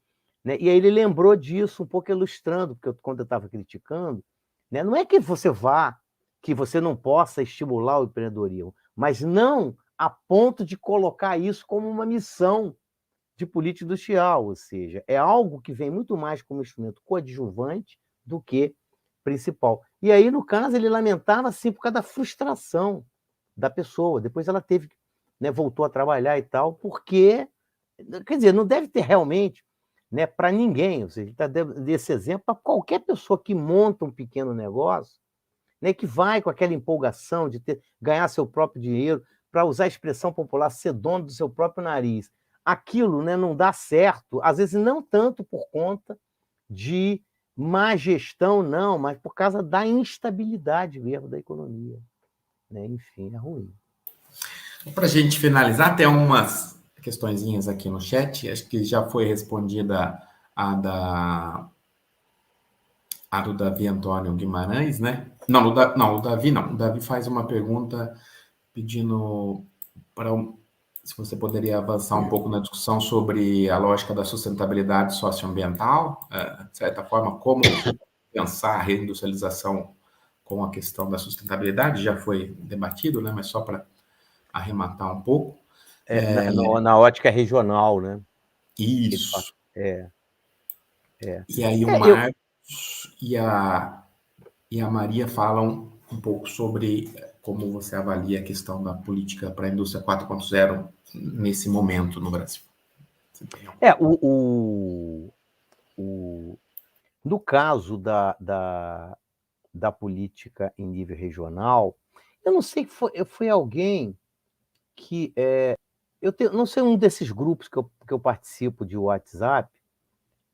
né? E aí ele lembrou disso, um pouco ilustrando, porque quando eu estava criticando, né, não é que você não possa estimular o empreendedorismo, mas não a ponto de colocar isso como uma missão de política industrial, ou seja, é algo que vem muito mais como instrumento coadjuvante do que principal. E aí, no caso, ele lamentava assim por causa da frustração da pessoa. Depois ela teve, né, voltou a trabalhar e tal, porque, quer dizer, não deve ter realmente, né, para ninguém, ou seja, está dando esse exemplo para qualquer pessoa que monta um pequeno negócio, né, que vai com aquela empolgação de ganhar seu próprio dinheiro, para usar a expressão popular, ser dono do seu próprio nariz. Aquilo, né, não dá certo, às vezes não tanto por conta de má gestão, não, mas por causa da instabilidade mesmo da economia. Né? Enfim, é ruim. Para a gente finalizar, tem umas questõezinhas aqui no chat, acho que já foi respondida a do Davi Antônio Guimarães, né? Não, o Davi não. O Davi faz uma pergunta pedindo para se você poderia avançar um pouco na discussão sobre a lógica da sustentabilidade socioambiental, de certa forma, como pensar a reindustrialização com a questão da sustentabilidade, já foi debatido, né? Mas só para arrematar um pouco. Na ótica regional, né? Isso. É. E aí o Marcos e a Maria falam um pouco sobre como você avalia a questão da política para a indústria 4.0 nesse momento no Brasil. No caso da política em nível regional, eu não sei, foi alguém que... não sei, um desses grupos que eu participo de WhatsApp,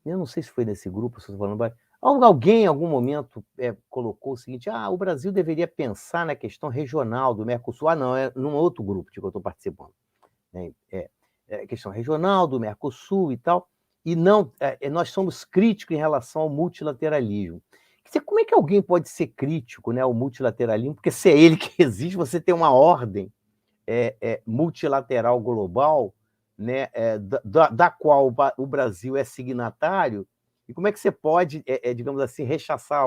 eu não sei se foi nesse grupo, se eu estou falando, alguém em algum momento colocou o seguinte: o Brasil deveria pensar na questão regional do Mercosul. Não, é num outro grupo de que eu estou participando. Né? Questão regional do Mercosul e tal, e não, nós somos críticos em relação ao multilateralismo. Quer dizer, como é que alguém pode ser crítico, né, ao multilateralismo? Porque se é ele que existe, você tem uma ordem multilateral global, né, da qual o Brasil é signatário, e como é que você pode, digamos assim, rechaçar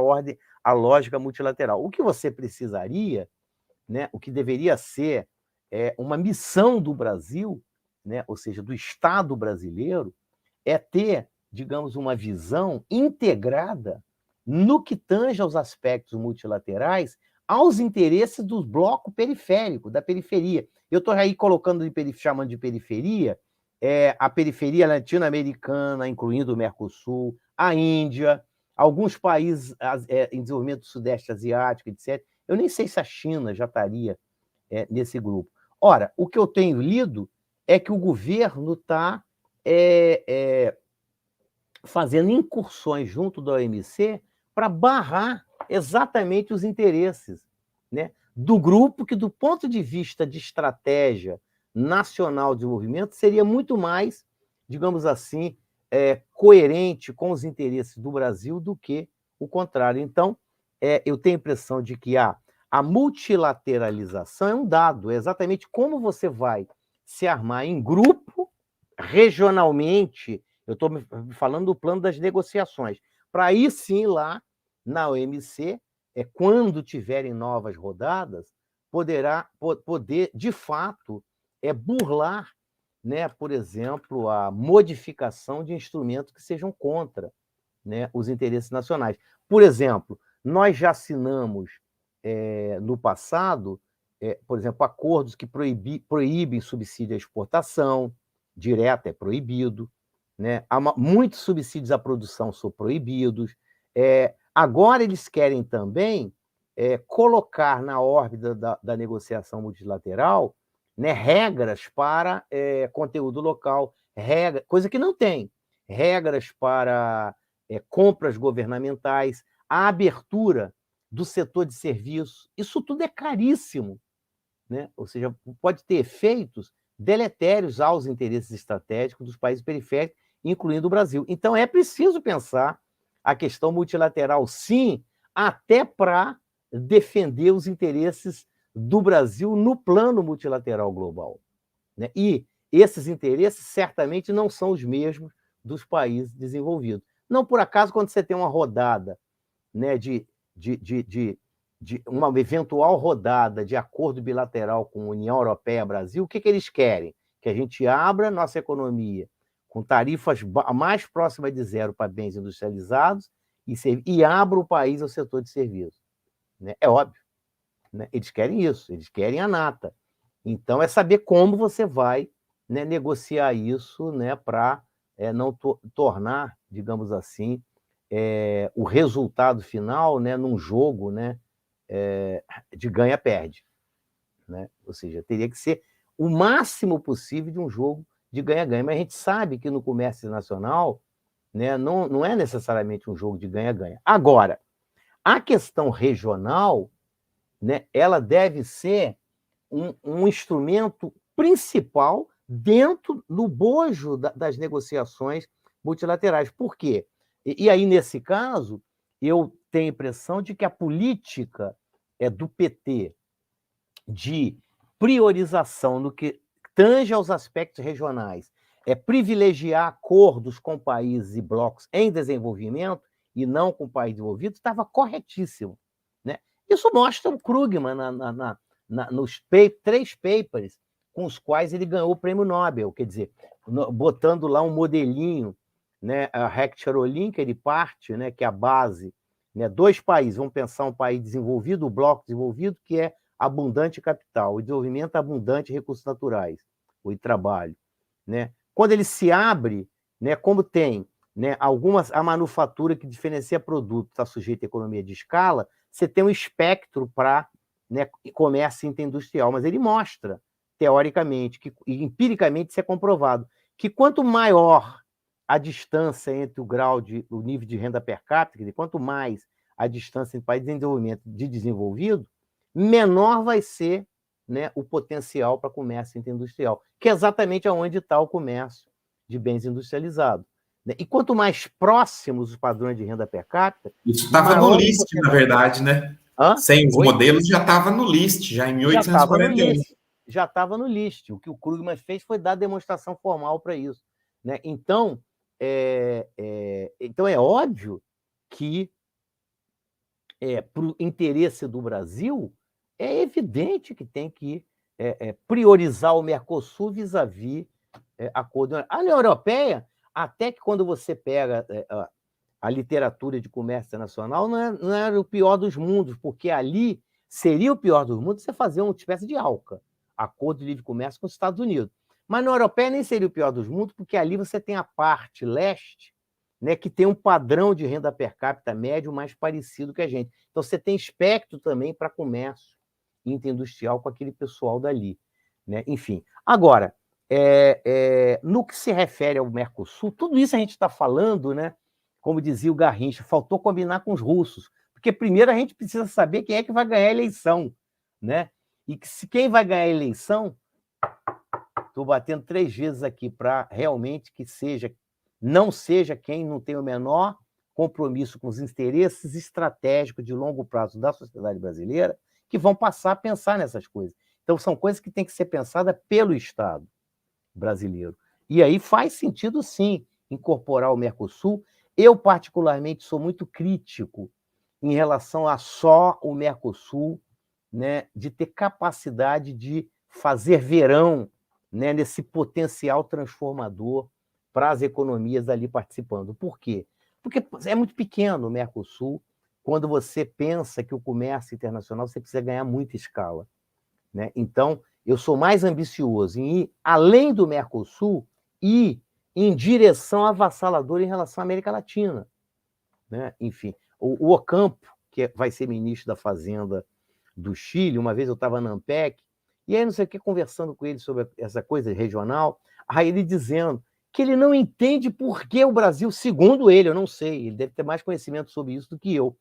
a lógica multilateral? O que você precisaria, né, o que deveria ser uma missão do Brasil, né, ou seja, do Estado brasileiro, é ter, digamos, uma visão integrada no que tange aos aspectos multilaterais, aos interesses do bloco periférico, da periferia. Eu estou aí chamando de periferia, a periferia latino-americana, incluindo o Mercosul, a Índia, alguns países em desenvolvimento do Sudeste Asiático, etc. Eu nem sei se a China já estaria nesse grupo. Ora, o que eu tenho lido é que o governo está fazendo incursões junto da OMC para barrar exatamente os interesses, né, do grupo que, do ponto de vista de estratégia nacional de desenvolvimento, seria muito mais, digamos assim, coerente com os interesses do Brasil do que o contrário. Então, eu tenho a impressão de que a multilateralização é um dado, é exatamente como você vai se armar em grupo, regionalmente. Eu estou falando do plano das negociações, para aí sim, lá na OMC, quando tiverem novas rodadas, poder, de fato, burlar, né, por exemplo, a modificação de instrumentos que sejam contra, né, os interesses nacionais. Por exemplo, nós já assinamos no passado, por exemplo, acordos que proíbem subsídio à exportação, direta é proibido, né? Muitos subsídios à produção são proibidos. Agora eles querem também colocar na órbita da negociação multilateral, né, regras para conteúdo local, coisa que não tem, regras para compras governamentais, a abertura do setor de serviços. Isso tudo é caríssimo, né? Ou seja, pode ter efeitos deletérios aos interesses estratégicos dos países periféricos, incluindo o Brasil. Então, é preciso pensar a questão multilateral, sim, até para defender os interesses do Brasil no plano multilateral global. Né? E esses interesses certamente não são os mesmos dos países desenvolvidos. Não por acaso, quando você tem uma rodada, né, de uma eventual rodada de acordo bilateral com a União Europeia e Brasil, o que eles querem? Que a gente abra nossa economia com tarifas mais próximas de zero para bens industrializados e abra o país ao setor de serviços. Né? É óbvio. Né? Eles querem isso, eles querem a nata. Então, é saber como você vai, né, negociar isso, né, para não tornar, digamos assim, o resultado final, né, num jogo, né, de ganha-perde. Né? Ou seja, teria que ser o máximo possível de um jogo de ganha-ganha. Mas a gente sabe que no comércio internacional, né, não é necessariamente um jogo de ganha-ganha. Agora, a questão regional, né, ela deve ser um instrumento principal dentro do bojo das negociações multilaterais. Por quê? E aí, nesse caso, eu tenho a impressão de que a política do PT de priorização no que tange aos aspectos regionais, privilegiar acordos com países e blocos em desenvolvimento e não com países desenvolvidos, estava corretíssimo. Né? Isso mostra o Krugman nos 3 papers com os quais ele ganhou o prêmio Nobel, quer dizer, botando lá um modelinho, né, a Hecht-Charolin, que ele parte, né, que é a base, né, 2 países, vamos pensar um país desenvolvido, o bloco desenvolvido, que é abundante capital, o desenvolvimento abundante de recursos naturais, o trabalho. Né? Quando ele se abre, né, como tem, né, a manufatura que diferencia produto está sujeita à economia de escala, você tem um espectro para, né, comércio interindustrial, mas ele mostra, teoricamente, e empiricamente isso é comprovado, que quanto maior a distância entre o nível de renda per capita, quer dizer, quanto mais a distância entre país de desenvolvimento e de desenvolvido, menor vai ser, né, o potencial para comércio interindustrial, que é exatamente onde está o comércio de bens industrializados. Né? E quanto mais próximos os padrões de renda per capita... Isso estava no list, na verdade, né? Hã? Sem os modelos, já estava no list, já em 1841. Já estava no list. O que o Krugman fez foi dar demonstração formal para isso. Né? Então, então, é óbvio que, para o interesse do Brasil, é evidente que tem que priorizar o Mercosul vis-à-vis acordo. A União Europeia, até que quando você pega a literatura de comércio internacional, não era o pior dos mundos, porque ali seria o pior dos mundos você fazer uma espécie de ALCA, Acordo de Livre Comércio com os Estados Unidos. Mas na Europeia nem seria o pior dos mundos, porque ali você tem a parte leste, né, que tem um padrão de renda per capita médio mais parecido que a gente. Então, você tem espectro também para comércio interindustrial com aquele pessoal dali. Né? Enfim, agora, no que se refere ao Mercosul, tudo isso a gente está falando, né, como dizia o Garrincha, faltou combinar com os russos, porque primeiro a gente precisa saber quem é que vai ganhar a eleição. Né? E se quem vai ganhar a eleição, estou batendo 3 vezes aqui para realmente que não seja quem não tem o menor compromisso com os interesses estratégicos de longo prazo da sociedade brasileira, que vão passar a pensar nessas coisas. Então, são coisas que têm que ser pensadas pelo Estado brasileiro. E aí faz sentido, sim, incorporar o Mercosul. Eu, particularmente, sou muito crítico em relação a só o Mercosul, né, de ter capacidade de fazer verão, né, nesse potencial transformador para as economias ali participando. Por quê? Porque é muito pequeno o Mercosul. Quando você pensa que o comércio internacional você precisa ganhar muita escala. Né? Então, eu sou mais ambicioso em ir além do Mercosul e em direção avassaladora em relação à América Latina. Né? Enfim, o Ocampo, que vai ser ministro da Fazenda do Chile, uma vez eu estava na ANPEC, e aí não sei o que, conversando com ele sobre essa coisa regional, aí ele dizendo que ele não entende por que o Brasil, segundo ele, eu não sei, ele deve ter mais conhecimento sobre isso do que eu,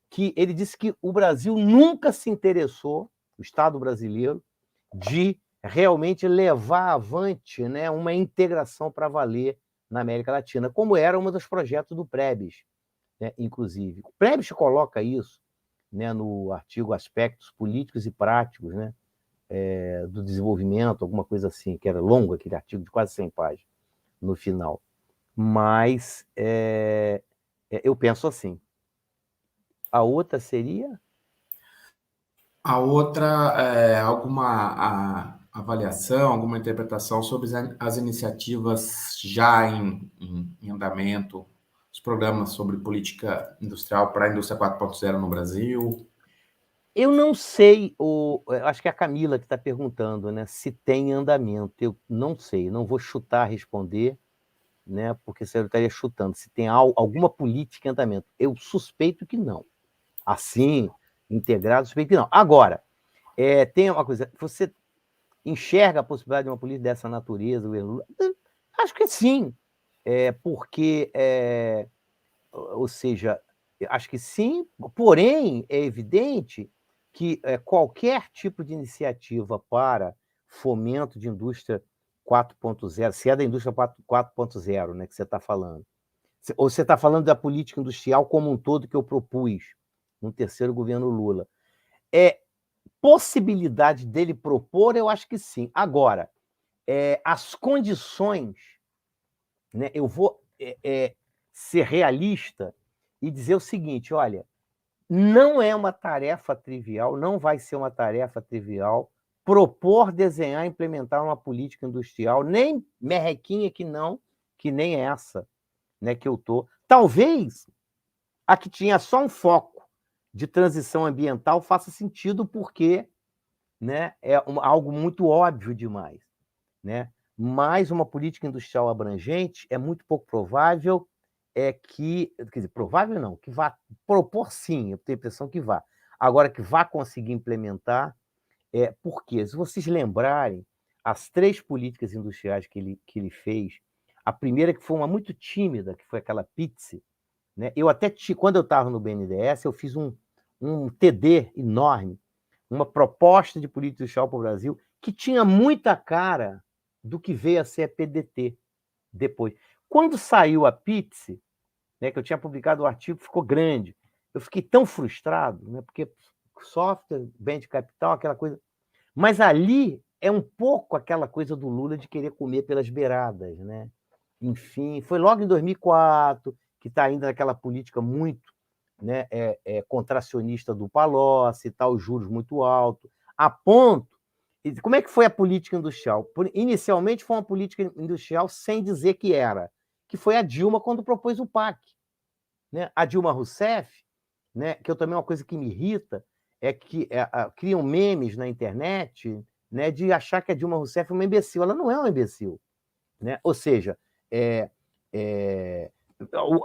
que ele disse que o Brasil nunca se interessou, o Estado brasileiro, de realmente levar avante, né, uma integração para valer na América Latina, como era um dos projetos do Prebes, né, inclusive. O Prebes coloca isso, né, no artigo Aspectos Políticos e Práticos, né, do Desenvolvimento, alguma coisa assim, que era longo, aquele artigo de quase 100 páginas, no final. Mas eu penso assim. A outra seria? A outra é avaliação, alguma interpretação sobre as iniciativas já em andamento, os programas sobre política industrial para a indústria 4.0 no Brasil? Eu não sei, eu acho que é a Camila que está perguntando, né, se tem andamento. Eu não sei, não vou chutar, responder, né, porque você estaria chutando. Se tem alguma política em andamento. Eu suspeito que não. Assim, integrado, suspeito que não. Agora, tem uma coisa, você enxerga a possibilidade de uma política dessa natureza, o Lula? Acho que sim, porque, ou seja, acho que sim, porém, é evidente que qualquer tipo de iniciativa para fomento de indústria 4.0, se é da indústria 4.0, né, que você está falando, ou você está falando da política industrial como um todo que eu propus no terceiro governo Lula, possibilidade dele propor, eu acho que sim. Agora, as condições, né, eu vou ser realista e dizer o seguinte: olha, não é uma tarefa trivial, não vai ser uma tarefa trivial propor, desenhar, implementar uma política industrial, nem merrequinha que nem essa, né, que eu tô. Talvez a que tinha só um foco de transição ambiental faça sentido porque, né, algo muito óbvio demais, né? Mas uma política industrial abrangente é muito pouco provável quer dizer, provável não, que vá propor sim, eu tenho a impressão que vá. Agora, que vá conseguir implementar, porque, se vocês lembrarem, as 3 políticas industriais que ele fez, a primeira que foi uma muito tímida, que foi aquela PITSE, né? Eu até, quando eu estava no BNDES, eu fiz um TD enorme, uma proposta de política industrial para o Brasil, que tinha muita cara do que veio a ser a PDT depois. Quando saiu a PITSE, né, que eu tinha publicado o artigo, ficou grande. Eu fiquei tão frustrado, né, porque software, bem de capital, aquela coisa. Mas ali é um pouco aquela coisa do Lula de querer comer pelas beiradas, né? Enfim, foi logo em 2004 que está ainda naquela política muito, né, contracionista do Palocci e tal, juros muito altos, a ponto. Como é que foi a política industrial? Inicialmente foi uma política industrial sem dizer que foi a Dilma quando propôs o PAC, né? A Dilma Rousseff, né, que eu também uma coisa que me irrita é que criam memes na internet, né, de achar que a Dilma Rousseff é uma imbecil. Ela não é uma imbecil, né? Ou seja,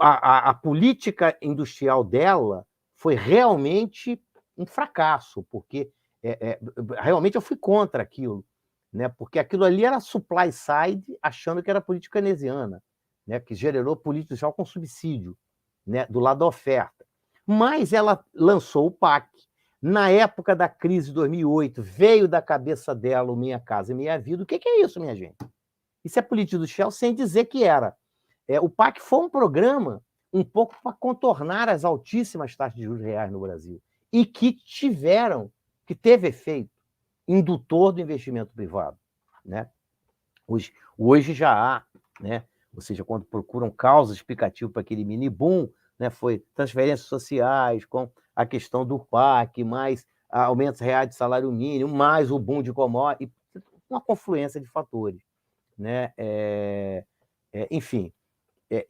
a política industrial dela foi realmente um fracasso, porque realmente eu fui contra aquilo, né? Porque aquilo ali era supply side, achando que era política keynesiana, né? Que gerou política industrial com subsídio, né? Do lado da oferta. Mas ela lançou o PAC. Na época da crise de 2008, veio da cabeça dela o Minha Casa e Minha Vida. O que é isso, minha gente? Isso é política industrial sem dizer que era. O PAC foi um programa um pouco para contornar as altíssimas taxas de juros reais no Brasil e que teve efeito indutor do investimento privado, né? Hoje já há, né? Ou seja, quando procuram causas explicativas para aquele mini boom, né? Foi transferências sociais, com a questão do PAC, mais aumentos reais de salário mínimo, mais o boom de commodities, uma confluência de fatores, né? Enfim,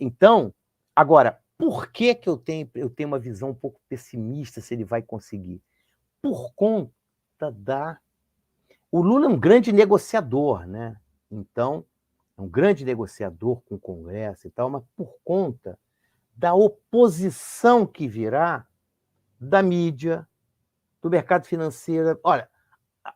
então, agora, por que eu tenho uma visão um pouco pessimista se ele vai conseguir? Por conta o Lula é um grande negociador, né? Então, é um grande negociador com o Congresso e tal, mas por conta da oposição que virá da mídia, do mercado financeiro. Olha,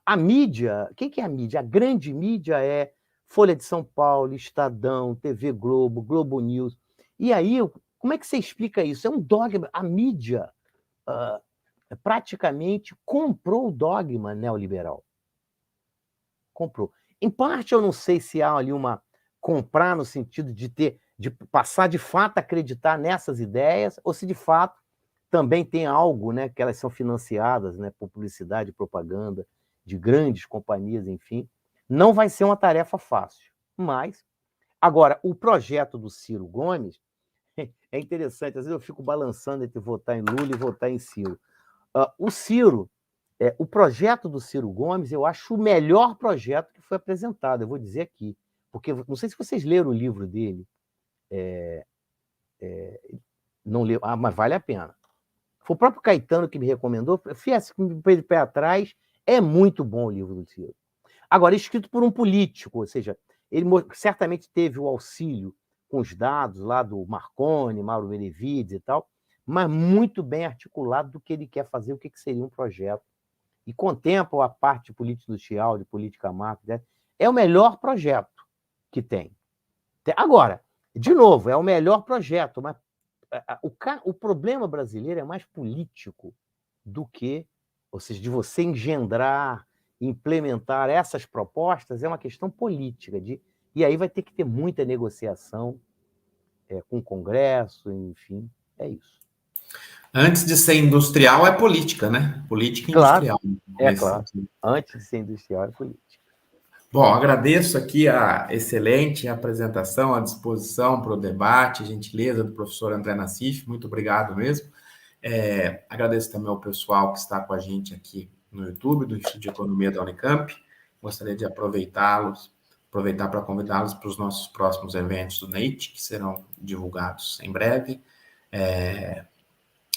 a mídia, o que é a mídia? A grande mídia é Folha de São Paulo, Estadão, TV Globo, Globo News. E aí, como é que você explica isso? É um dogma. A mídia praticamente comprou o dogma neoliberal. Comprou. Em parte, eu não sei se há ali comprar no sentido de passar de fato a acreditar nessas ideias, ou se de fato também tem algo, né, que elas são financiadas, né, por publicidade e propaganda de grandes companhias, enfim. Não vai ser uma tarefa fácil. Mas, agora, o projeto do Ciro Gomes é interessante. Às vezes eu fico balançando entre votar em Lula e votar em Ciro. O Ciro O projeto do Ciro Gomes, eu acho o melhor projeto que foi apresentado, eu vou dizer aqui. Porque, não sei se vocês leram o livro dele, não leu, mas vale a pena. Foi o próprio Caetano que me recomendou, fez com o pé atrás, é muito bom o livro do Ciro. Agora, escrito por um político, ou seja, ele certamente teve o auxílio com os dados lá do Marconi, Mauro Benevides e tal, mas muito bem articulado do que ele quer fazer, o que seria um projeto. E contempla a parte de política industrial, de política macro, né? É o melhor projeto que tem. Agora, de novo, é o melhor projeto, mas o problema brasileiro é mais político do que, ou seja, de você engendrar, implementar essas propostas, é uma questão política. E aí vai ter que ter muita negociação com o Congresso, enfim, é isso. Antes de ser industrial, é política, né? Política Claro, industrial. claro. Antes de ser industrial, é política. Bom, agradeço aqui a excelente apresentação, a disposição para o debate, a gentileza do professor André Nassif, muito obrigado mesmo. Agradeço também ao pessoal que está com a gente aqui no YouTube, do Instituto de Economia da Unicamp. Gostaria de aproveitar para convidá-los para os nossos próximos eventos do NEIT, que serão divulgados em breve.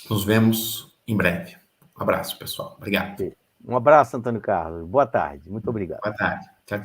Nos vemos em breve. Um abraço, pessoal. Obrigado. Um abraço, Antônio Carlos. Boa tarde. Muito obrigado. Boa tarde. Tchau, tchau.